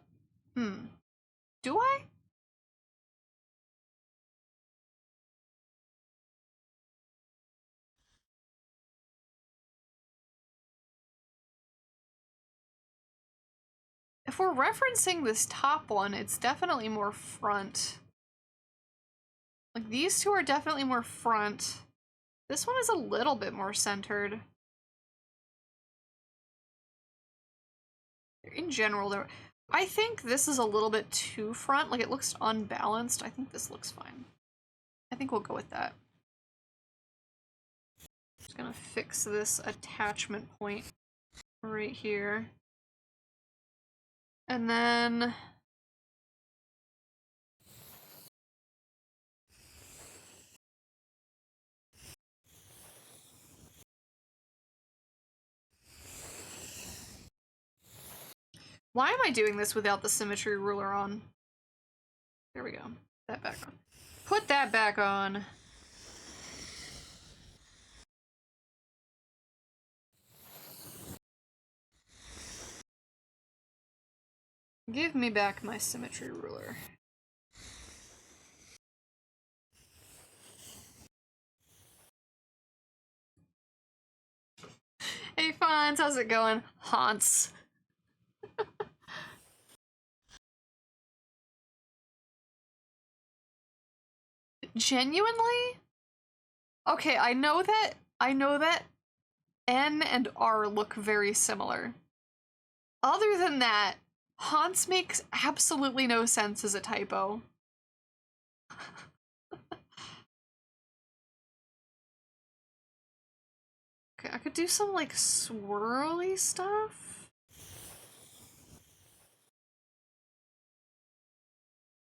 Do I? If we're referencing this top one, it's definitely more front. Like, these two are definitely more front. This one is a little bit more centered. In general, I think this is a little bit too front. Like, it looks unbalanced. I think this looks fine. I think we'll go with that. Just gonna fix this attachment point right here. And then... Why am I doing this without the symmetry ruler on? There we go. Put that back on. Put that back on. Give me back my symmetry ruler. Hey Fonz, how's it going? Haunts. Genuinely? Okay, I know that N and R look very similar. Other than that, Haunts makes absolutely no sense as a typo. Okay, I could do some like swirly stuff.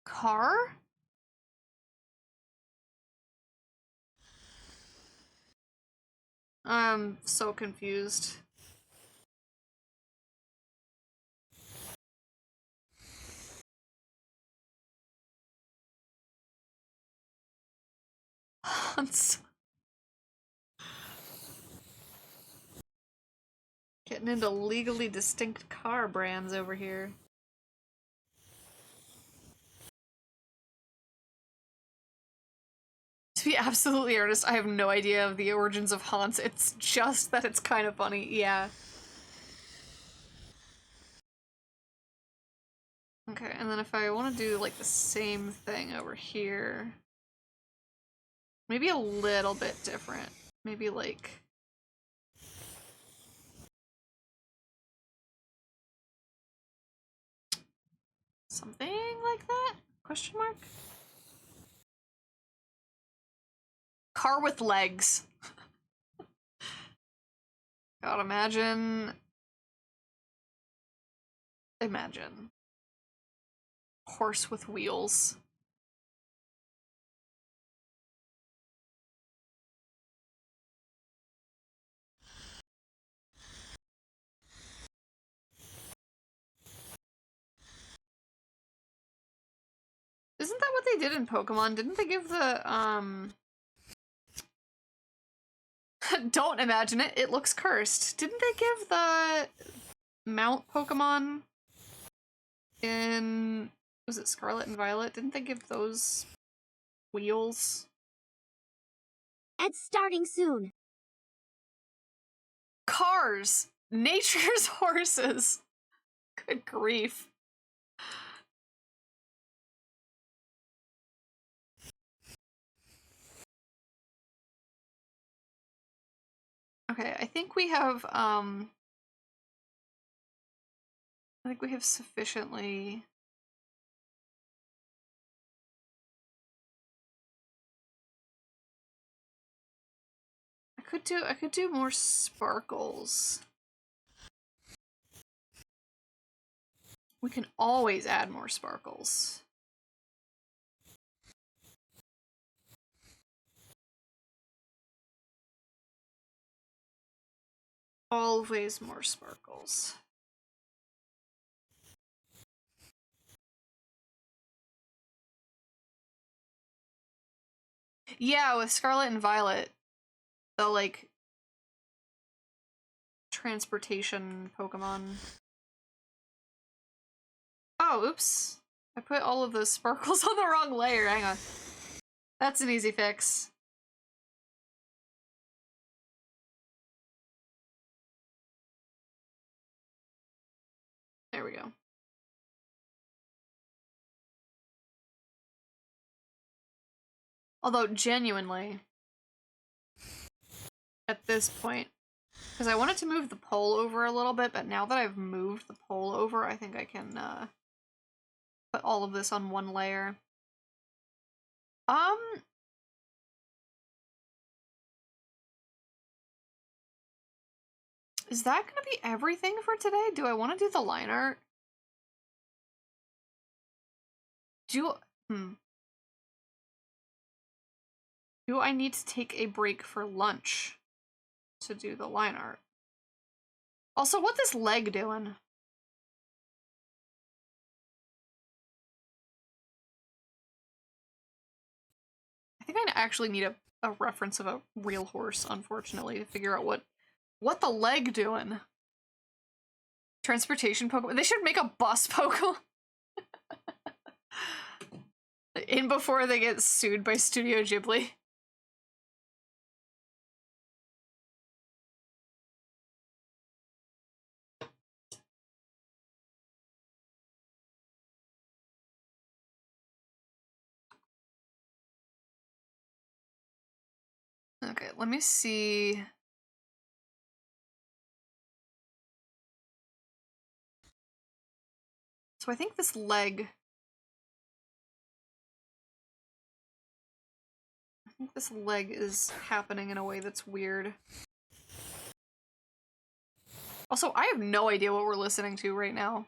Car? I'm so confused. Haunts. Getting into legally distinct car brands over here. To be absolutely earnest, I have no idea of the origins of Haunts. It's just that it's kind of funny, yeah. Okay, and then if I want to do like the same thing over here, maybe a little bit different. Maybe like... something like that? Question mark? Car with legs. God, imagine... Imagine. Horse with wheels. Isn't that what they did in Pokemon? Didn't they give the, Don't imagine it, it looks cursed. Didn't they give the Mount Pokemon in... was it Scarlet and Violet? Didn't they give those wheels? It's starting soon. Cars! Nature's horses! Good grief. Okay, I think we have sufficiently... I could do more sparkles. We can always add more sparkles. Always more sparkles. Yeah, with Scarlet and Violet, the like transportation Pokemon. Oh, oops. I put all of those sparkles on the wrong layer. Hang on. That's an easy fix. There we go. Although, genuinely, at this point, because I wanted to move the pole over a little bit, but now that I've moved the pole over, I think I can put all of this on one layer. Is that gonna be everything for today? Do I want to do the line art? Do I need to take a break for lunch to do the line art? Also, what this leg doing? I think I actually need a reference of a real horse, unfortunately, to figure out what the leg doing. Transportation Pokemon. They should make a bus Pokemon. In before they get sued by Studio Ghibli. Okay, let me see. So I think this leg... I think this leg is happening in a way that's weird. Also, I have no idea what we're listening to right now.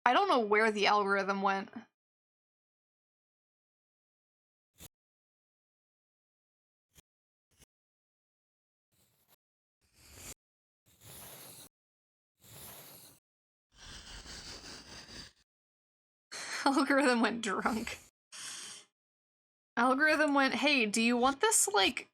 I don't know where the algorithm went. Algorithm went drunk. Algorithm went, hey, do you want this, like,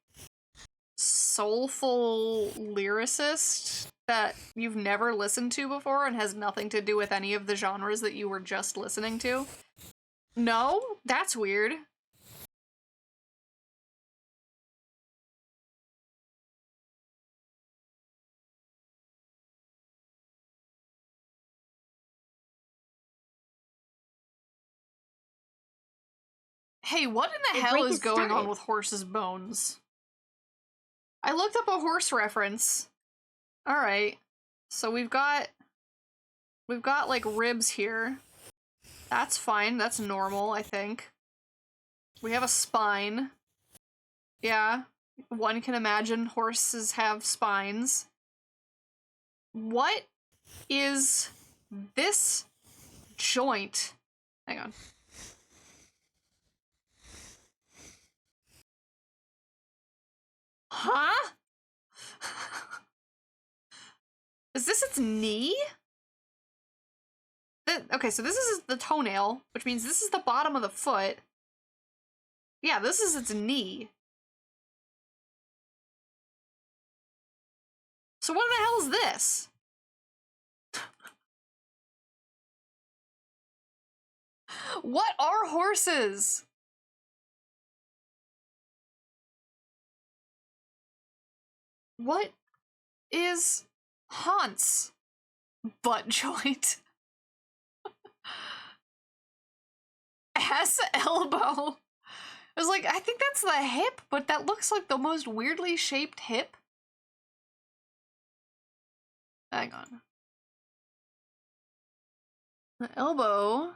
soulful lyricist that you've never listened to before and has nothing to do with any of the genres that you were just listening to? No? That's weird. Hey, what in the hell is going on with horse's bones? I looked up a horse reference. Alright. So we've got like ribs here. That's fine, that's normal, I think. We have a spine. Yeah. One can imagine horses have spines. What is this joint? Hang on. Huh? Is this its knee? Okay, so this is the toenail, which means this is the bottom of the foot. Yeah, this is its knee. So what the hell is this? What are horses? What is Hans' butt joint? Ass elbow. I was like, I think that's the hip, but that looks like the most weirdly shaped hip. Hang on. The elbow.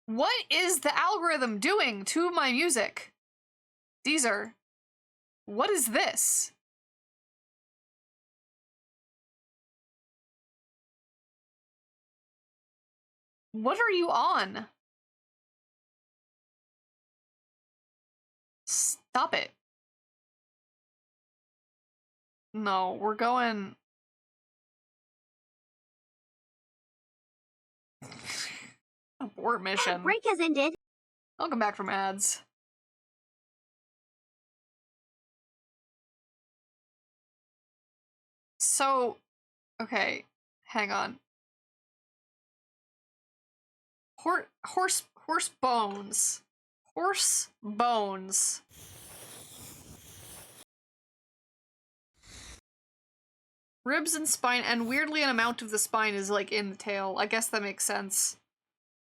What is the algorithm doing to my music? Caesar, what is this? What are you on? Stop it. No, we're going... Abort mission. Break has ended. I'll come back from ads. So, okay, hang on. Horse bones. Horse bones. Ribs and spine, and weirdly an amount of the spine is like in the tail. I guess that makes sense.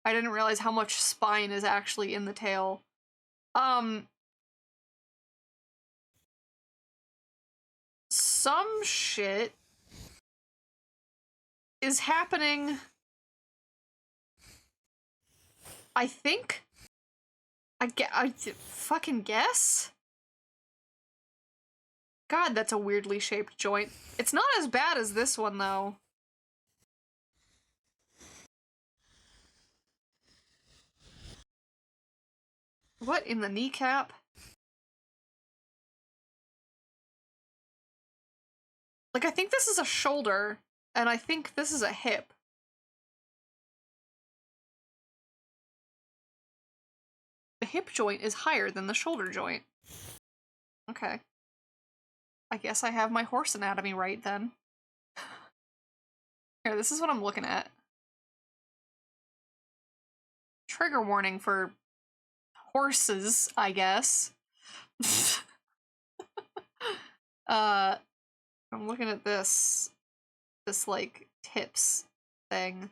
I didn't realize how much spine is actually in the tail. Some shit is happening. I think. I fucking guess? God, that's a weirdly shaped joint. It's not as bad as this one, though. What in the kneecap? Like, I think this is a shoulder, and I think this is a hip. The hip joint is higher than the shoulder joint. Okay. I guess I have my horse anatomy right, then. Here, this is what I'm looking at. Trigger warning for horses, I guess. I'm looking at this like tips thing.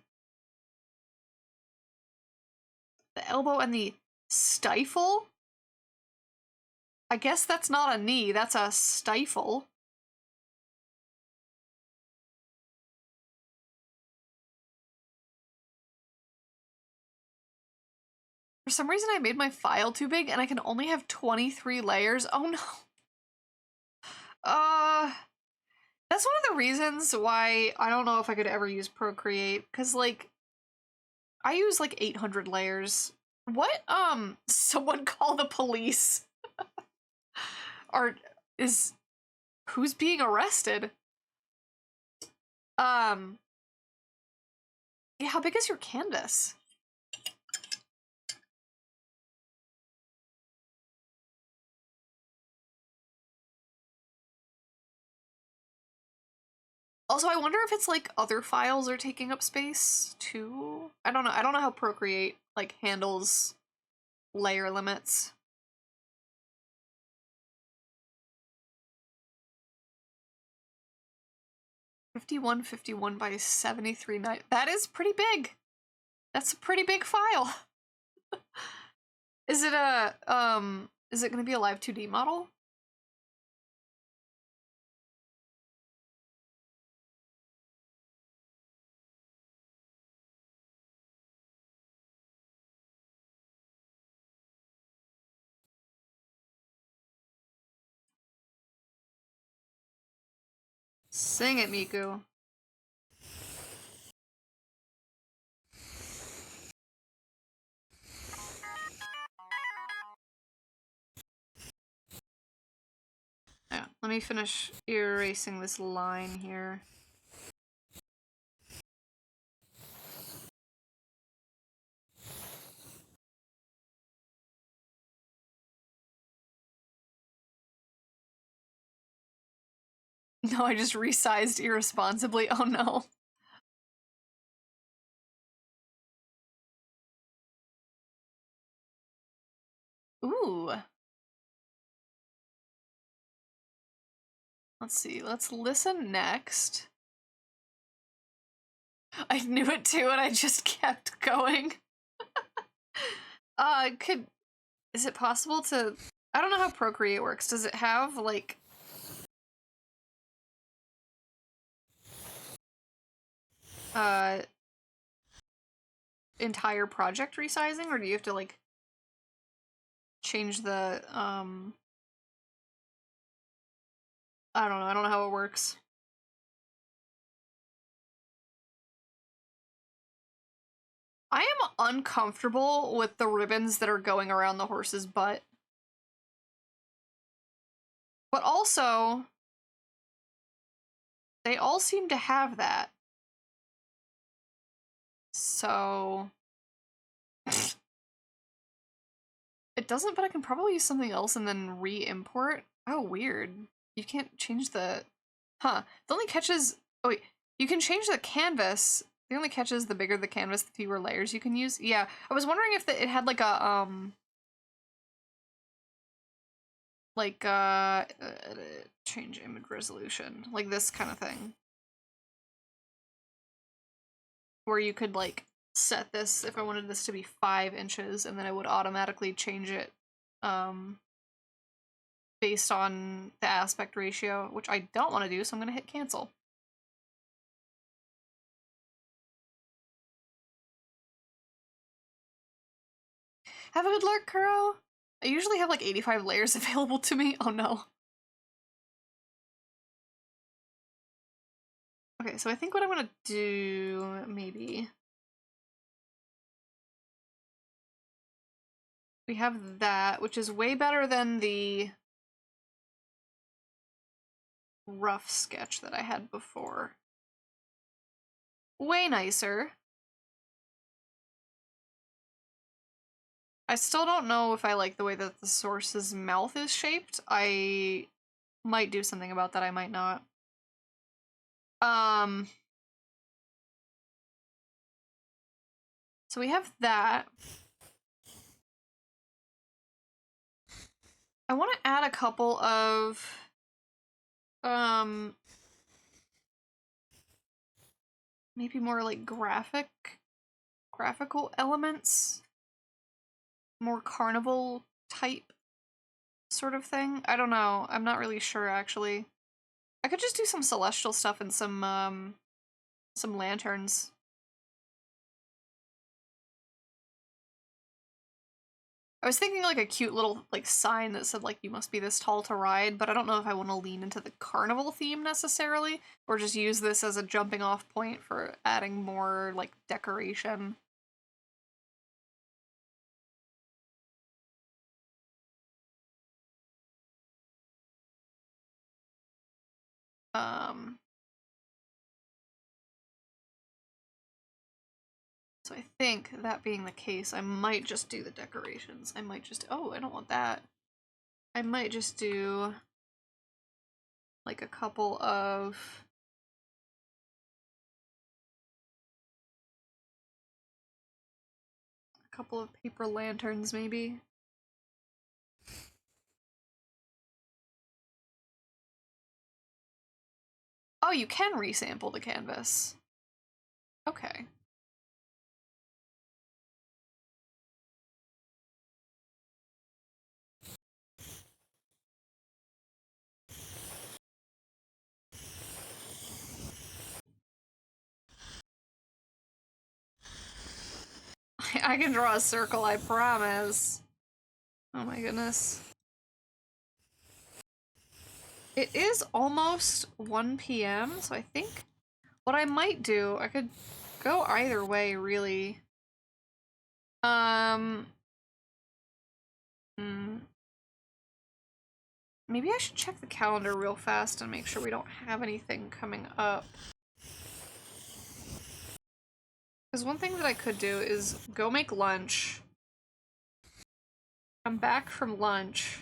The elbow and the stifle? I guess that's not a knee, that's a stifle. For some reason I made my file too big and I can only have 23 layers. Oh no. That's one of the reasons why I don't know if I could ever use Procreate, cause like I use like 800 layers. What? Someone call the police. Who's being arrested? Yeah, how big is your canvas? Also, I wonder if it's like other files are taking up space too. I don't know. I don't know how Procreate like handles layer limits. $51.51 by 73.9. That is pretty big. That's a pretty big file. Is it gonna be a live 2D model? Sing it, Miku. Yeah, let me finish erasing this line here. No, I just resized irresponsibly. Oh no. Ooh. Let's see, let's listen next. I knew it too and I just kept going. Is it possible to, I don't know how Procreate works. Does it have like entire project resizing, or do you have to like change the I don't know how it works. I am uncomfortable with the ribbons that are going around the horse's butt. But also, they all seem to have that. So it doesn't, but I can probably use something else and then re-import. Oh, weird. You can't change the Huh. The only catch is... Oh, wait. You can change the canvas. The only catch is the bigger the canvas, the fewer layers you can use. Yeah. I was wondering if it had like a, change image resolution. Like this kind of thing. Where you could, like, set this, if I wanted this to be 5 inches, and then it would automatically change it, based on the aspect ratio, which I don't want to do, so I'm gonna hit cancel. Have a good luck, Kuro! I usually have like 85 layers available to me. Oh no. Okay, so I think what I'm gonna do, maybe... We have that, which is way better than the rough sketch that I had before. Way nicer. I still don't know if I like the way that the source's mouth is shaped. I might do something about that, I might not. So we have that. I want to add a couple of, maybe more like graphical elements. More carnival type sort of thing. I don't know. I'm not really sure, actually. I could just do some celestial stuff and some lanterns. I was thinking like a cute little like sign that said like you must be this tall to ride, but I don't know if I want to lean into the carnival theme necessarily, or just use this as a jumping off point for adding more like decoration. So I think that being the case, I might just do the decorations. I might just, oh, I don't want that. I might just do like a couple of paper lanterns maybe. Oh, you can resample the canvas. Okay. I can draw a circle, I promise. Oh my goodness. It is almost 1 p.m., so I think what I might do, I could go either way, really. Maybe I should check the calendar real fast and make sure we don't have anything coming up. Because one thing that I could do is go make lunch, come back from lunch,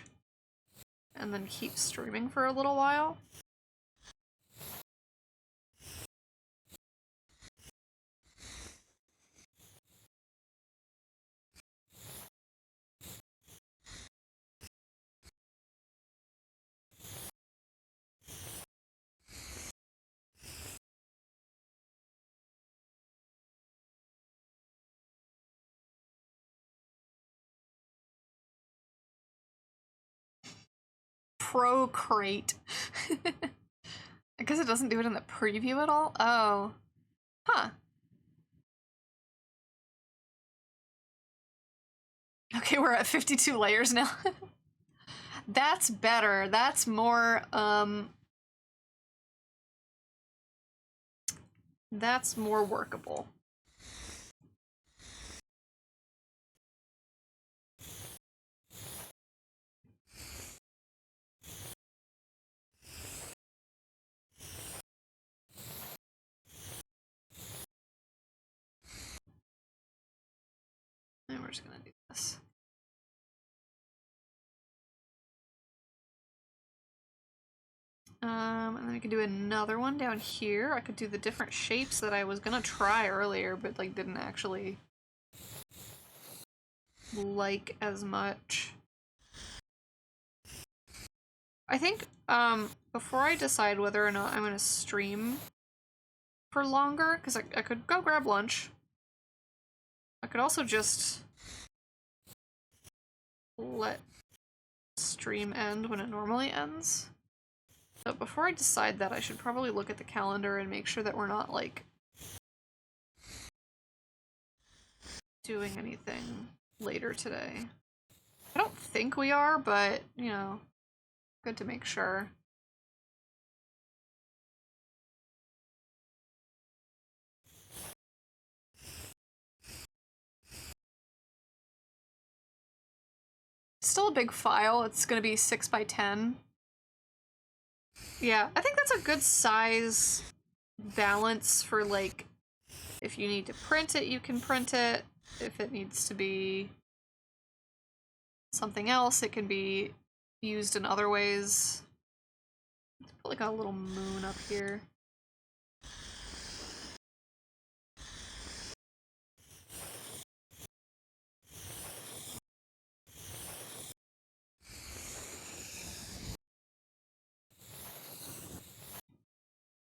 and then keep streaming for a little while. Procrate. I guess it doesn't do it in the preview at all? Oh. Huh. Okay, we're at 52 layers now. That's better. That's more, that's more workable. And we're just gonna do this. And then we could do another one down here. I could do the different shapes that I was gonna try earlier, but like didn't actually like as much. I think, before I decide whether or not I'm gonna stream for longer, because I could go grab lunch. I could also just let stream end when it normally ends. But before I decide that, I should probably look at the calendar and make sure that we're not, like, doing anything later today. I don't think we are, but, you know, good to make sure. Still a big file. It's gonna be 6 by 10. Yeah, I think that's a good size balance for, like, if you need to print it, you can print it. If it needs to be something else, it can be used in other ways. Let's put, like, a little moon up here.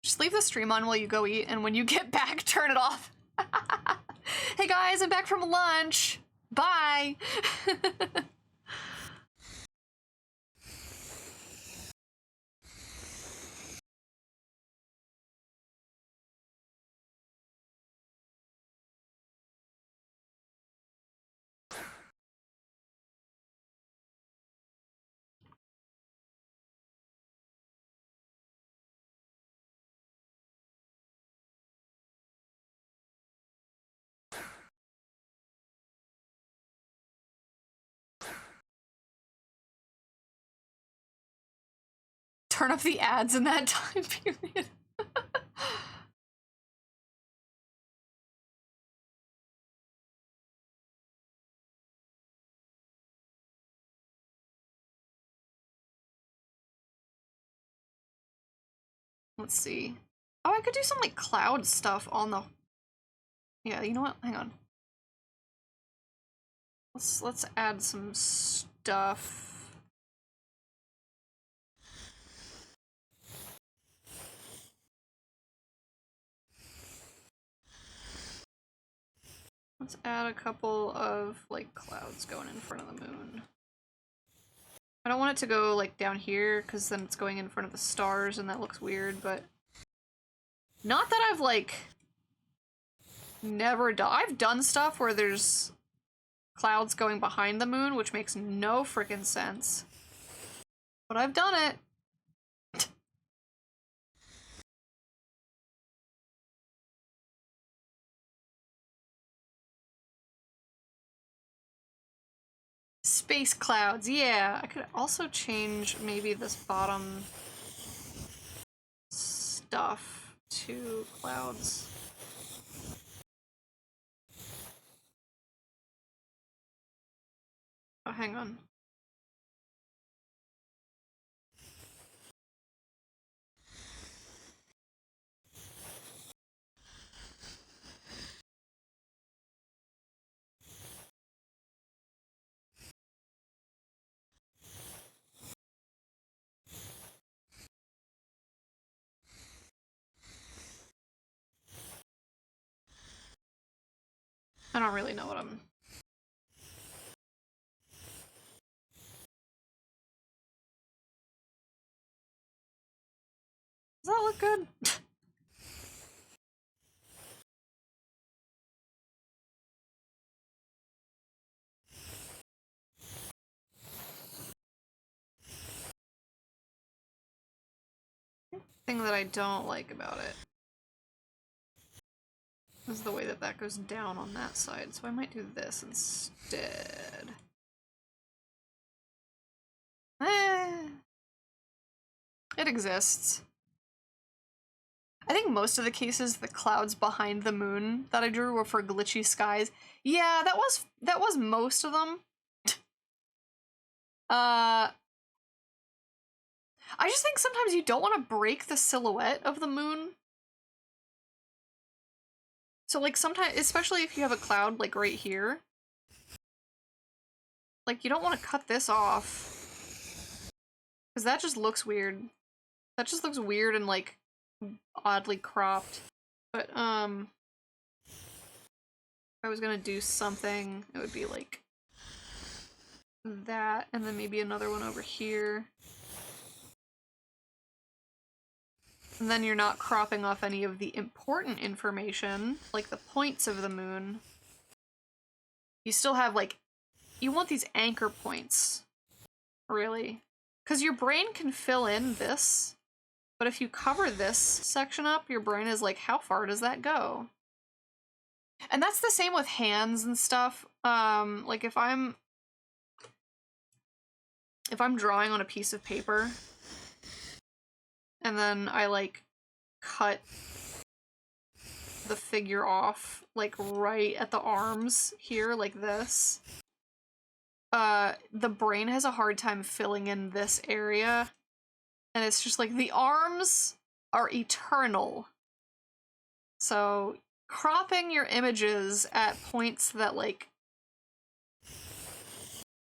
Just leave the stream on while you go eat, and when you get back, turn it off. Hey guys, I'm back from lunch. Bye. Turn off the ads in that time period. Let's see. Oh, I could do some, like, cloud stuff on the... Yeah, you know what? Hang on. Let's add some stuff. Let's add a couple of, like, clouds going in front of the moon. I don't want it to go, like, down here, because then it's going in front of the stars, and that looks weird, but... Not that I've, like, never done... I've done stuff where there's clouds going behind the moon, which makes no frickin' sense. But I've done it. Space clouds, yeah. I could also change maybe this bottom stuff to clouds. Oh, hang on. I don't really know what I'm... Does that look good? Thing that I don't like about it is the way that that goes down on that side, so I might do this instead. It exists. I think most of the cases, the clouds behind the moon that I drew were for glitchy skies. Yeah, that was most of them. I just think sometimes you don't want to break the silhouette of the moon. So like sometimes, especially if you have a cloud like right here, like you don't want to cut this off because that just looks weird. That just looks weird and like oddly cropped. But if I was gonna do something, it would be like that, and then maybe another one over here. And then you're not cropping off any of the important information, like the points of the moon. You still have, like, you want these anchor points, really. Because your brain can fill in this, but if you cover this section up, your brain is like, how far does that go? And that's the same with hands and stuff. Like if I'm drawing on a piece of paper, and then I, like, cut the figure off, like, right at the arms here, like this. The brain has a hard time filling in this area. And it's just like, the arms are eternal. So, cropping your images at points that, like,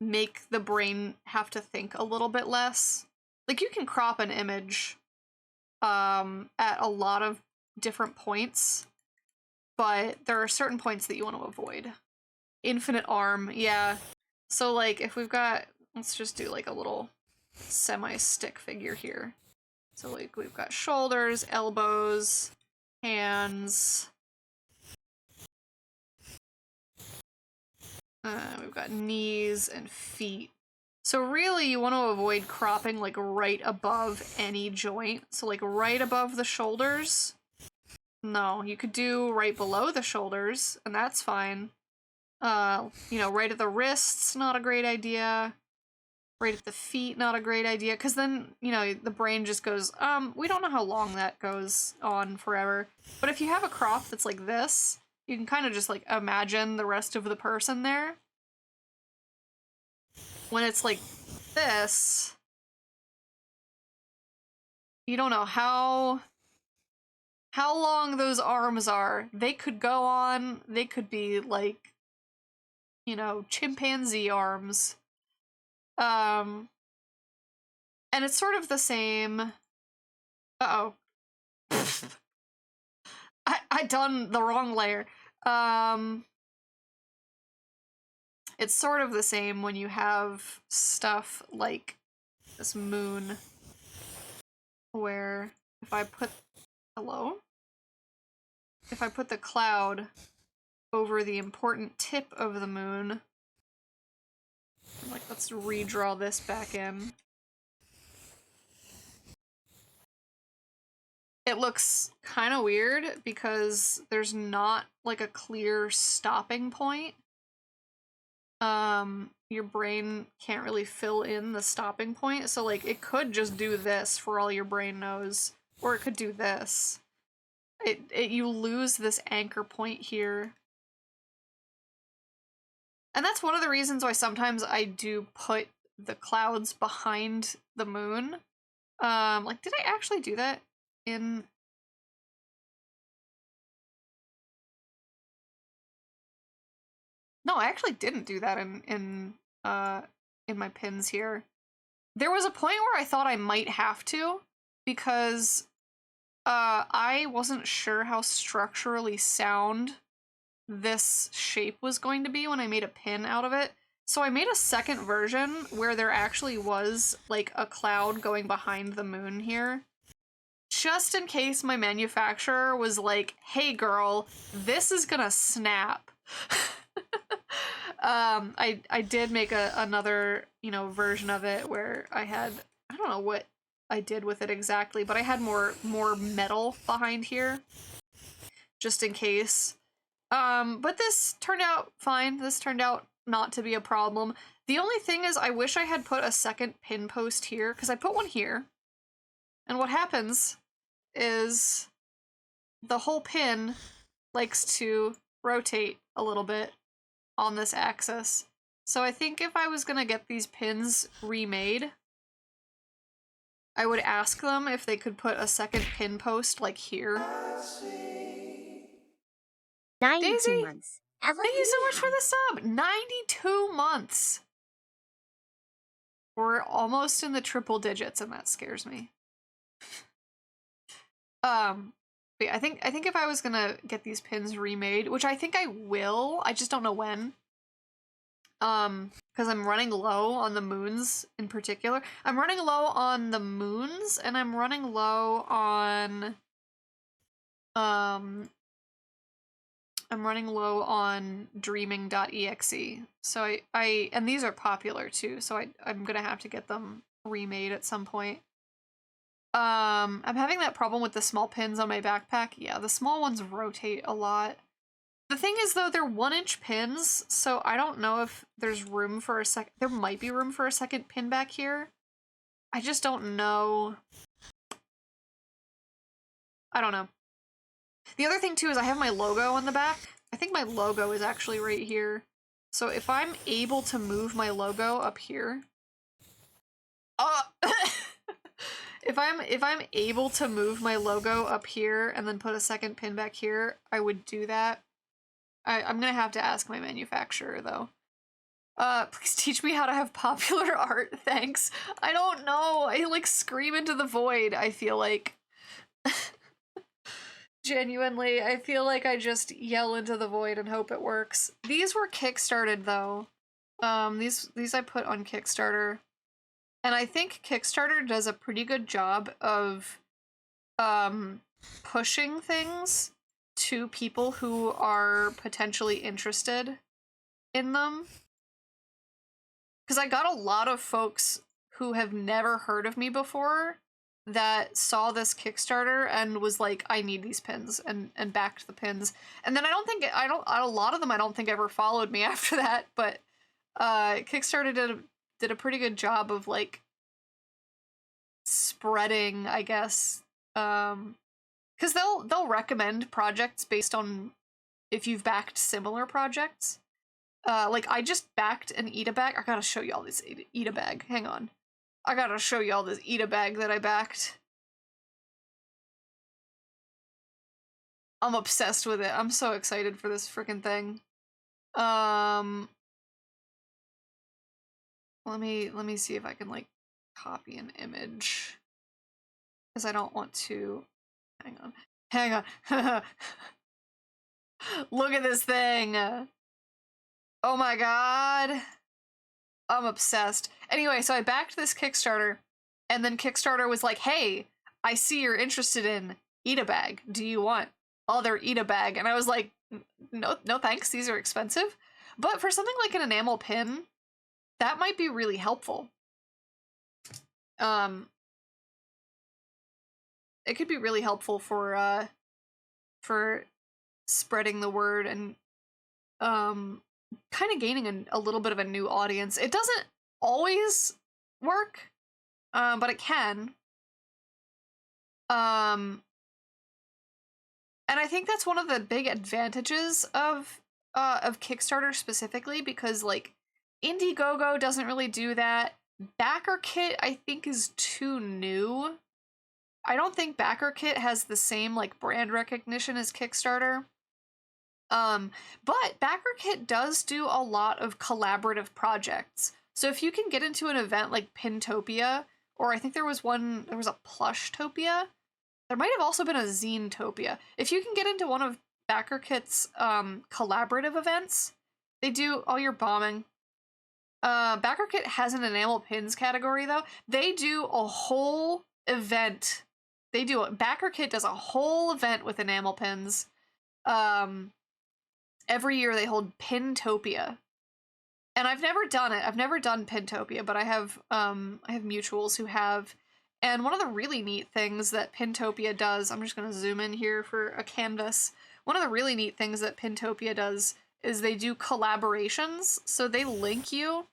make the brain have to think a little bit less. Like, you can crop an image at a lot of different points, but there are certain points that you want to avoid. Infinite arm, yeah. So like if we've got, let's just do like a little semi-stick figure here. So like we've got shoulders, elbows, hands. We've got knees and feet. So really you want to avoid cropping like right above any joint. So like right above the shoulders. No, you could do right below the shoulders, and that's fine. You know, right at the wrists, not a great idea. Right at the feet, not a great idea, because then, you know, the brain just goes, we don't know how long that goes on forever. But if you have a crop that's like this, you can kind of just, like, imagine the rest of the person there. When it's like this, you don't know how long those arms are. They could go on, they could be, like, you know, chimpanzee arms. And it's sort of the same. Uh-oh. I done the wrong layer. It's sort of the same when you have stuff like this moon, where if I put, hello? If I put the cloud over the important tip of the moon, like, let's redraw this back in. It looks kind of weird because there's not like a clear stopping point. Your brain can't really fill in the stopping point, so like it could just do this for all your brain knows, or it could do this. You lose this anchor point here. And that's one of the reasons why sometimes I do put the clouds behind the moon. Like, did I actually do that in... No, I actually didn't do that in my pins here. There was a point where I thought I might have to, because I wasn't sure how structurally sound this shape was going to be when I made a pin out of it. So I made a second version where there actually was like a cloud going behind the moon here. Just in case my manufacturer was like, hey girl, this is gonna snap. I did make another, you know, version of it where I had, I don't know what I did with it exactly, but I had more metal behind here, just in case. But this turned out fine. This turned out not to be a problem. The only thing is I wish I had put a second pin post here, because I put one here, and what happens is the whole pin likes to rotate a little bit on this axis. So I think if I was gonna get these pins remade, I would ask them if they could put a second pin post like here. 92 Daisy, months. Thank you so much for the sub. 92 months. We're almost in the triple digits, and that scares me. But yeah, I think if I was gonna get these pins remade, which I think I will, I just don't know when. Because I'm running low on the moons in particular. I'm running low on the moons, and I'm running low on I'm running low on dreaming.exe. So I and these are popular too, so I'm gonna have to get them remade at some point. I'm having that problem with the small pins on my backpack. Yeah, the small ones rotate a lot. The thing is though, they're 1-inch pins, so I don't know if there's room for a second. There might be room for a second pin back here. I just don't know. I don't know. The other thing too is I have my logo on the back. I think my logo is actually right here. So if I'm able to move my logo up here, if I'm able to move my logo up here and then put a second pin back here, I would do that. I'm gonna have to ask my manufacturer though. Please teach me how to have popular art, thanks. I don't know. I like scream into the void, I feel like. Genuinely, I feel like I just yell into the void and hope it works. These were kickstarted though. These I put on Kickstarter. And I think Kickstarter does a pretty good job of pushing things to people who are potentially interested in them. Because I got a lot of folks who have never heard of me before that saw this Kickstarter and was like, I need these pins, and backed the pins. And then a lot of them I don't think ever followed me after that, but Kickstarter did a pretty good job of like spreading, I guess, because they'll recommend projects based on if you've backed similar projects. Like I just backed an Eat a Bag. I gotta show you all this Eat a Bag. Hang on. I gotta show you all this Eat a Bag that I backed. I'm obsessed with it. I'm so excited for this freaking thing. Let me see if I can like copy an image. Because I don't want to. Hang on. Look at this thing. Oh my god. I'm obsessed. Anyway, so I backed this Kickstarter, and then Kickstarter was like, hey, I see you're interested in Eat a Bag. Do you want other Eat a Bag? And I was like, no thanks, these are expensive. But for something like an enamel pin, that might be really helpful. It could be really helpful for spreading the word and kind of gaining a little bit of a new audience. It doesn't always work, but it can. And I think that's one of the big advantages of Kickstarter specifically, because like Indiegogo doesn't really do that. BackerKit I think is too new. I don't think BackerKit has the same like brand recognition as Kickstarter. But BackerKit does do a lot of collaborative projects. So if you can get into an event like Pintopia, or I think there was a Plushtopia. There might have also been a Zinetopia. If you can get into one of BackerKit's collaborative events, they do all your bombing. BackerKit has an enamel pins category though. They do a whole event. BackerKit does a whole event with enamel pins. Every year they hold Pintopia. And I've never done it. I've never done Pintopia, but I have mutuals who have. And one of the really neat things that Pintopia does, I'm just going to zoom in here for a canvas. One of the really neat things that Pintopia does is they do collaborations. So they link you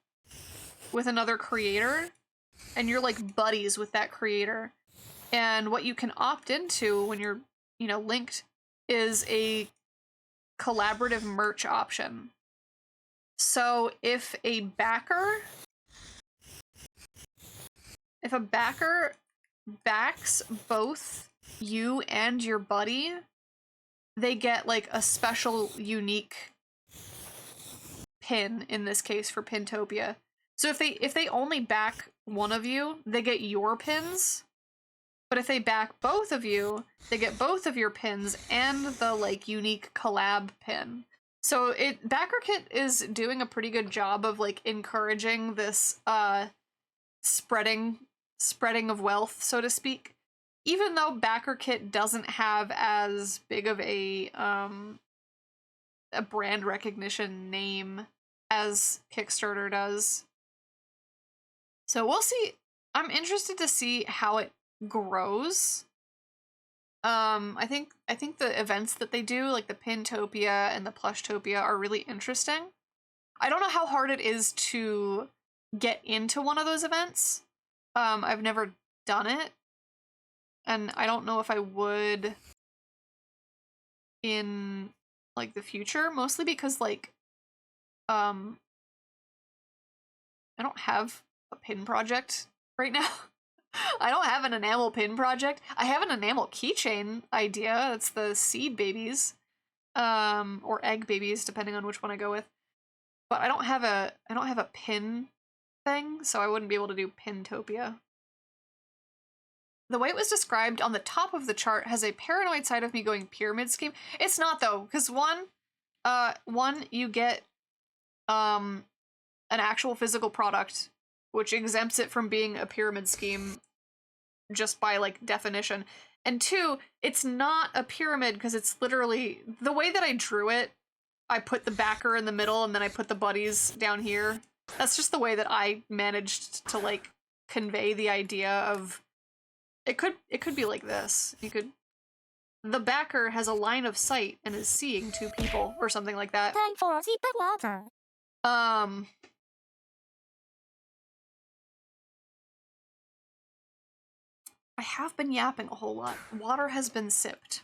with another creator, and you're like buddies with that creator. And what you can opt into when you're, linked is a collaborative merch option. So if a backer backs both you and your buddy, they get like a special unique pin, in this case for Pintopia. So if they only back one of you, they get your pins. But if they back both of you, they get both of your pins and the like unique collab pin. So BackerKit is doing a pretty good job of like encouraging this spreading of wealth, so to speak. Even though BackerKit doesn't have as big of a brand recognition name as Kickstarter does. So we'll see. I'm interested to see how it grows. I think the events that they do, like the Pintopia and the Plushtopia, are really interesting. I don't know how hard it is to get into one of those events. I've never done it, and I don't know if I would in like the future, mostly because like I don't have a pin project right now. I don't have an enamel pin project. I have an enamel keychain idea. It's the seed babies, or egg babies, depending on which one I go with. But I don't have a pin thing, so I wouldn't be able to do Pintopia. The way it was described on the top of the chart has a paranoid side of me going pyramid scheme. It's not though, because one, you get an actual physical product, which exempts it from being a pyramid scheme just by like definition. And two, it's not a pyramid because it's literally the way that I drew it. I put the backer in the middle and then I put the buddies down here. That's just the way that I managed to like convey the idea of it could be like this. The backer has a line of sight and is seeing two people or something like that. Time for a sip of water. I have been yapping a whole lot. Water has been sipped.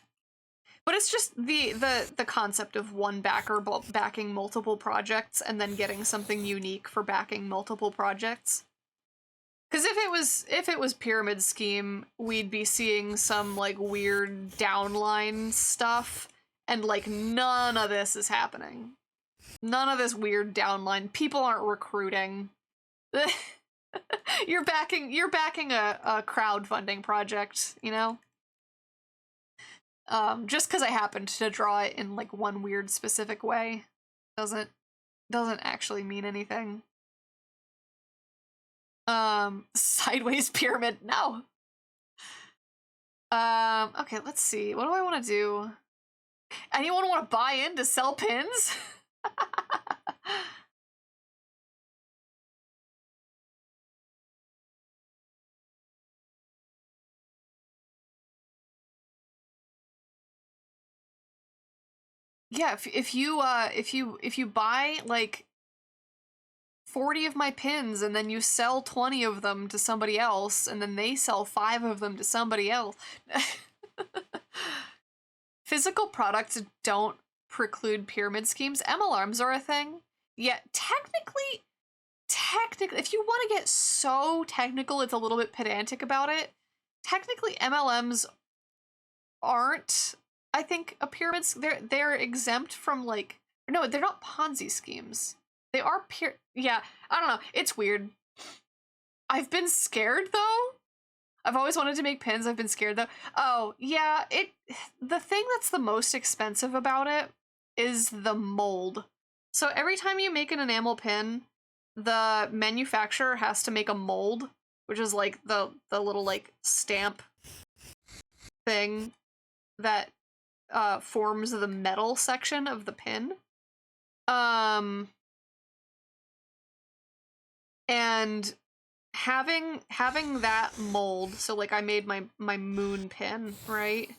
But it's just the concept of one backer backing multiple projects and then getting something unique for backing multiple projects. Because if it was pyramid scheme, we'd be seeing some like weird downline stuff, and like none of this is happening. None of this weird downline. People aren't recruiting. You're backing a crowdfunding project, you know? Just because I happened to draw it in like one weird specific way doesn't actually mean anything. Sideways pyramid, no. Okay, let's see. What do I want to do? Anyone want to buy in to sell pins? Yeah, if you buy like 40 of my pins and then you sell 20 of them to somebody else and then they sell 5 of them to somebody else. Physical products don't preclude pyramid schemes. MLRs are a thing. Yeah, technically, if you want to get so technical, it's a little bit pedantic about it. Technically, MLMs aren't, I think, a pyramid. They're exempt from like, no, they're not Ponzi schemes. They are yeah, I don't know. It's weird. I've been scared though. I've always wanted to make pins. I've been scared though. Oh, yeah, the thing that's the most expensive about it is the mold. So every time you make an enamel pin, the manufacturer has to make a mold, which is like the little like stamp thing that forms the metal section of the pin. And having that mold, so like I made my moon pin, right?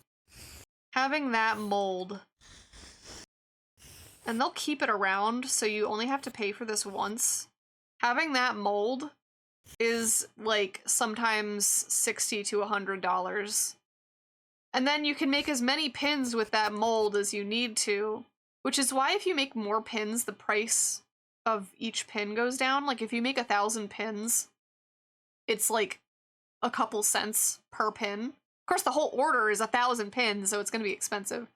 Having that mold, and they'll keep it around, so you only have to pay for this once. Having that mold is like sometimes $60 to $100. And then you can make as many pins with that mold as you need to, which is why if you make more pins, the price of each pin goes down. Like if you make 1,000 pins, it's like a couple cents per pin. Of course, the whole order is 1,000 pins, so it's going to be expensive.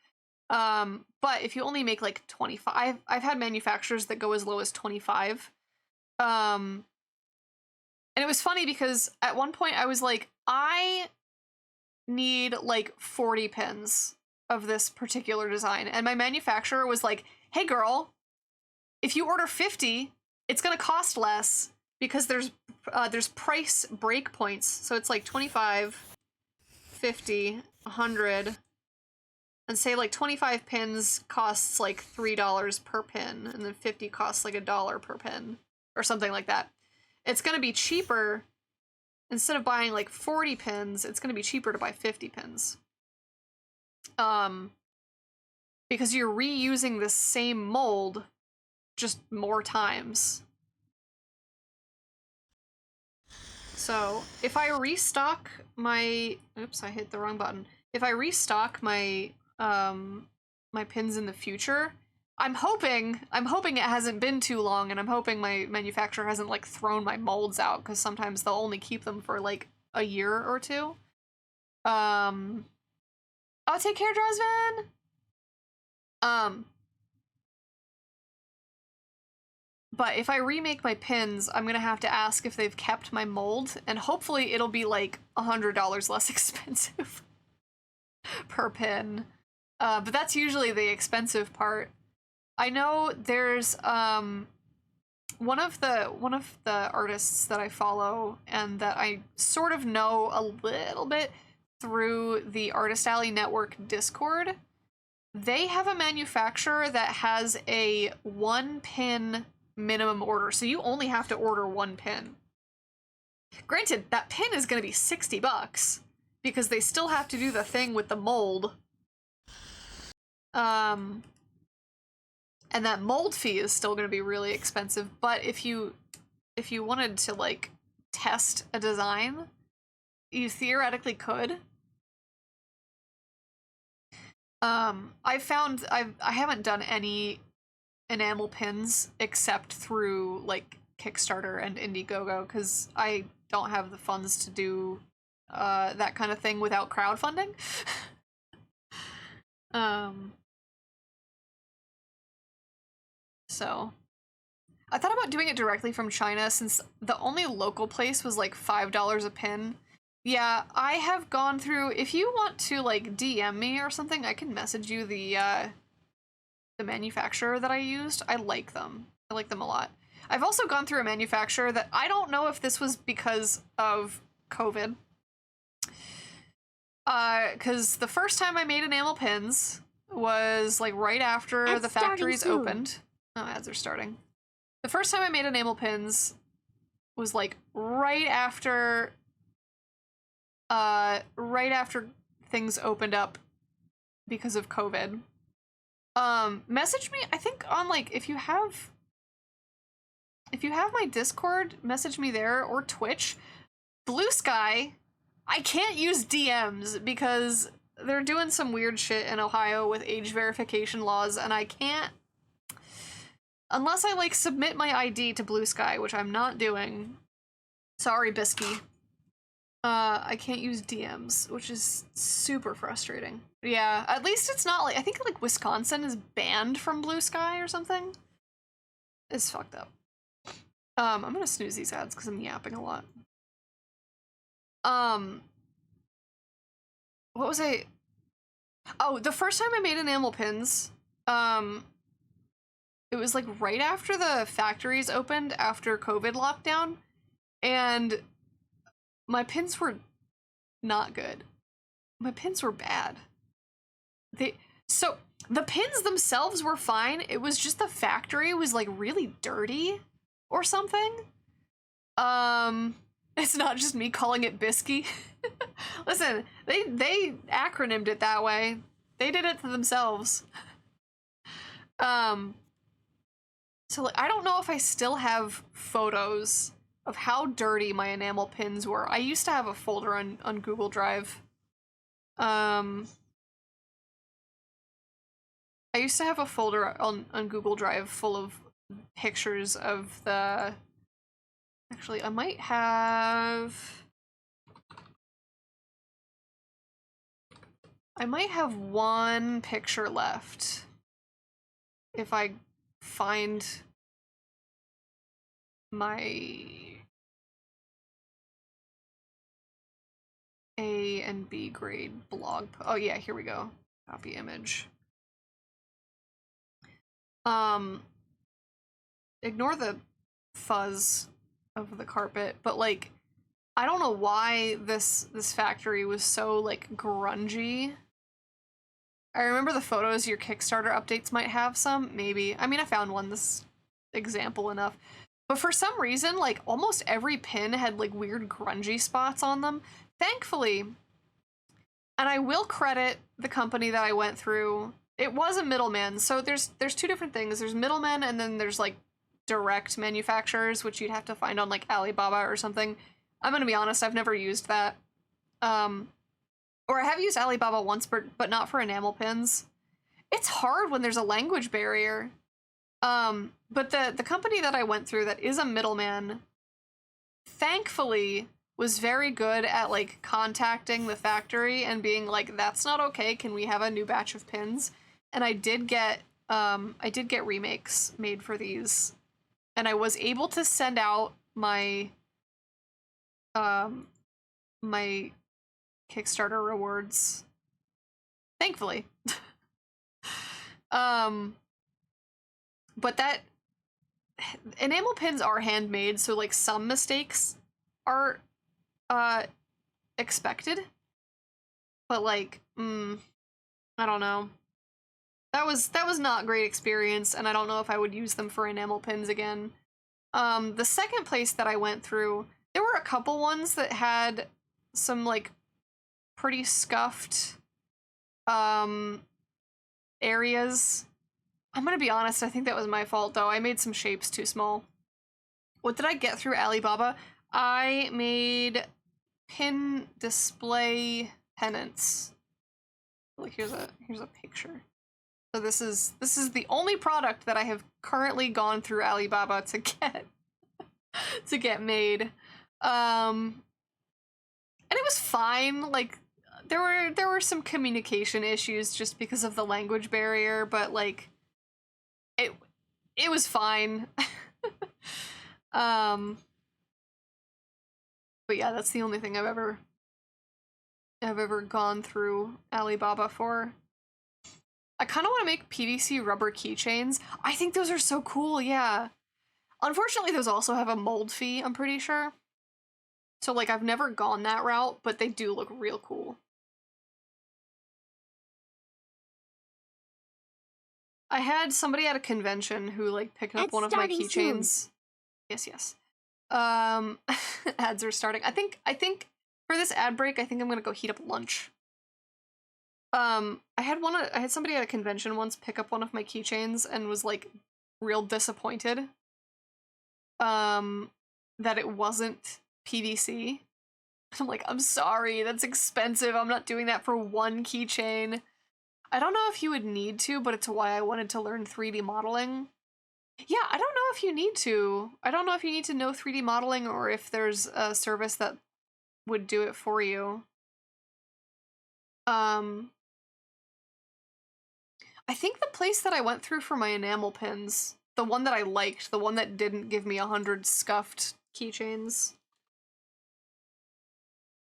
But if you only make like 25, I've had manufacturers that go as low as 25. And it was funny because at one point I was like, I need like 40 pins of this particular design. And my manufacturer was like, hey girl, if you order 50, it's going to cost less because there's price break points. So it's like 25, 50, 100, and say like 25 pins costs like $3 per pin, and then 50 costs like $1 per pin, or something like that. It's going to be cheaper, instead of buying like 40 pins, it's going to be cheaper to buy 50 pins. Because you're reusing the same mold just more times. So if I restock my, oops, I hit the wrong button. If I restock my my pins in the future, I'm hoping it hasn't been too long, and I'm hoping my manufacturer hasn't like thrown my molds out, because sometimes they'll only keep them for like a year or two. Oh, take care, Drosvan. But if I remake my pins, I'm gonna have to ask if they've kept my mold, and hopefully it'll be like $100 less expensive per pin. But that's usually the expensive part. I know there's one of the artists that I follow and that I sort of know a little bit through the Artist Alley Network Discord. They have a manufacturer that has a 1-pin minimum order, so you only have to order 1 pin. Granted, that pin is going to be $60 because they still have to do the thing with the mold. And that mold fee is still going to be really expensive, but if you wanted to like test a design, you theoretically could. I haven't done any enamel pins except through like Kickstarter and Indiegogo, because I don't have the funds to do that kind of thing without crowdfunding. So I thought about doing it directly from China, since the only local place was like $5 a pin. Yeah, I have gone through, if you want to like DM me or something, I can message you the manufacturer that I used. I like them. I like them a lot. I've also gone through a manufacturer that I don't know if this was because of COVID. Because the first time I made enamel pins was like right after Ads the starting factories soon. opened. Oh, ads are starting. The first time I made enamel pins was like right after things opened up because of COVID. Message me, I think on like, if you have my Discord, message me there, or Twitch. Blue Sky, I can't use DMs because they're doing some weird shit in Ohio with age verification laws, and I can't, unless I like submit my ID to Blue Sky, which I'm not doing. Sorry, Bisky. I can't use DMs, which is super frustrating. Yeah, at least it's not like, I think like Wisconsin is banned from Blue Sky or something. It's fucked up. I'm gonna snooze these ads because I'm yapping a lot. What was I? Oh, the first time I made enamel pins, it was like right after the factories opened after COVID lockdown, and my pins were not good. My pins were bad. So the pins themselves were fine. It was just the factory was like really dirty or something. It's not just me calling it Bisky. Listen, they acronymed it that way. They did it to themselves. So like, I don't know if I still have photos of how dirty my enamel pins were. I used to have a folder on Google Drive. I used to have a folder on Google Drive full of pictures of the... Actually, I might have... I might have one picture left. If I find my A and B grade blog. Oh yeah, here we go. Copy image. Ignore the fuzz of the carpet, but like I don't know why this factory was so like grungy. I remember the photos your Kickstarter updates might have some, maybe. I mean, I found one this example enough. But for some reason, like almost every pin had like weird grungy spots on them. Thankfully, and I will credit the company that I went through. It was a middleman. So there's two different things. There's middlemen and then there's like direct manufacturers, which you'd have to find on like Alibaba or something. I'm gonna be honest, I've never used that. Or I have used Alibaba once, but not for enamel pins. It's hard when there's a language barrier. But the company that I went through that is a middleman, thankfully, was very good at like contacting the factory and being like, "That's not okay. Can we have a new batch of pins?" And I did get remakes made for these, and I was able to send out my my Kickstarter rewards. Thankfully. But that enamel pins are handmade, so like some mistakes are expected. But like, I don't know. That was not a great experience, and I don't know if I would use them for enamel pins again. The second place that I went through, there were a couple ones that had some like pretty scuffed areas. I'm gonna be honest, I think that was my fault though. I made some shapes too small. What did I get through Alibaba? I made pin display pennants. Like here's a picture. So this is the only product that I have currently gone through Alibaba to get made. And it was fine. Like there were some communication issues just because of the language barrier, but like it was fine. But yeah, that's the only thing I've ever gone through Alibaba for. I kind of want to make PVC rubber keychains. I think those are so cool, yeah. Unfortunately, those also have a mold fee, I'm pretty sure. So like I've never gone that route, but they do look real cool. I had somebody at a convention who like picked up It's one of my starting keychains. soon. Yes. Ads are starting. I think for this ad break, I think I'm gonna go heat up lunch. I had somebody at a convention once pick up one of my keychains and was like real disappointed. That it wasn't PVC. I'm like, I'm sorry, that's expensive. I'm not doing that for one keychain. I don't know if you would need to, but it's why I wanted to learn 3D modeling. Yeah, I don't know if you need to. I don't know if you need to know 3D modeling or if there's a service that would do it for you. I think the place that I went through for my enamel pins, the one that I liked, the one that didn't give me 100 scuffed keychains.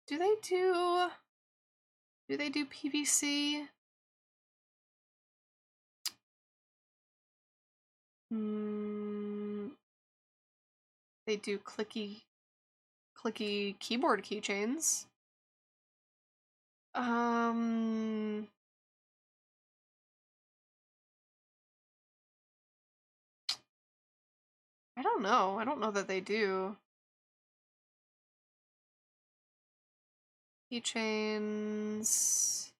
Do they do PVC? They do clicky keyboard keychains. I don't know. I don't know that they do. Keychains.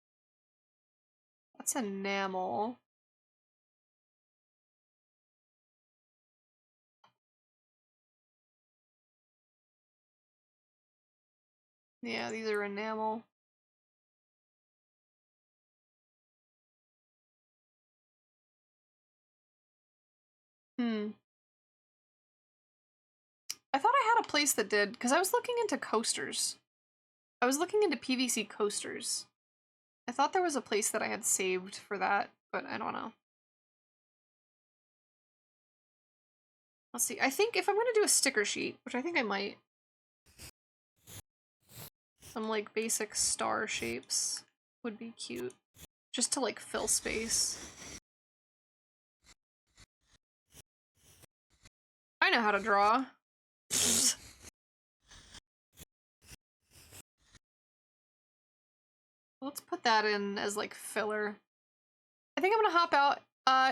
That's enamel. Yeah, these are enamel. I thought I had a place that did, because I was looking into coasters. I was looking into PVC coasters. I thought there was a place that I had saved for that, but I don't know. Let's see. I think if I'm gonna do a sticker sheet, which I think I might, some like basic star shapes would be cute, just to like fill space. I know how to draw. Let's put that in as like filler. I think I'm gonna hop out.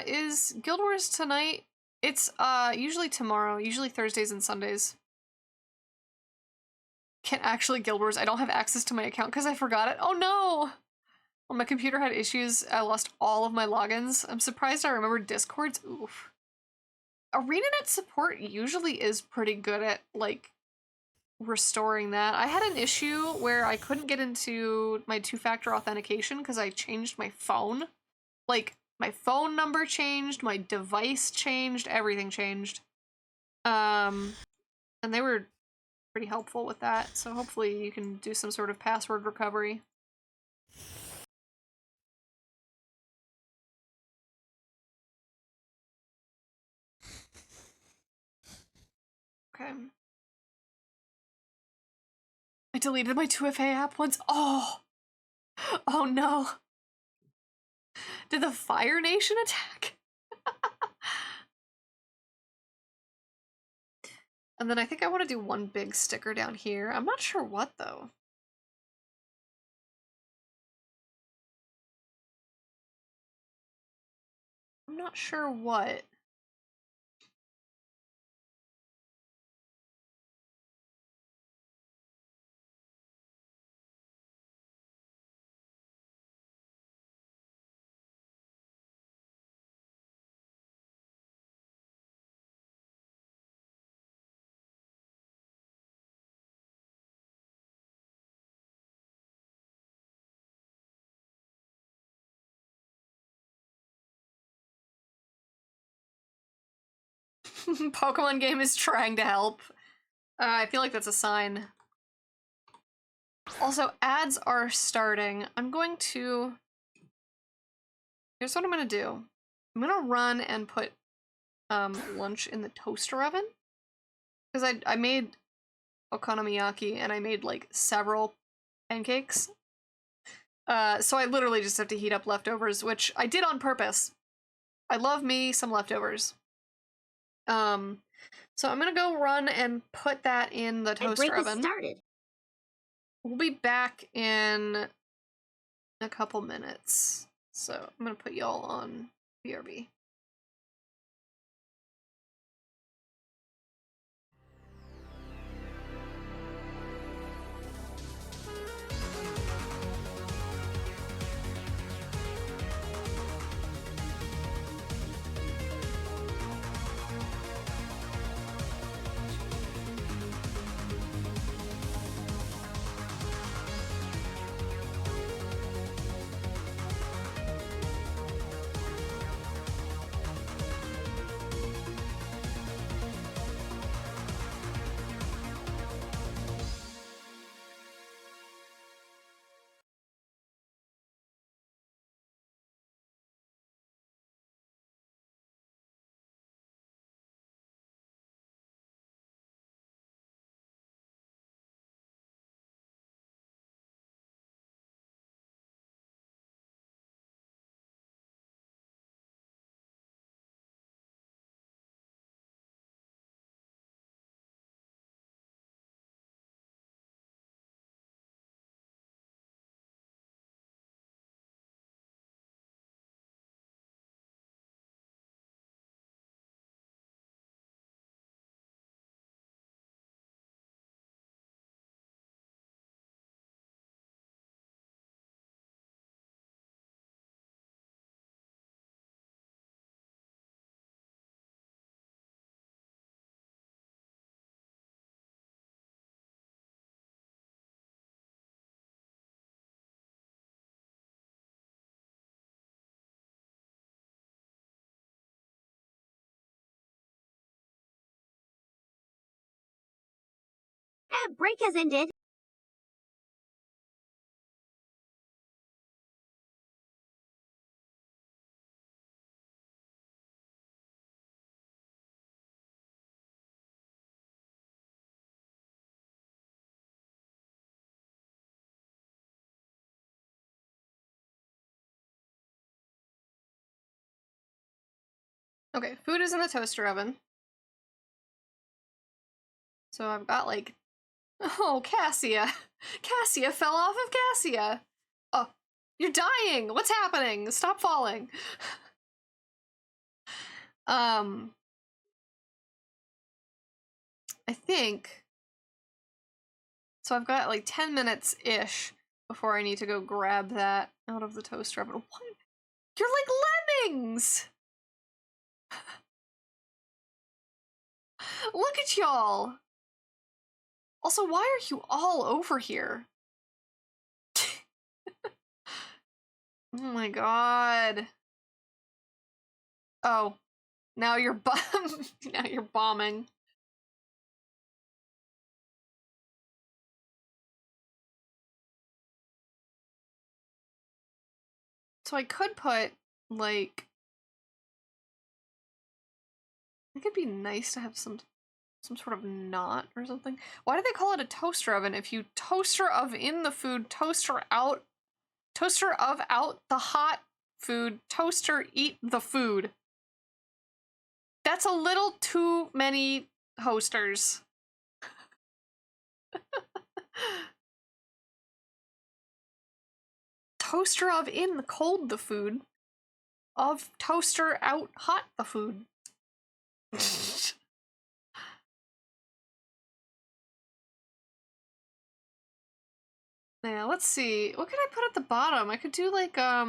Is Guild Wars tonight? It's usually tomorrow, usually Thursdays and Sundays. Can't actually Guild Wars. I don't have access to my account because I forgot it. Oh no! When my computer had issues, I lost all of my logins. I'm surprised I remembered Discord's. Oof. ArenaNet support usually is pretty good at, like, restoring that. I had an issue where I couldn't get into my two-factor authentication because I changed my phone. Like, my phone number changed, my device changed, everything changed. And they were pretty helpful with that, so hopefully you can do some sort of password recovery. Okay. I deleted my 2FA app once. Oh! Oh no! Did the Fire Nation attack? And then I think I want to do one big sticker down here. I'm not sure what, though. I'm not sure what. Pokemon game is trying to help. I feel like that's a sign. Also, ads are starting. I'm going to... Here's what I'm gonna do. I'm gonna run and put lunch in the toaster oven. Because I made okonomiyaki and I made like several pancakes. So I literally just have to heat up leftovers, which I did on purpose. I love me some leftovers. So I'm gonna go run and put that in the toaster oven. Started. We'll be back in a couple minutes. So I'm gonna put y'all on BRB. Break has ended. Okay, food is in the toaster oven. So I've got like, oh, Cassia. Cassia fell off of Cassia. Oh, you're dying. What's happening? Stop falling. I think, so I've got like 10 minutes-ish before I need to go grab that out of the toaster oven. What? You're like lemmings! Look at y'all! Also, why are you all over here? Oh my god. Oh, now you're now you're bombing. So I could put, like, I think it'd be nice to have some sort of knot or something. Why do they call it a toaster oven? If you toaster of in the food, toaster of out the hot food, toaster eat the food. That's a little too many toasters. Toaster of in the cold the food, of toaster out hot the food. Yeah, let's see. What could I put at the bottom? I could do like I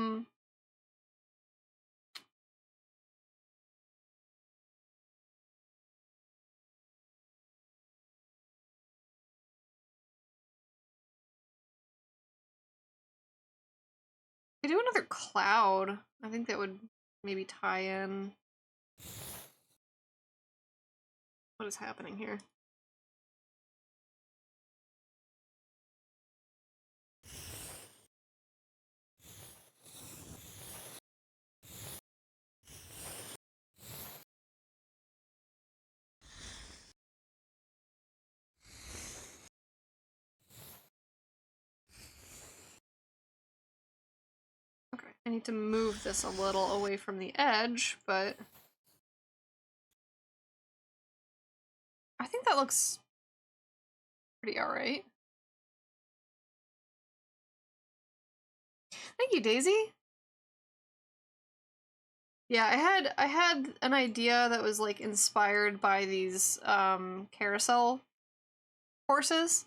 could do another cloud. I think that would maybe tie in. What is happening here? Okay, I need to move this a little away from the edge, but I think that looks pretty alright. Thank you, Daisy. Yeah, I had an idea that was like inspired by these carousel horses.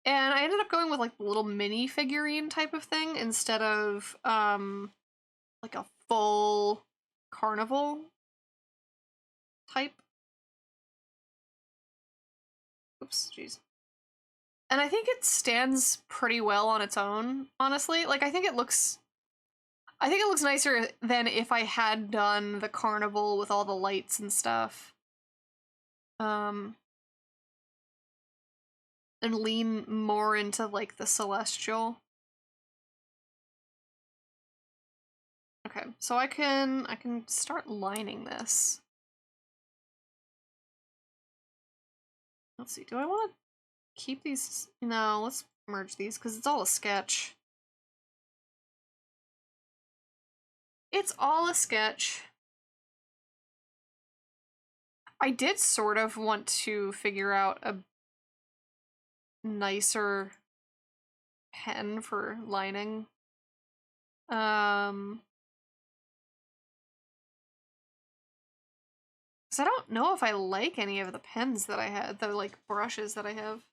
And I ended up going with like the little mini figurine type of thing instead of like a full carnival type. Oops, jeez. And I think it stands pretty well on its own, honestly. Like I think it looks nicer than if I had done the carnival with all the lights and stuff. And lean more into like the celestial. Okay, so I can start lining this. Let's see, do I want to keep these? No, let's merge these because it's all a sketch. It's all a sketch. I did sort of want to figure out a nicer pen for lining. Because I don't know if I like any of the pens that I had, the like brushes that I have.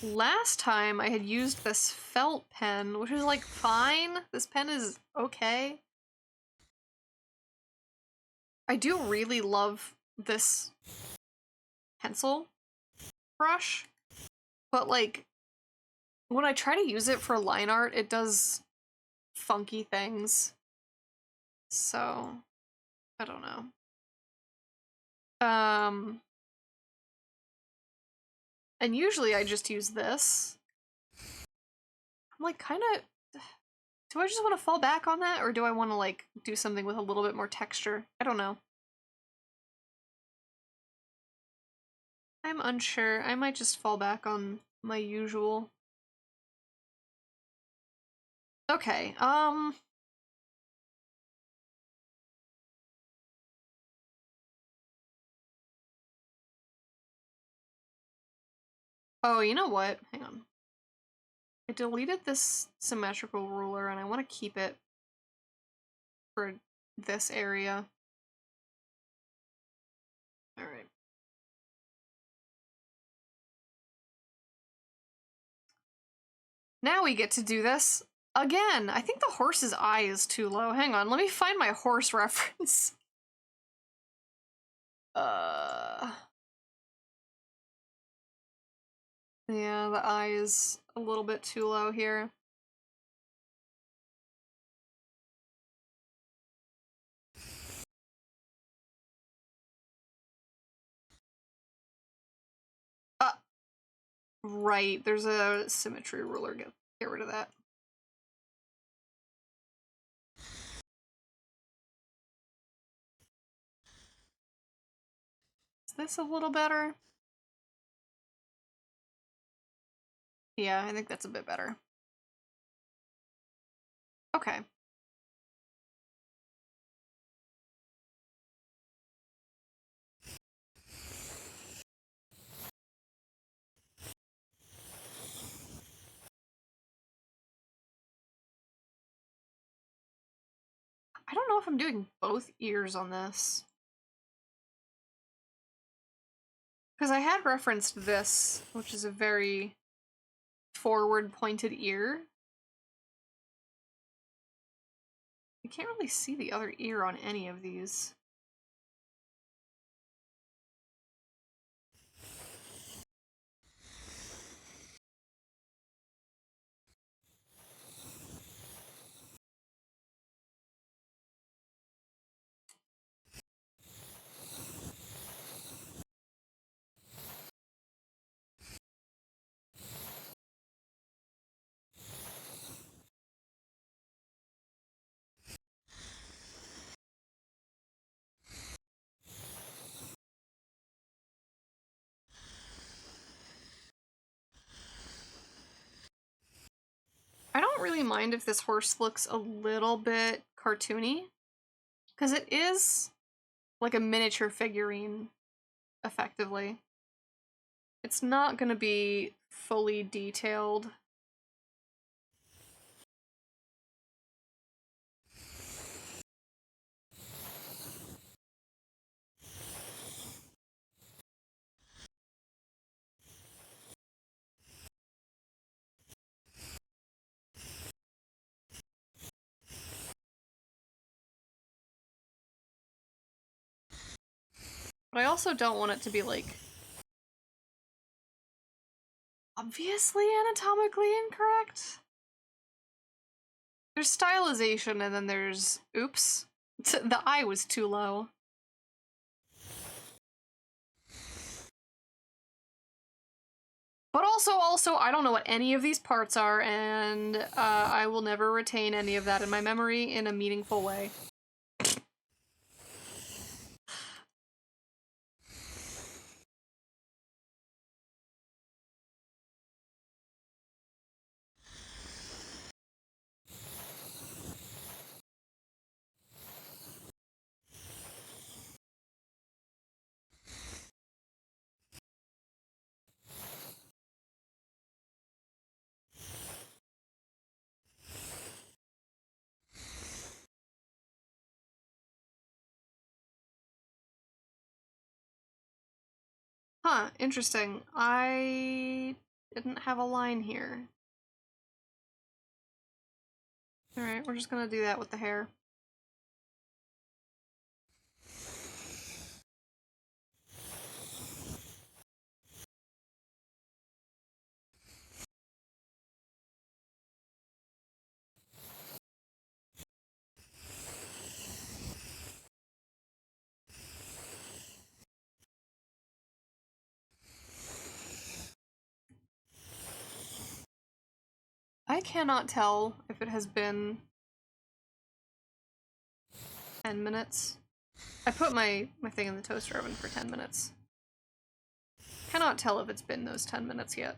Last time I had used this felt pen, which was like fine. This pen is okay. I do really love this pencil brush, but like when I try to use it for line art, it does funky things. So, I don't know. And usually I just use this. I'm like kind of, do I just want to fall back on that or do I want to like do something with a little bit more texture? I don't know. I'm unsure. I might just fall back on my usual. Okay, Oh, you know what? Hang on. I deleted this symmetrical ruler and I want to keep it for this area. Alright. Now we get to do this again. I think the horse's eye is too low. Hang on, let me find my horse reference. Yeah, the eye is a little bit too low here. Right, there's a symmetry ruler. Get rid of that. Is this a little better? Yeah, I think that's a bit better. Okay. I don't know if I'm doing both ears on this. Because I had referenced this, which is a very forward pointed ear. You can't really see the other ear on any of these. I don't really mind if this horse looks a little bit cartoony, because it is like a miniature figurine, effectively. It's not going to be fully detailed. But I also don't want it to be, like, obviously anatomically incorrect. There's stylization and then there's... oops. The eye was too low. But also, I don't know what any of these parts are, and I will never retain any of that in my memory in a meaningful way. Huh, interesting. I didn't have a line here. Alright, we're just gonna do that with the hair. I cannot tell if it has been 10 minutes. I put my thing in the toaster oven for 10 minutes. Cannot tell if it's been those 10 minutes yet.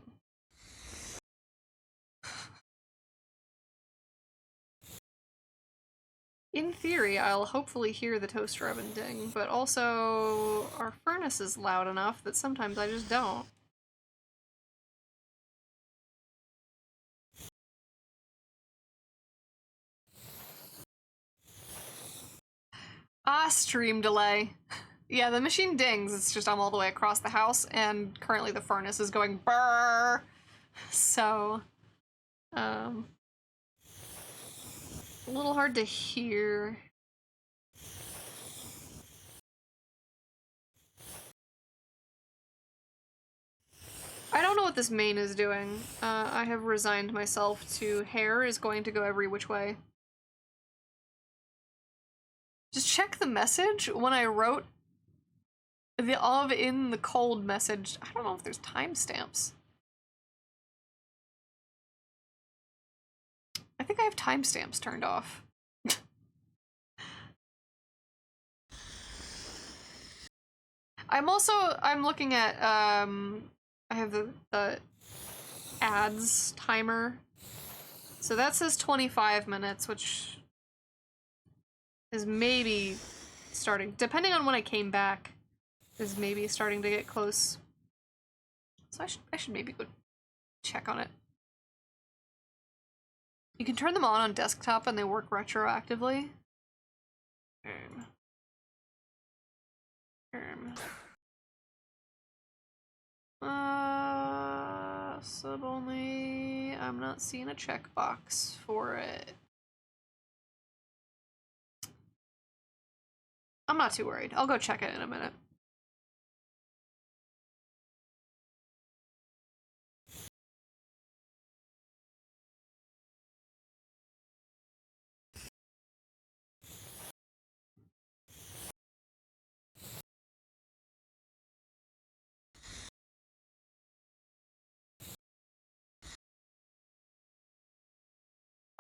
In theory, I'll hopefully hear the toaster oven ding, but also our furnace is loud enough that sometimes I just don't. Stream delay. Yeah, the machine dings. It's just I'm all the way across the house, and currently the furnace is going brrr. So, a little hard to hear. I don't know what this main is doing. I have resigned myself to hair is going to go every which way. Just check the message when I wrote the of in the cold message. I don't know if there's timestamps. I think I have timestamps turned off. I'm looking at, I have the ads timer. So that says 25 minutes, which is maybe starting, depending on when I came back, is maybe starting to get close. So I should maybe go check on it. You can turn them on desktop and they work retroactively. Sub only. I'm not seeing a checkbox for it. I'm not too worried. I'll go check it in a minute.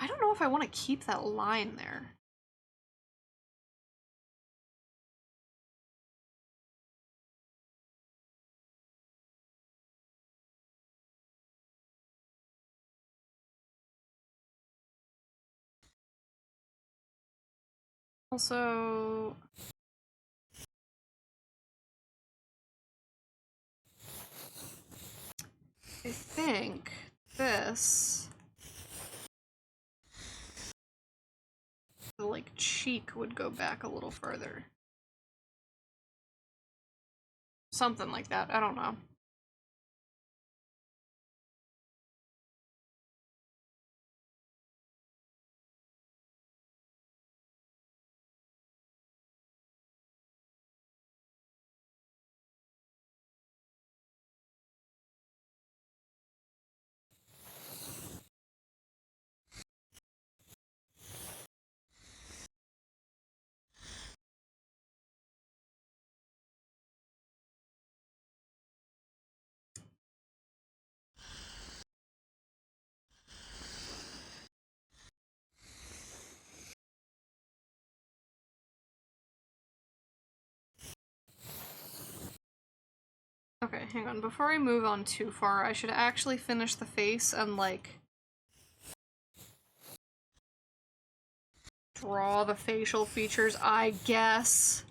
I don't know if I want to keep that line there. Also, I think this, the like cheek would go back a little further. Something like that. I don't know. Okay, hang on. Before I move on too far, I should actually finish the face and, like, draw the facial features, I guess.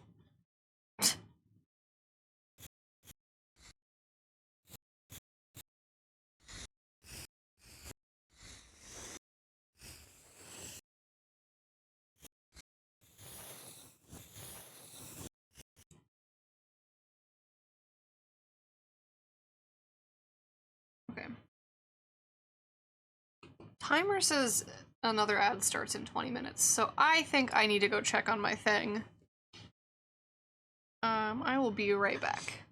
Okay. Timer says another ad starts in 20 minutes, so I think I need to go check on my thing. I will be right back.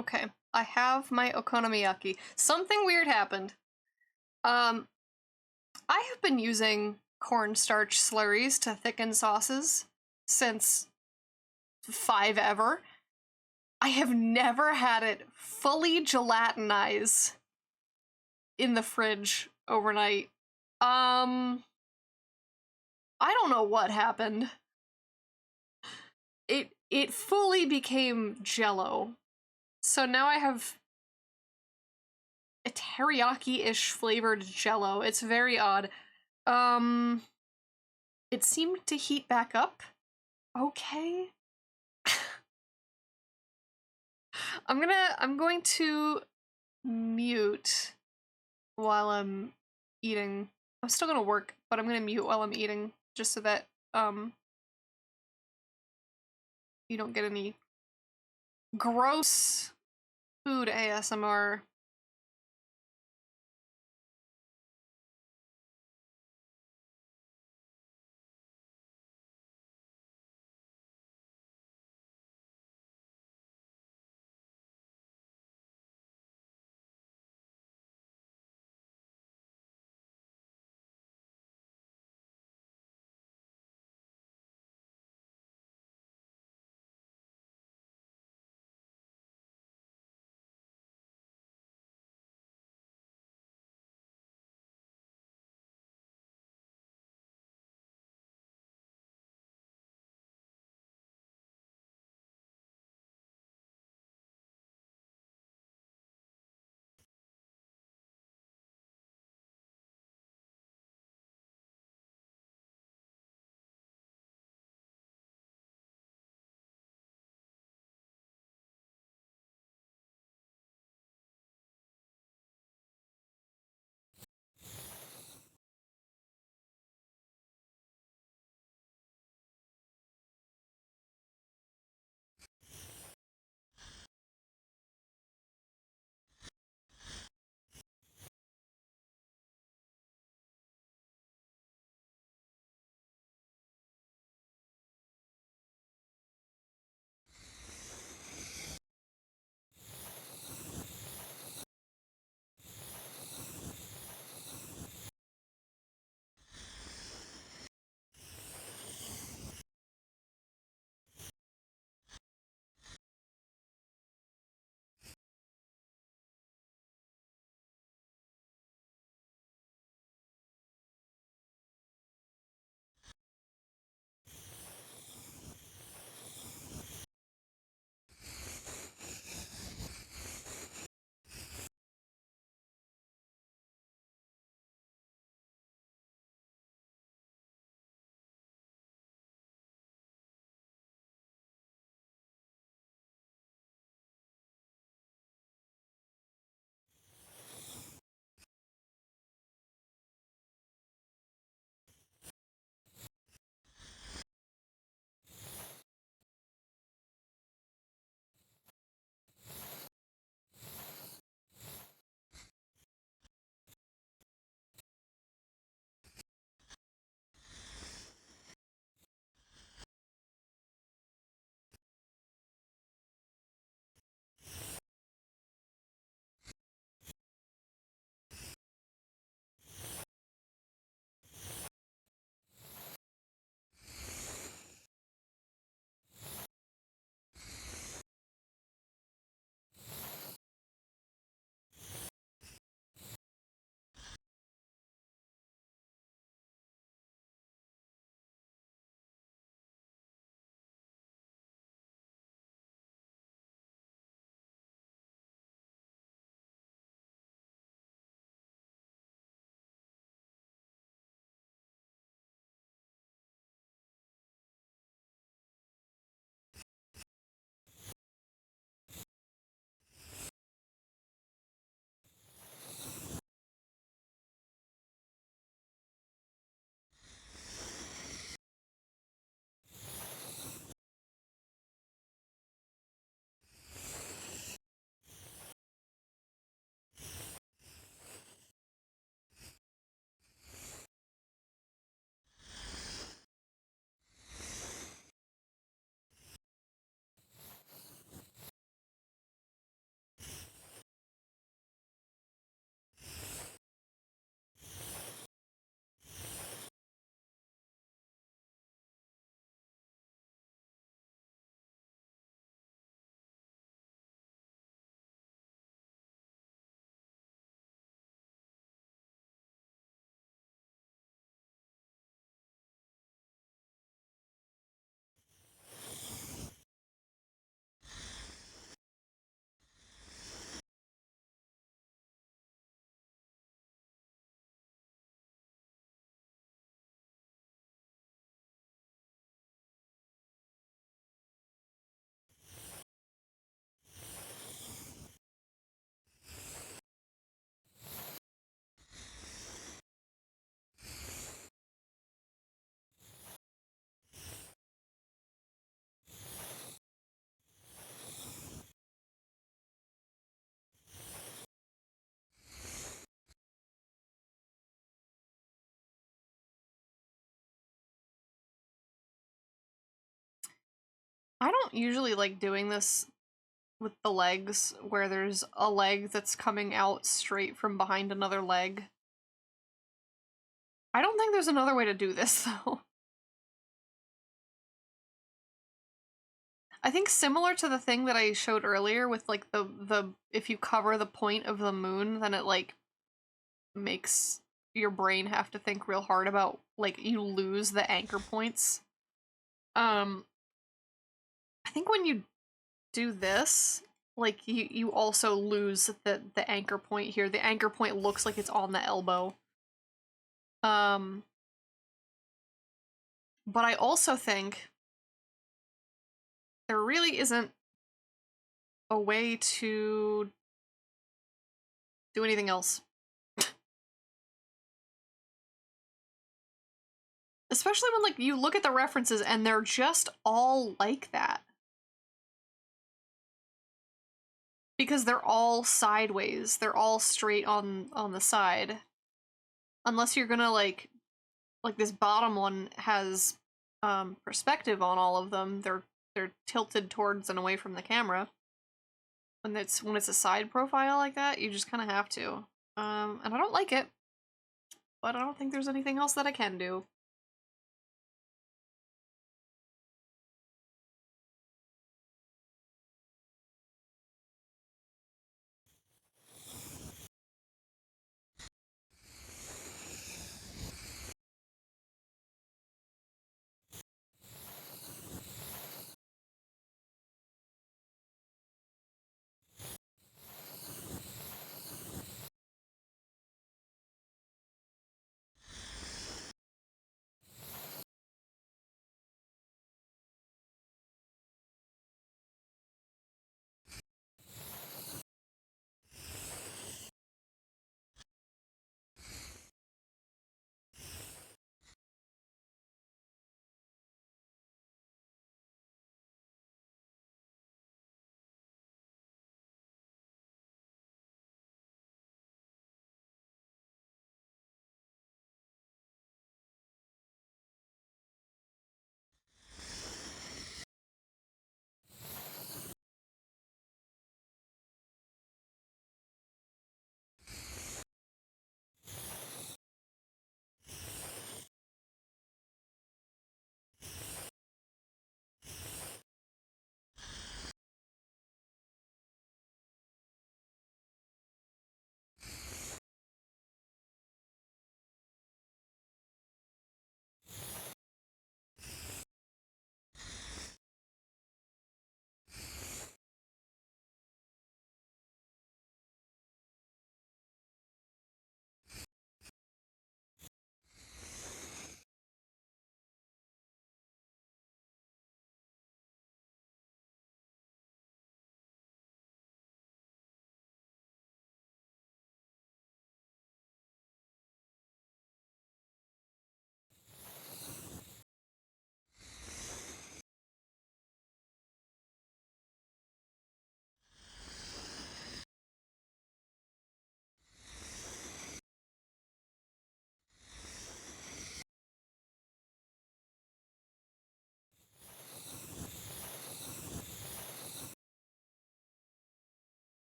Okay, I have my okonomiyaki. Something weird happened. I have been using cornstarch slurries to thicken sauces since 5 ever. I have never had it fully gelatinize in the fridge overnight. I don't know what happened. It fully became jello. So now I have a teriyaki-ish flavored jello. It's very odd. It seemed to heat back up. Okay. I'm going to mute while I'm eating. I'm still gonna work, but I'm gonna mute while I'm eating, just so that, you don't get any gross food ASMR. I don't usually like doing this with the legs, where there's a leg that's coming out straight from behind another leg. I don't think there's another way to do this, though. I think similar to the thing that I showed earlier with, like, the if you cover the point of the moon, then it, like, makes your brain have to think real hard about, like, you lose the anchor points. I think when you do this, like, you also lose the anchor point here. The anchor point looks like it's on the elbow. But I also think there really isn't a way to do anything else. Especially when, like, you look at the references and they're just all like that. Because they're all sideways. They're all straight on the side. Unless you're gonna, like this bottom one has perspective on all of them. They're tilted towards and away from the camera. When it's a side profile like that, you just kind of have to. And I don't like it, but I don't think there's anything else that I can do.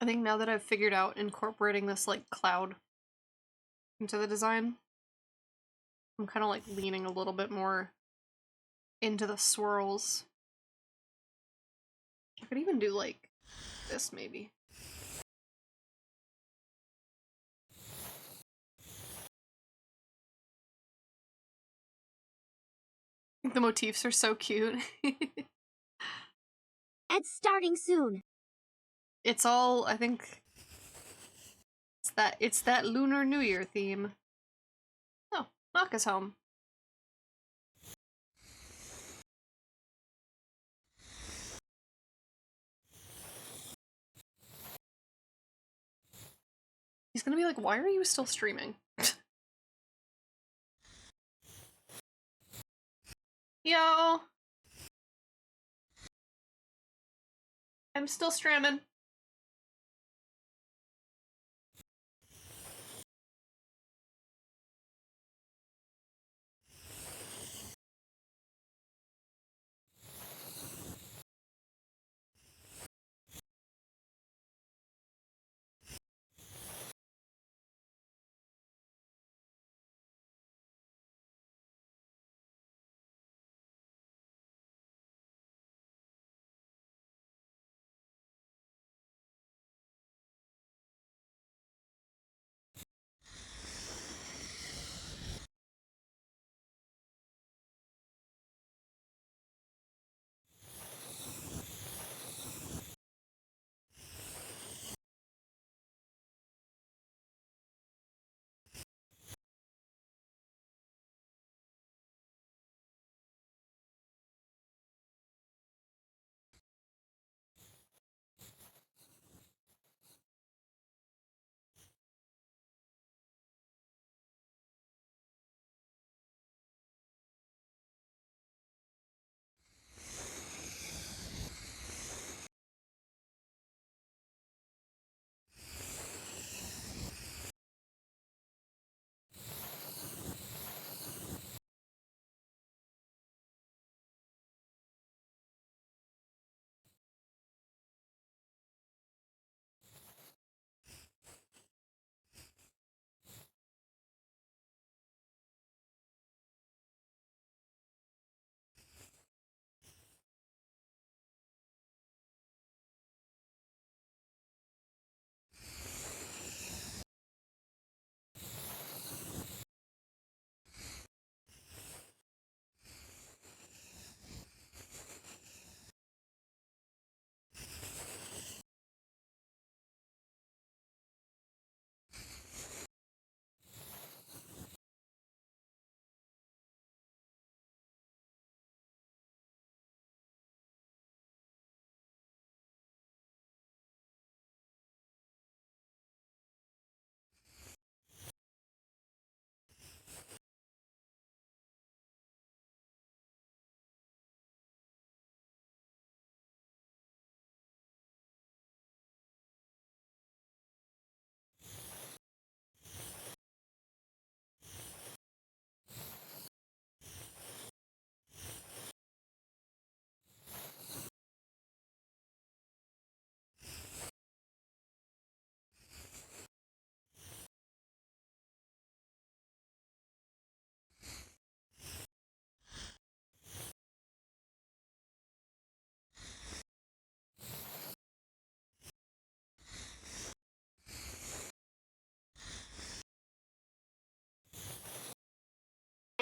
I think now that I've figured out incorporating this like cloud into the design, I'm kind of like leaning a little bit more into the swirls. I could even do like this maybe. The motifs are so cute. It's starting soon. It's all, I think, it's that Lunar New Year theme. Oh, Naka's home. He's gonna be like, why are you still streaming? Yo! I'm still streaming.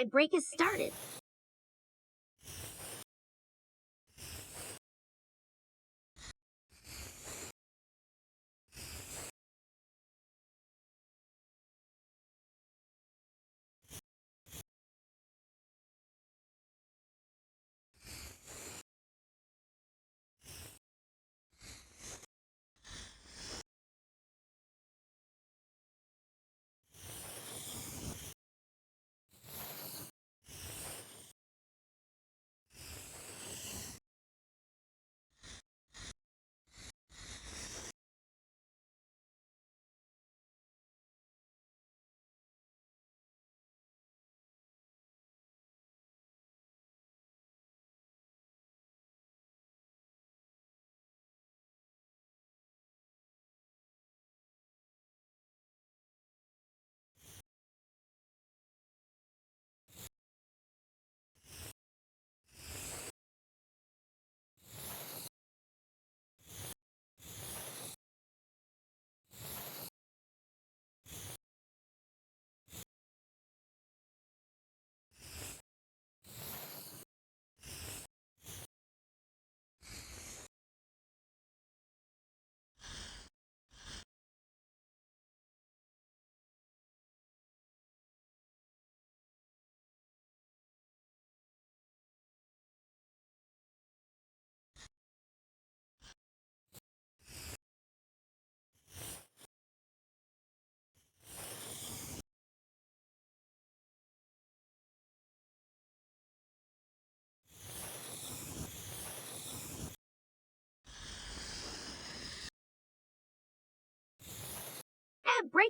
My break has started.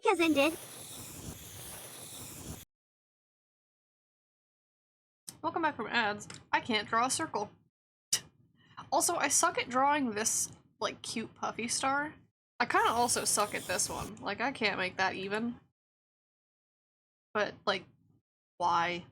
break has ended. Welcome back from ads. I can't draw a circle. Also, I suck at drawing this, like, cute puffy star. I kind of also suck at this one. Like, I can't make that even. But, like, why?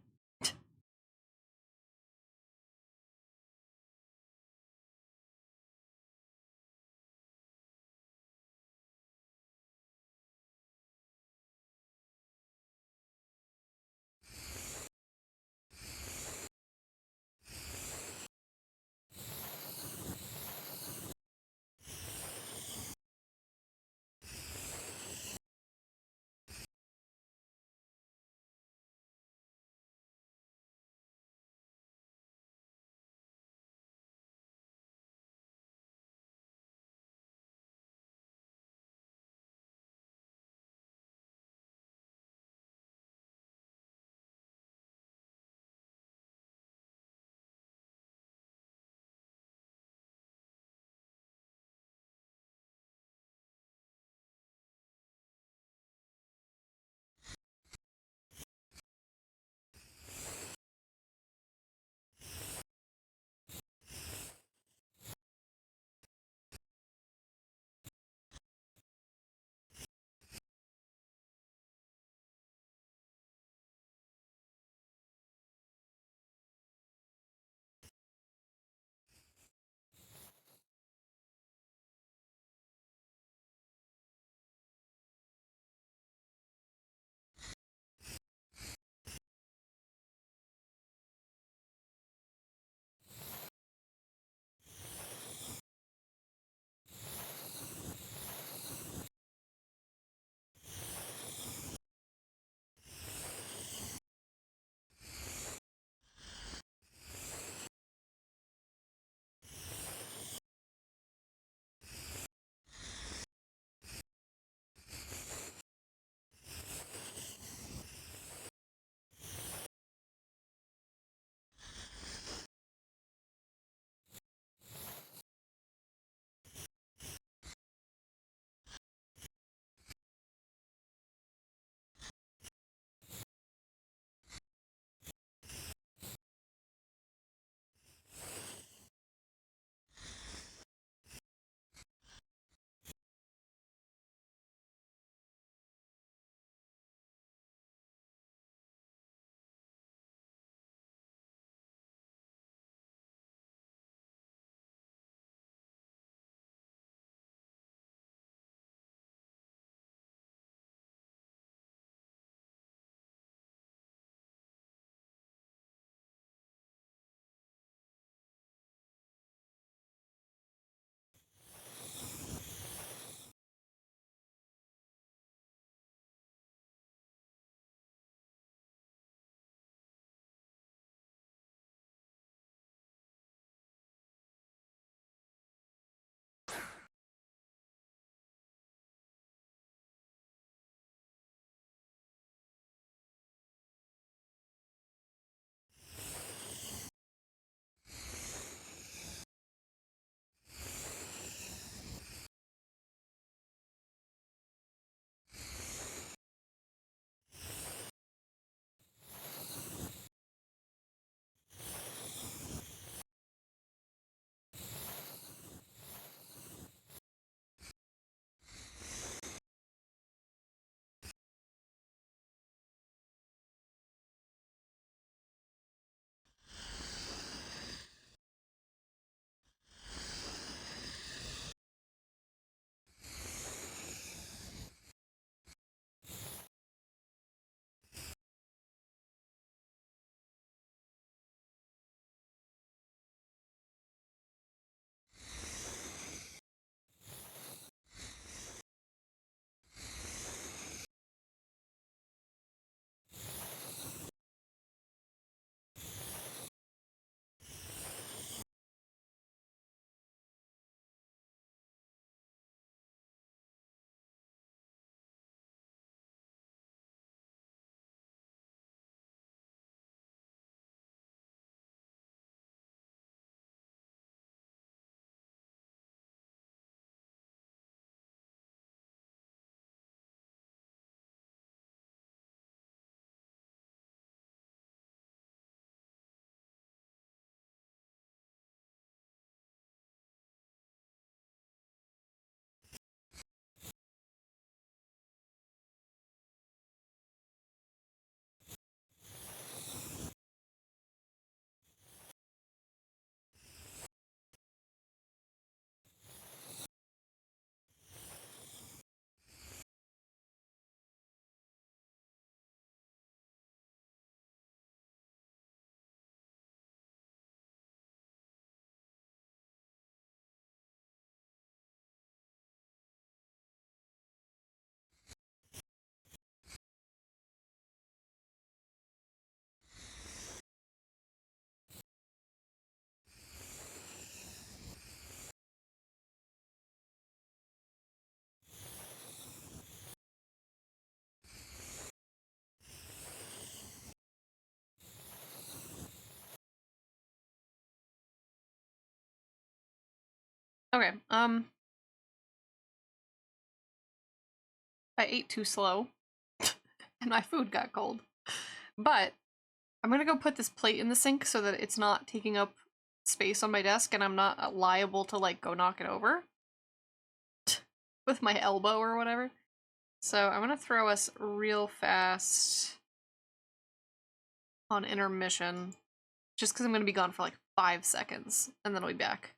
Okay, I ate too slow, and my food got cold. But I'm gonna go put this plate in the sink so that it's not taking up space on my desk and I'm not liable to, like, go knock it over with my elbow or whatever. So I'm gonna throw us real fast on intermission, just because I'm gonna be gone for like 5 seconds, and then I'll be back.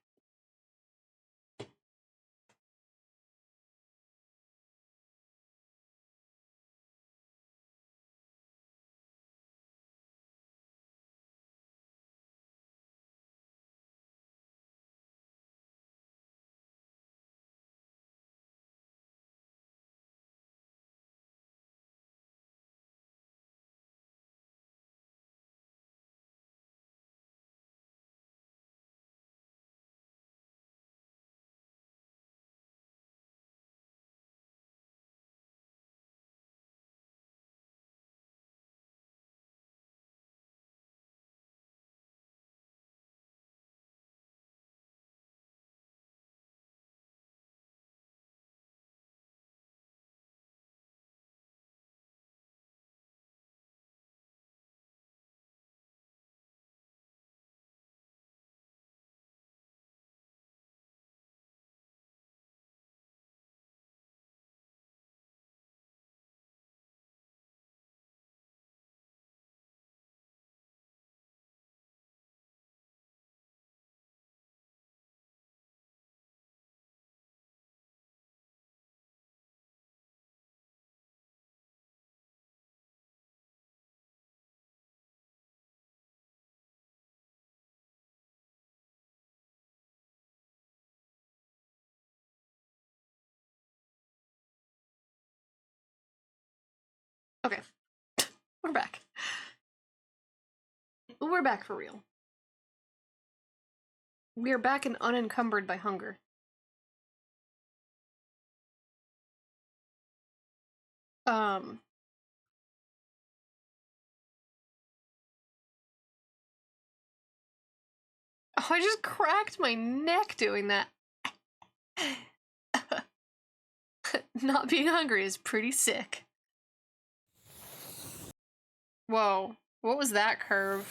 Okay, we're back. We're back for real. We are back and unencumbered by hunger. Oh, I just cracked my neck doing that. Not being hungry is pretty sick. Whoa, what was that curve?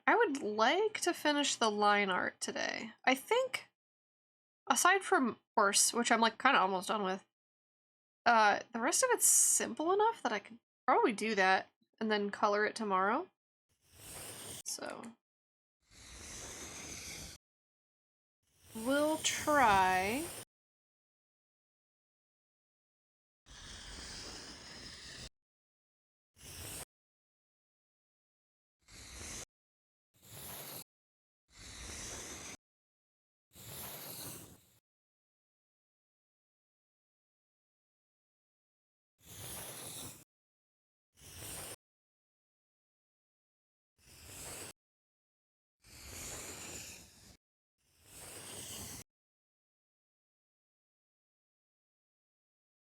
I would like to finish the line art today. I think, aside from horse, which I'm like kind of almost done with, the rest of it's simple enough that I could probably do that and then color it tomorrow. So we'll try.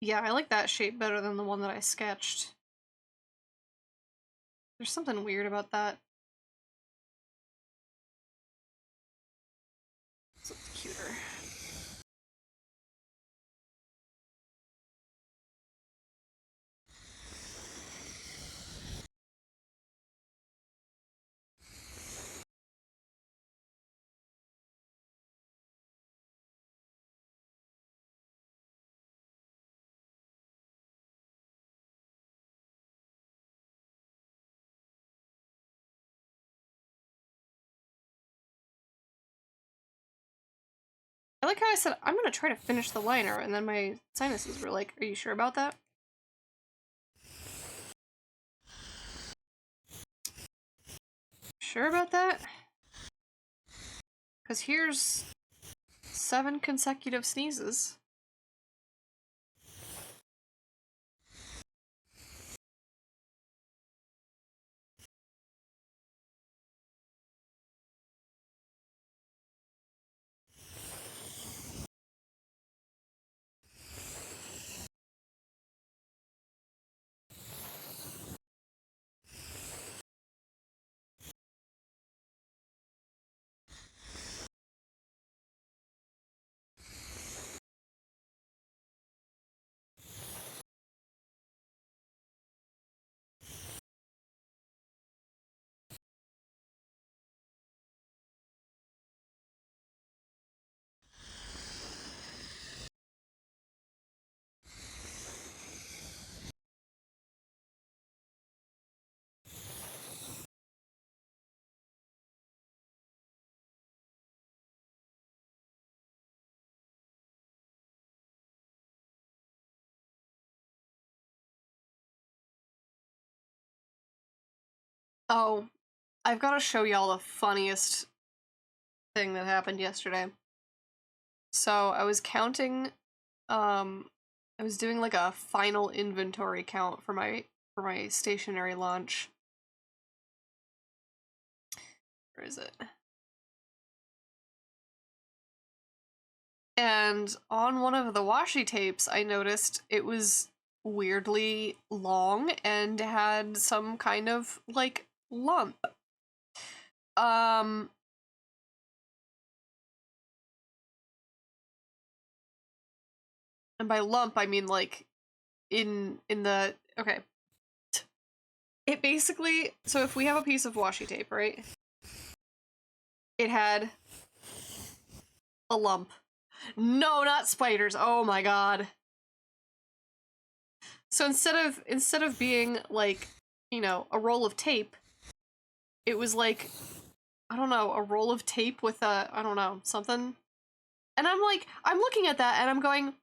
Yeah, I like that shape better than the one that I sketched. There's something weird about that. So it's cuter. I like how I said, I'm gonna try to finish the liner, and then my sinuses were like, are you sure about that? Sure about that? Because here's 7 consecutive sneezes. Oh, I've got to show y'all the funniest thing that happened yesterday. So I was counting, I was doing like a final inventory count for my stationery launch. Where is it? And on one of the washi tapes, I noticed it was weirdly long and had some kind of like lump. And by lump I mean like in the okay. It basically, so if we have a piece of washi tape, right? It had a lump. No, not spiders. Oh my god. So instead of being like, you know, a roll of tape, it was like, I don't know, a roll of tape with a, I don't know, something. And I'm like, I'm looking at that and I'm going,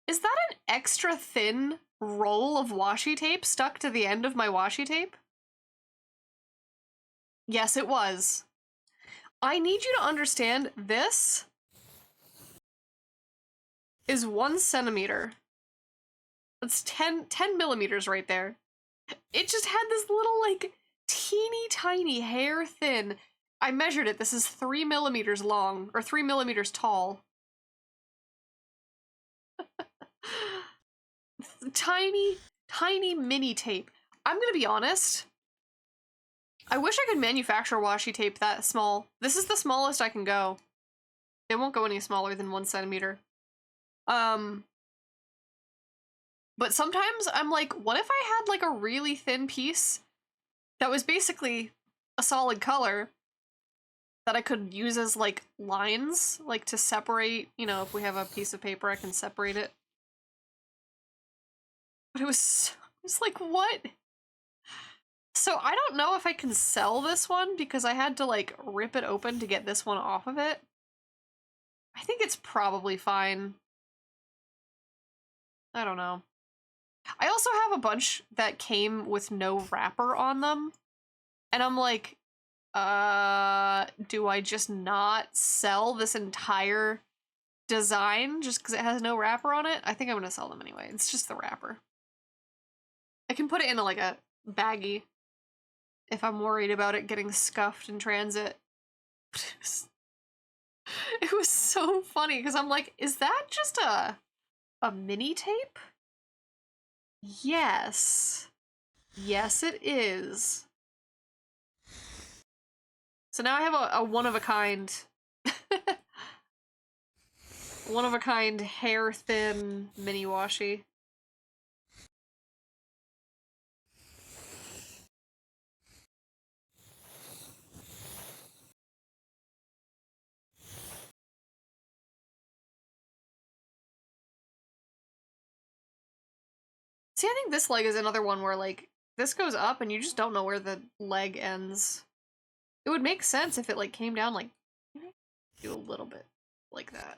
is that an extra thin roll of washi tape stuck to the end of my washi tape? Yes, it was. I need you to understand this is 1 centimeter. That's 10 millimeters right there. It just had this little, like, teeny tiny hair thin. I measured it. This is 3 millimeters long, or 3 millimeters tall. Tiny, tiny mini tape. I'm gonna be honest. I wish I could manufacture washi tape that small. This is the smallest I can go. It won't go any smaller than 1 centimeter. But sometimes I'm like, what if I had like a really thin piece that was basically a solid color that I could use as like lines, like to separate, you know, if we have a piece of paper, I can separate it. But it was like, what? So I don't know if I can sell this one because I had to like rip it open to get this one off of it. I think it's probably fine. I don't know. I also have a bunch that came with no wrapper on them. And I'm like, do I just not sell this entire design just because it has no wrapper on it? I think I'm gonna sell them anyway. It's just the wrapper. I can put it in like a baggie if I'm worried about it getting scuffed in transit. It was so funny because I'm like, is that just a mini tape? Yes. Yes, it is. So now I have a one-of-a-kind one-of-a-kind hair-thin mini washi. See, I think this leg is another one where, like, this goes up and you just don't know where the leg ends. It would make sense if it, like, came down, like, do a little bit like that.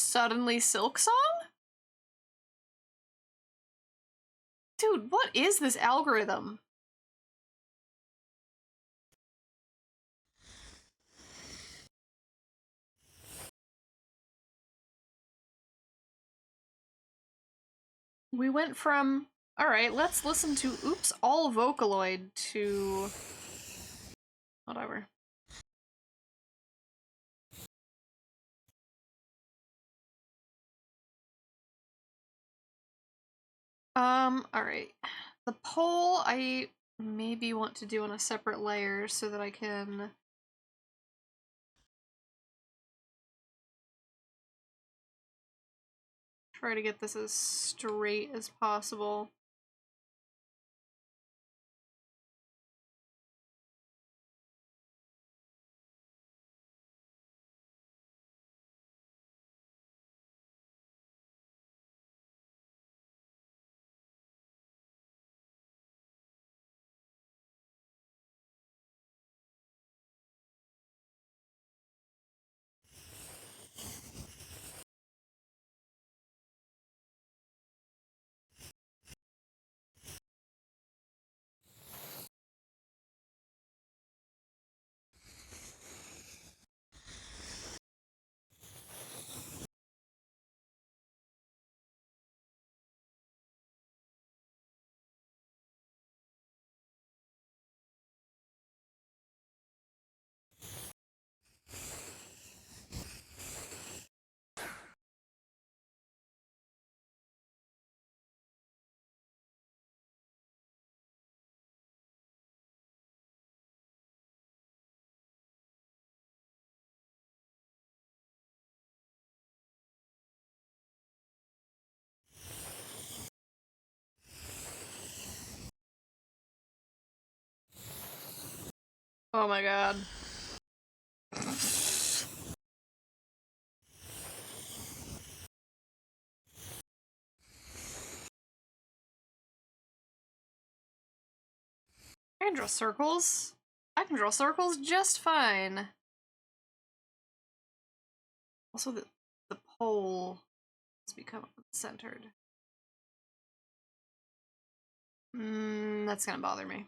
Suddenly Silk Song? Dude, what is this algorithm? We went from, alright, let's listen to Oops All Vocaloid to whatever. Alright. The poll I maybe want to do on a separate layer so that I can try to get this as straight as possible. Oh my god. I can draw circles. I can draw circles just fine. Also, the pole has become centered. That's gonna bother me.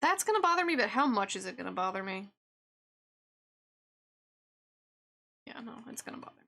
That's gonna bother me, but how much is it gonna bother me? Yeah, no, it's gonna bother me.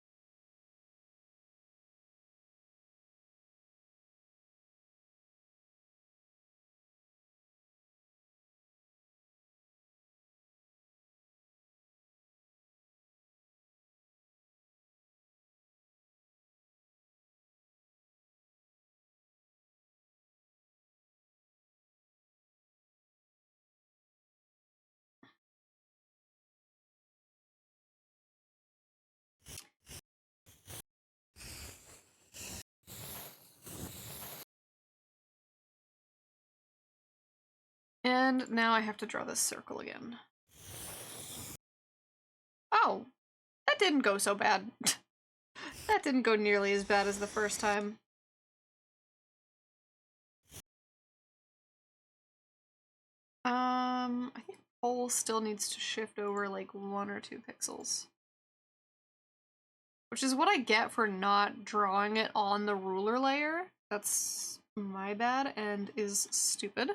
And now I have to draw this circle again. Oh, that didn't go so bad. That didn't go nearly as bad as the first time. I think pole still needs to shift over like 1 or 2 pixels. Which is what I get for not drawing it on the ruler layer. That's my bad and is stupid.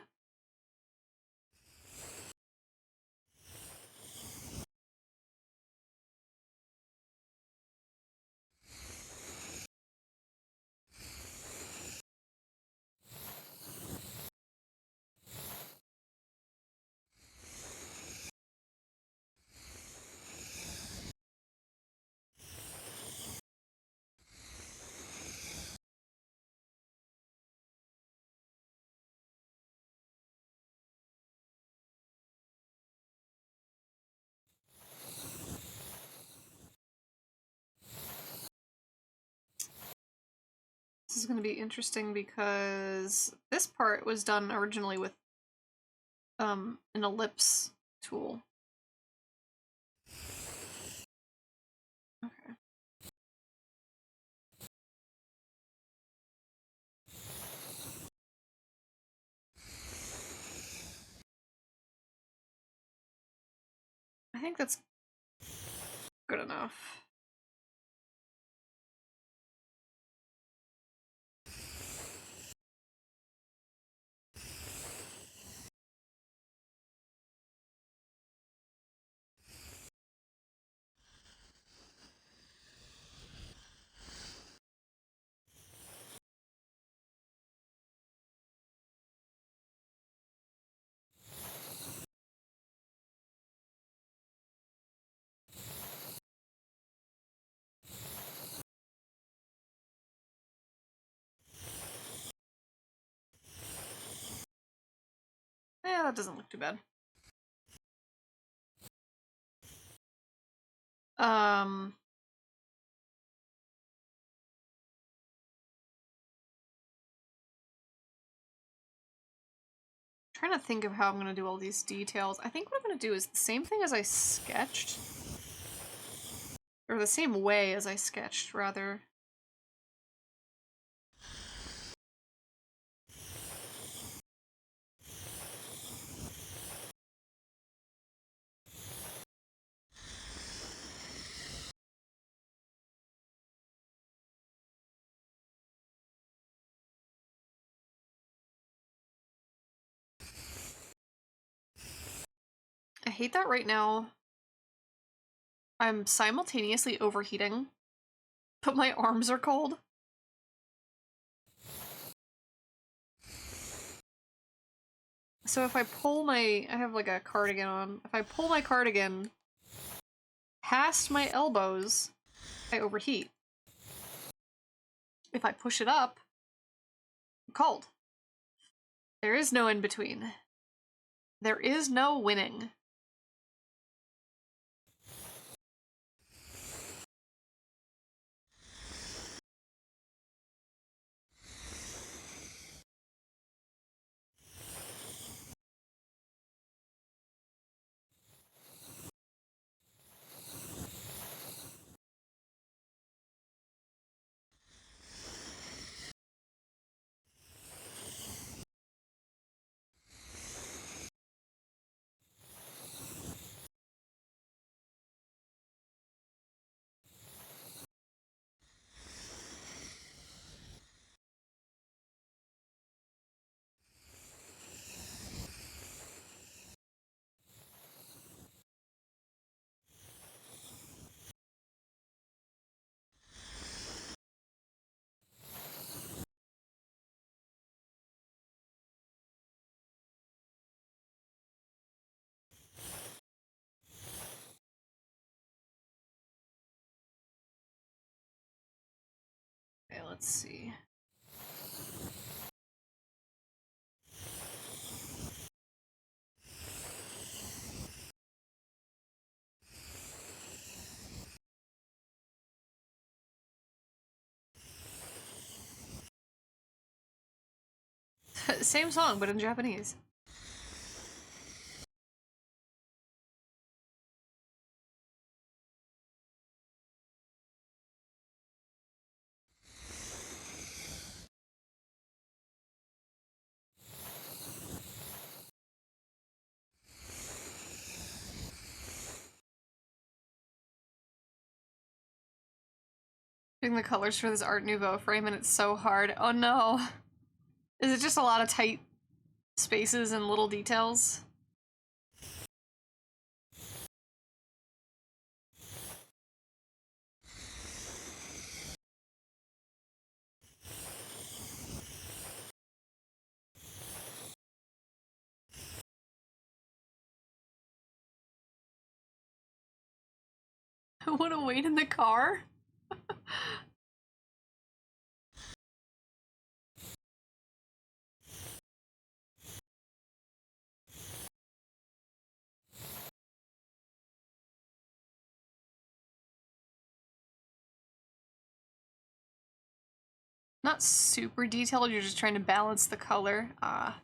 This is going to be interesting because this part was done originally with an ellipse tool. Okay. I think that's good enough. That doesn't look too bad. Trying to think of how I'm gonna do all these details. I think what I'm gonna do is the same thing as I sketched. Or the same way as I sketched, rather. I hate that right now. I'm simultaneously overheating, but my arms are cold. So if I pull my, I have like a cardigan on. If I pull my cardigan past my elbows, I overheat. If I push it up, I'm cold. There is no in between. There is no winning. Okay, let's see. Same song, but in Japanese. Doing the colors for this Art Nouveau frame and it's so hard. Oh no. Is it just a lot of tight spaces and little details? I want to wait in the car? Not super detailed, you're just trying to balance the color. Ah.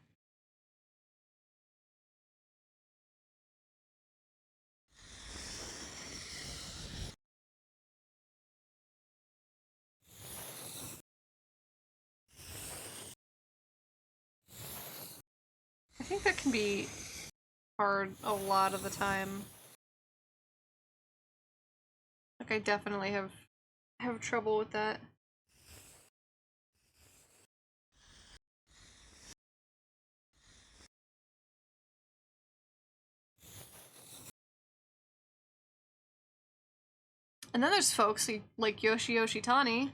I think that can be hard a lot of the time. Like I definitely have trouble with that. And then there's folks like Yoshi Yoshitani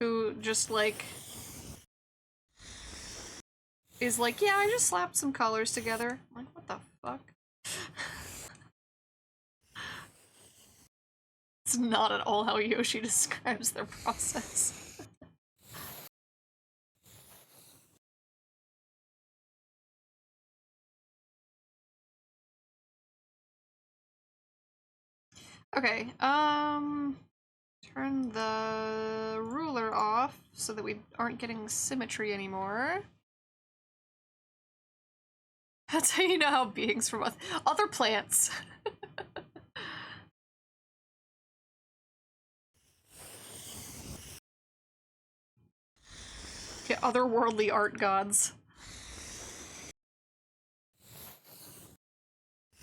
who just like is like, yeah, I just slapped some colors together. I'm like, what the fuck? It's not at all how Yoshi describes their process. Okay, turn the ruler off so that we aren't getting symmetry anymore. That's how you know how beings from other plants. Yeah, otherworldly art gods.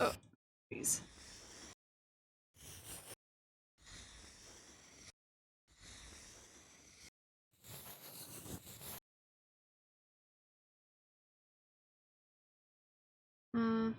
Oh, please. Hmm.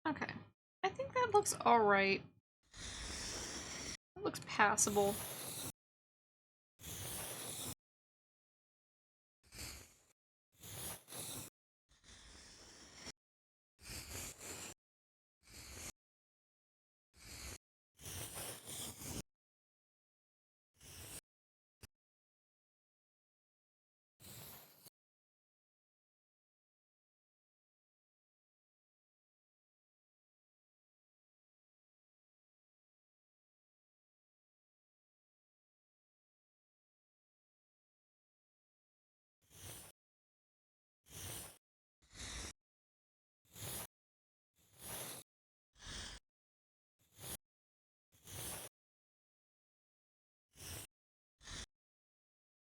Okay. I think that looks alright. It looks passable.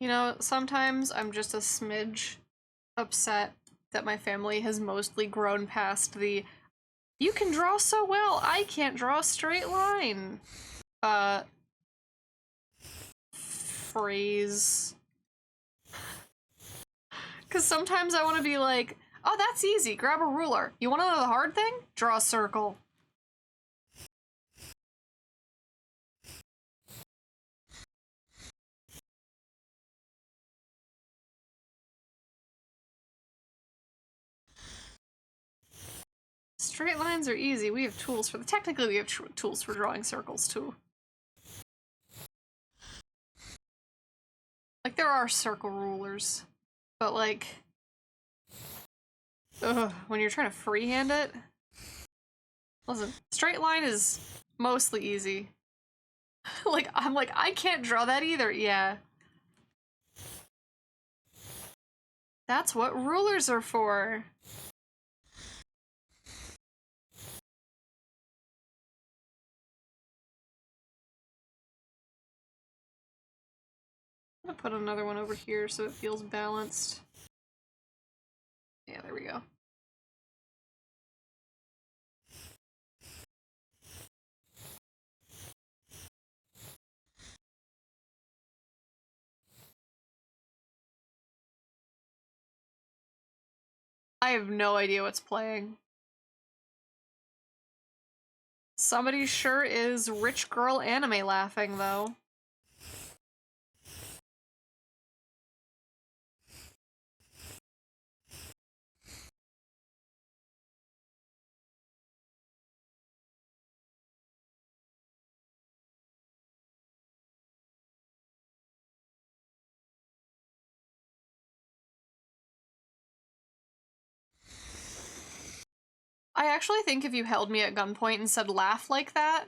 You know, sometimes I'm just a smidge upset that my family has mostly grown past the "you can draw so well, I can't draw a straight line" phrase. Because sometimes I want to be like, oh, that's easy, grab a ruler. You want to know the hard thing? Draw a circle. Straight lines are easy. We have tools for technically we have tools for drawing circles too. Like there are circle rulers, but like, ugh, when you're trying to freehand it, listen, straight line is mostly easy. Like I'm like I can't draw that either. Yeah, that's what rulers are for. I'm gonna put another one over here so it feels balanced. Yeah, there we go. I have no idea what's playing. Somebody sure is rich girl anime laughing, though. I actually think if you held me at gunpoint and said laugh like that,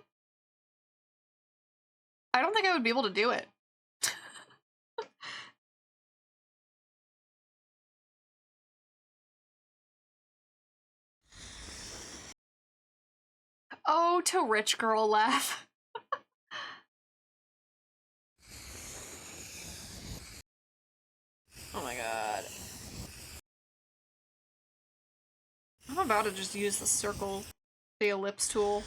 I don't think I would be able to do it. Oh, to rich girl laugh. Oh my god. I'm about to just use the circle The ellipse tool.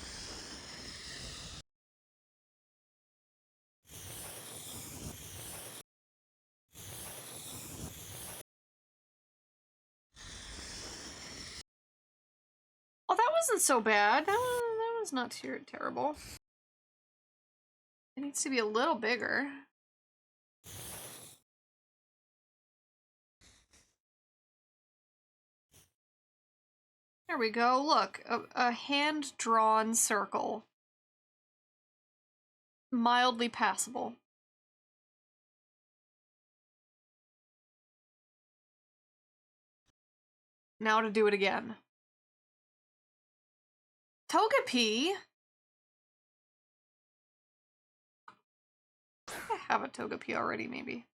Oh, that wasn't so bad. That was not too terrible. It needs to be a little bigger. There we go. Look, a hand-drawn circle. Mildly passable. Now to do it again. Togepi? I have a Togepi already, maybe.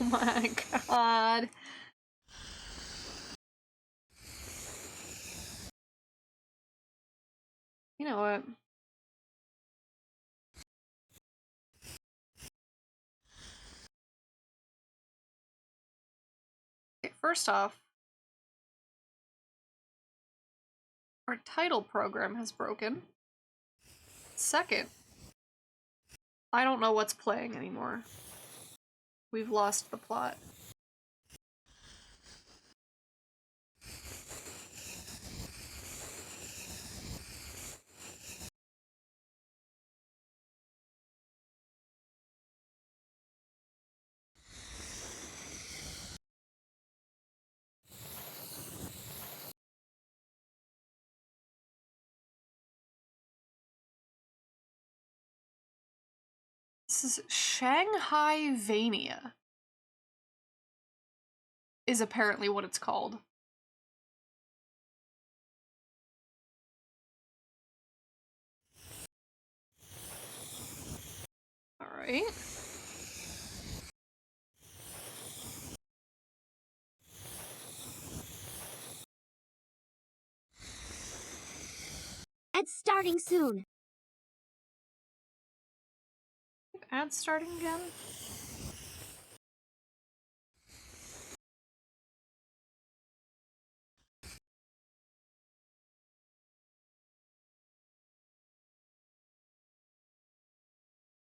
Oh my god. You know what? Okay, first off, our title program has broken. Second, I don't know what's playing anymore. We've lost the plot. This is Shanghai Vania. Is apparently what it's called. Alright. It's starting soon. Ad starting again?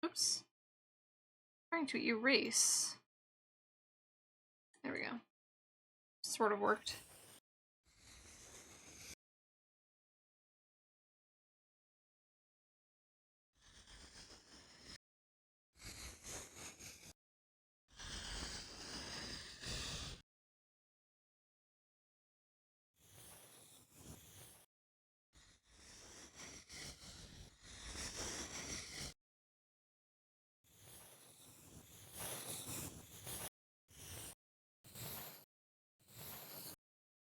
Oops. Trying to erase. There we go. Sort of worked.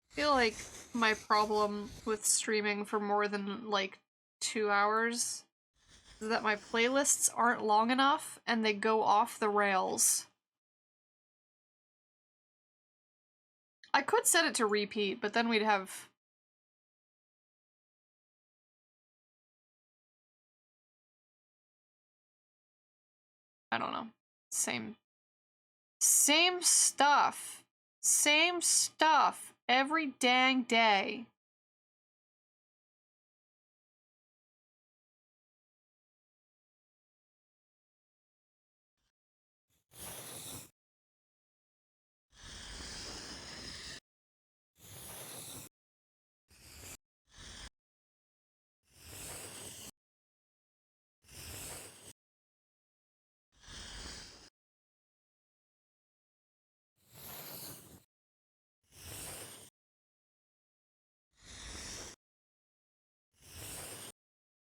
I feel like my problem with streaming for more than like 2 hours is that my playlists aren't long enough and they go off the rails. I could set it to repeat, but then we'd have... I don't know. Same stuff. Same stuff every dang day.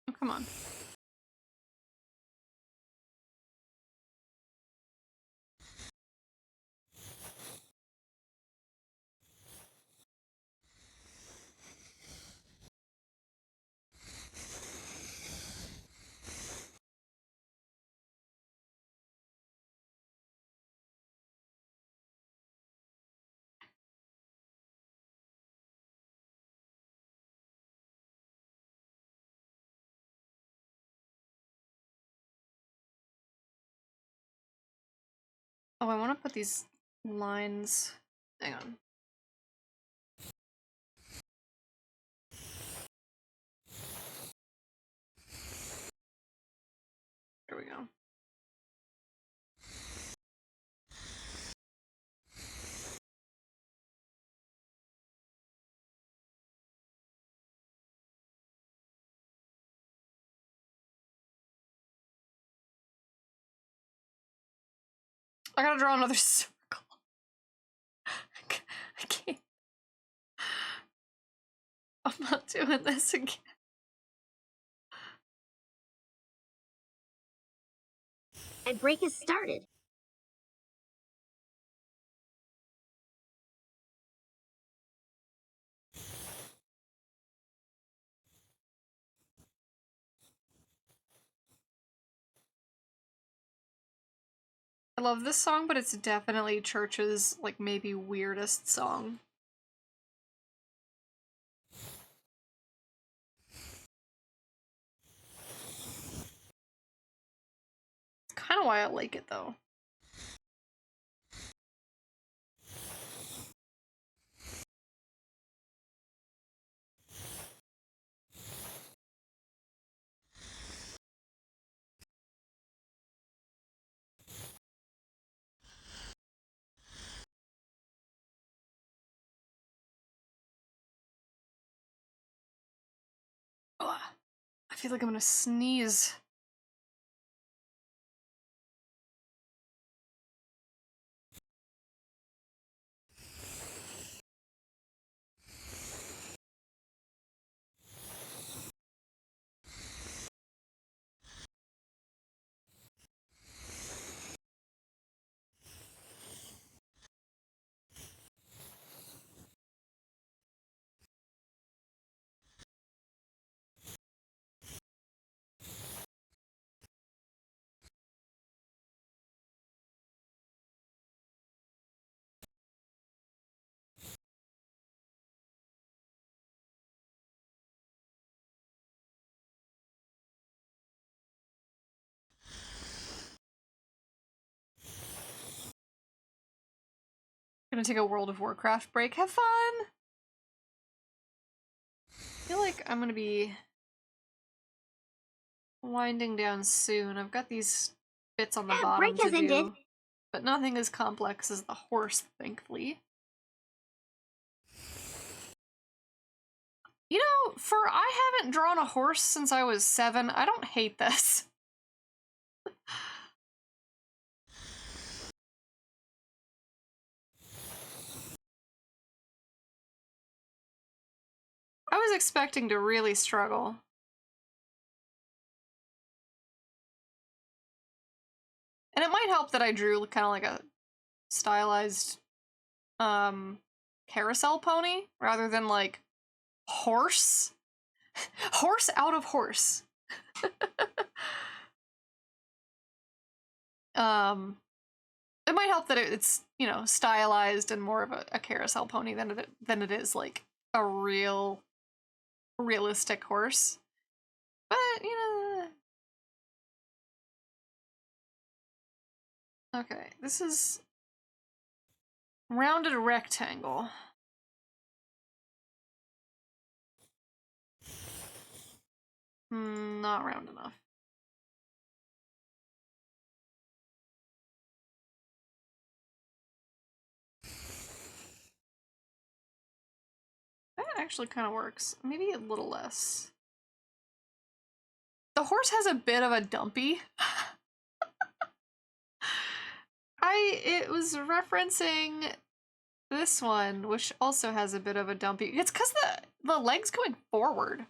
Oh, come on. Oh, I want to put these lines. Hang on. There we go. I gotta draw another circle. I can't. I'm not doing this again. And break has started. I love this song, but it's definitely Church's, like, maybe weirdest song. It's kind of why I like it, though. Ugh. I feel like I'm gonna sneeze. Gonna take a World of Warcraft break. Have fun! I feel like I'm gonna be winding down soon. I've got these bits on the That bottom break to has ended. do, but nothing as complex as the horse, thankfully. You know, I haven't drawn a horse since I was 7. I don't hate this. I was expecting to really struggle. And it might help that I drew kind of like a stylized carousel pony rather than like horse. Horse out of horse. It might help that it's, you know, stylized and more of a carousel pony than it is like a realistic horse. But, you know. Okay, this is rounded rectangle. Not round enough. That actually kind of works. Maybe a little less. The horse has a bit of a dumpy. It was referencing this one, which also has a bit of a dumpy. It's because the leg's going forward.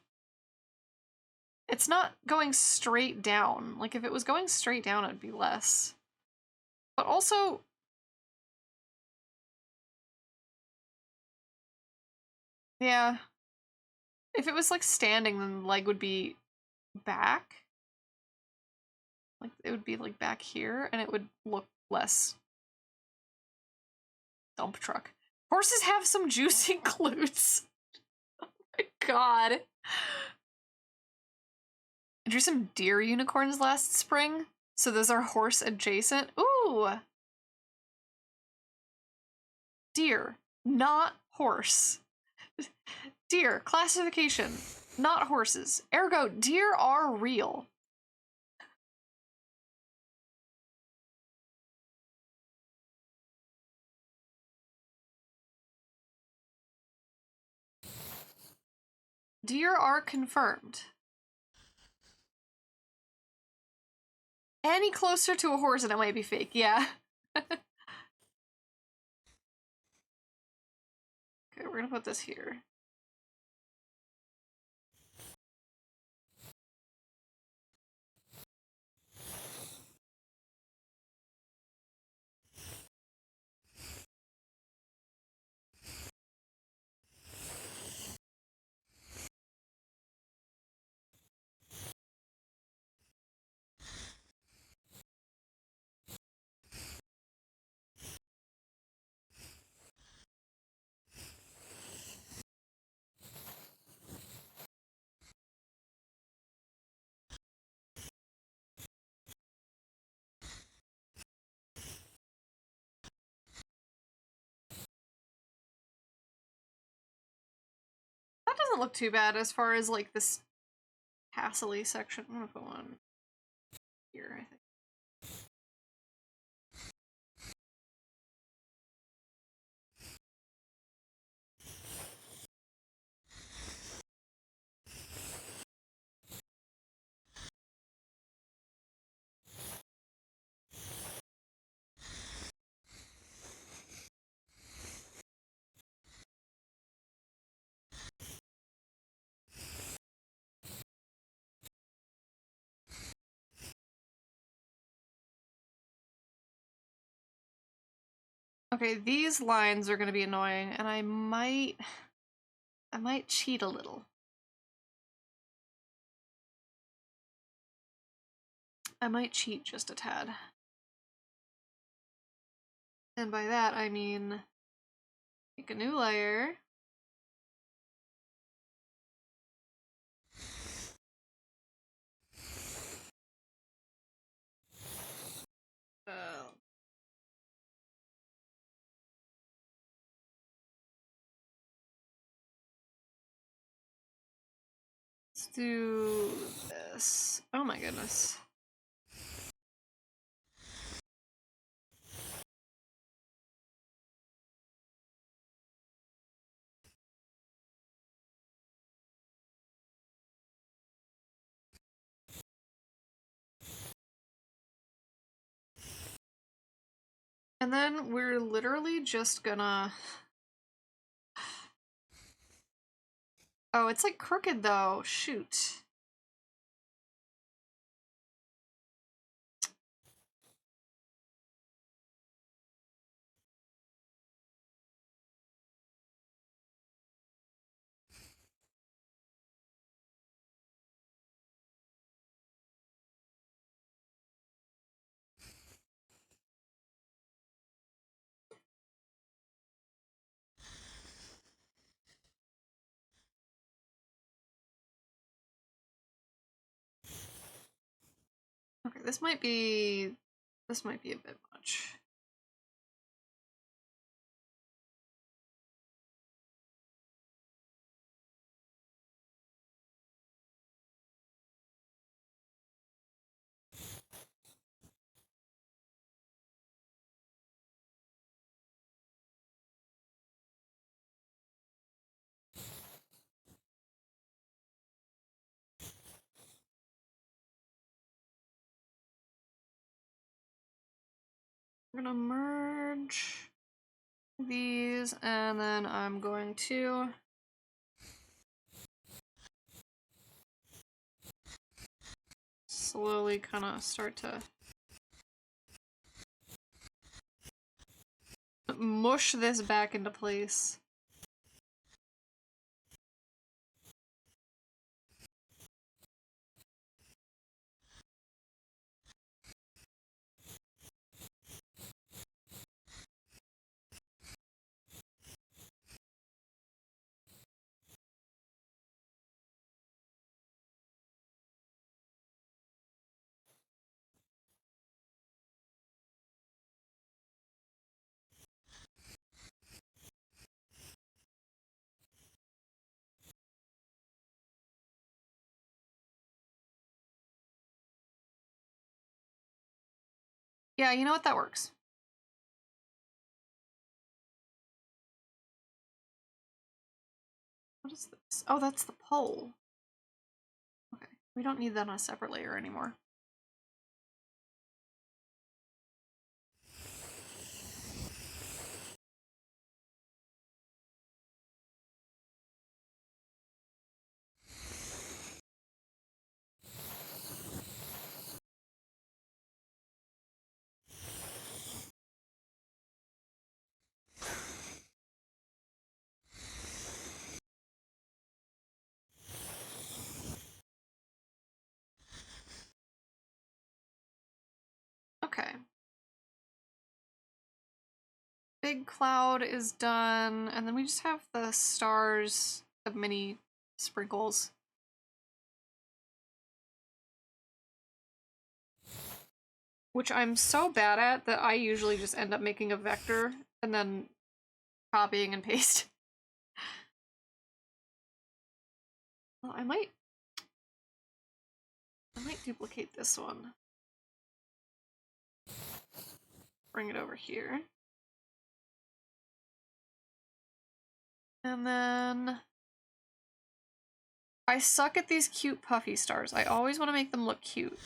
It's not going straight down. Like, if it was going straight down, it'd be less. But also... yeah. If it was, like, standing, then the leg would be back. Like, it would be, like, back here, and it would look less dump truck. Horses have some juicy glutes. Oh my god. I drew some deer unicorns last spring, so those are horse adjacent. Ooh! Deer, not horse. Deer, classification, not horses. Ergo, deer are real. Deer are confirmed. Any closer to a horse and it might be fake, yeah. Okay, we're gonna put this here. That doesn't look too bad as far as like this castle-y section. I'm gonna put one here, I think. Okay, these lines are gonna be annoying, and I might cheat a little. I might cheat just a tad. And by that, I mean make a new layer. Let's do this. Oh my goodness. And then we're literally just gonna... Oh, it's like crooked though. Shoot. Okay, this might be a bit much. We're gonna merge these, and then I'm going to slowly kind of start to mush this back into place. Yeah, you know what? That works. What is this? Oh, that's the pole. Okay, we don't need that on a separate layer anymore. Okay. Big cloud is done, and then we just have the stars, the mini sprinkles. Which I'm so bad at that I usually just end up making a vector and then copying and paste. Well, I might duplicate this one. Bring it over here. And then I suck at these cute puffy stars. I always want to make them look cute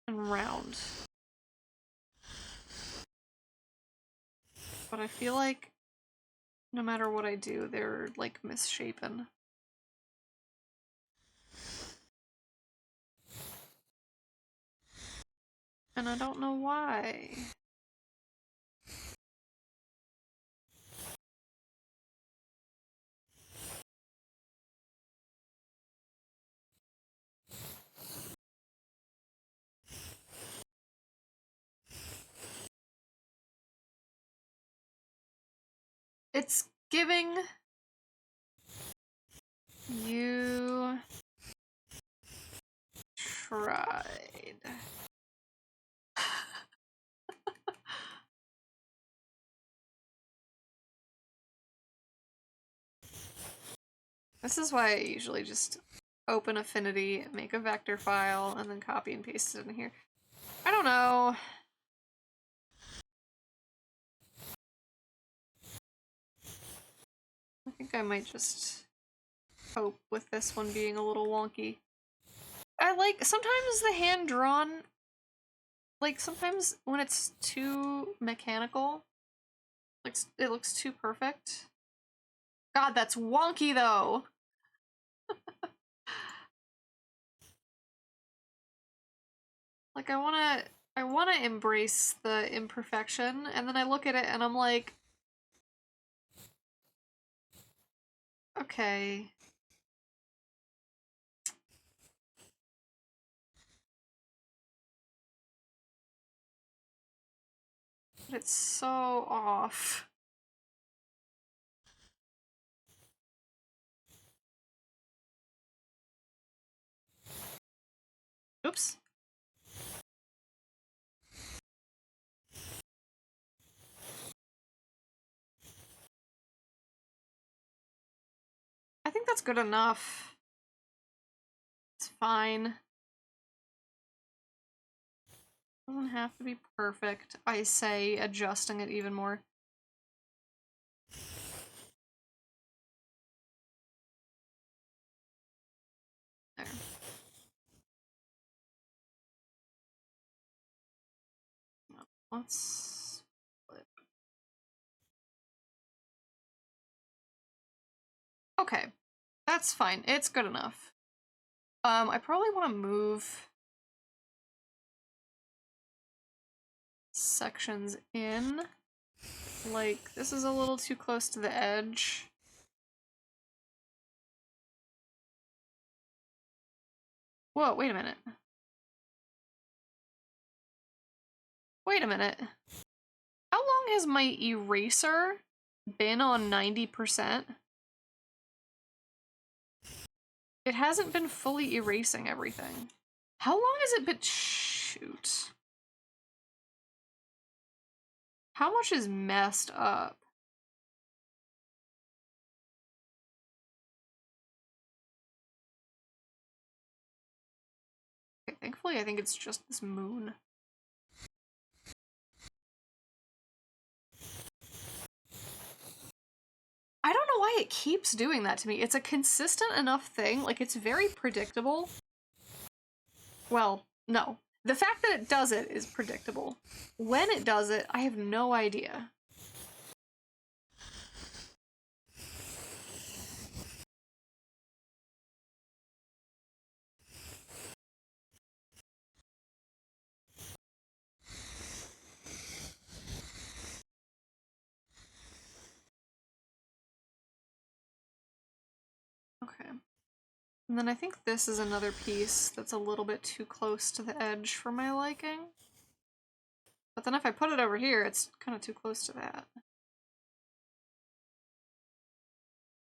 and round. But I feel like no matter what I do, they're like misshapen. And I don't know why. It's giving you tried. This is why I usually just open Affinity, make a vector file, and then copy and paste it in here. I don't know. I think I might just cope with this one being a little wonky. I like, sometimes the hand-drawn, like, sometimes when it's too mechanical, like, it looks too perfect. God, that's wonky, though! Like, I wanna embrace the imperfection, and then I look at it and I'm like, okay. But it's so off. Oops. I think that's good enough. It's fine. Doesn't have to be perfect, I say, adjusting it even more. There. Let's flip. Okay. That's fine. It's good enough. I probably want to move sections in. Like, this is a little too close to the edge. Whoa, wait a minute. Wait a minute. How long has my eraser been on 90%? It hasn't been fully erasing everything. How long has it been? Shoot. How much is messed up? Okay, thankfully, I think it's just this moon. why it keeps doing that to me. It's a consistent enough thing, like it's very predictable. Well, no. The fact that it does it is predictable. When it does it, I have no idea. Okay. And then I think this is another piece that's a little bit too close to the edge for my liking. But then if I put it over here, it's kind of too close to that.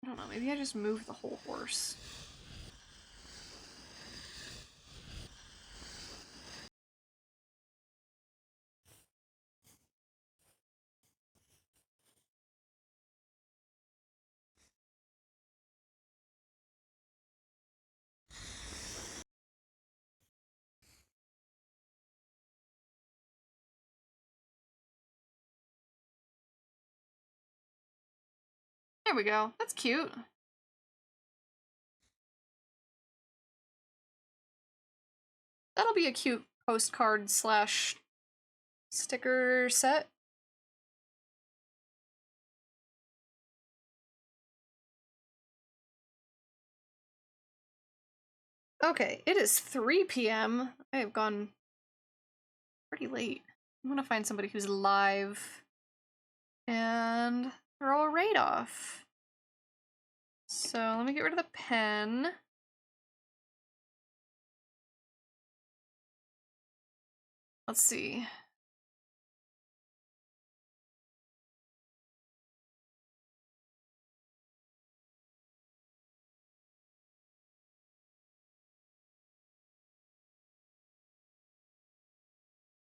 I don't know, maybe I just move the whole horse. There we go. That's cute. That'll be a cute postcard slash sticker set. Okay, it is 3 p.m. I have gone pretty late. I'm gonna find somebody who's live and throw a raid off. So let me get rid of the pen. Let's see.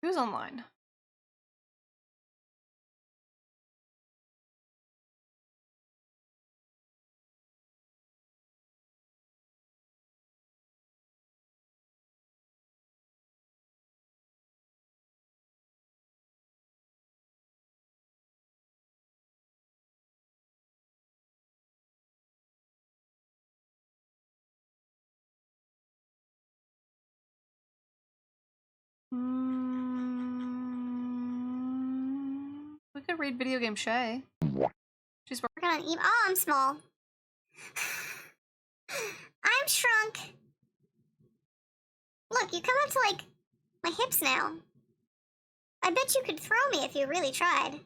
Who's online? We could read Video Game Shay. She's Working on oh, I'm small. I'm shrunk. Look, you come up to, like, my hips now. I bet you could throw me if you really tried.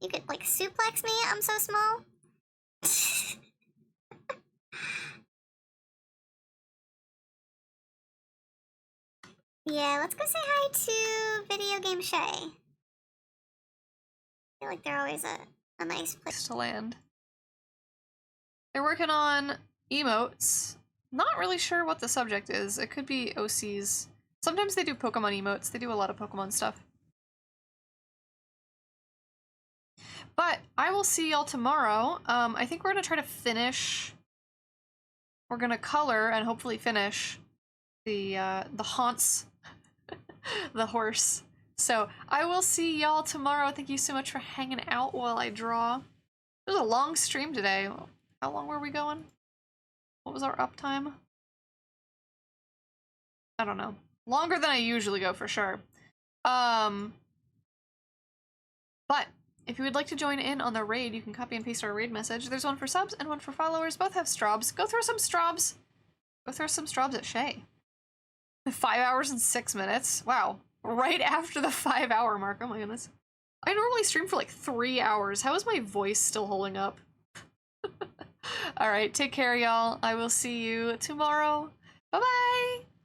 You could, like, suplex me, I'm so small. Yeah, let's go say hi to Video Game Shay. I feel like they're always a nice place to land. They're working on emotes. Not really sure what the subject is. It could be OCs. Sometimes they do Pokemon emotes. They do a lot of Pokemon stuff. But I will see y'all tomorrow. I think we're gonna try to finish. We're gonna color and hopefully finish the haunts, the horse. So I will see y'all tomorrow. Thank you so much for hanging out while I draw. It was a long stream today. How long were we going? What was our uptime? I don't know. Longer than I usually go for sure. But if you would like to join in on the raid, you can copy and paste our raid message. There's one for subs and one for followers. Both have strobs. Go throw some strobs. Go throw some strobs at Shay. 5 hours and 6 minutes. Wow. Right after the 5-hour mark. Oh my goodness. I normally stream for like 3 hours. How is my voice still holding up? Alright, take care, y'all. I will see you tomorrow. Bye-bye!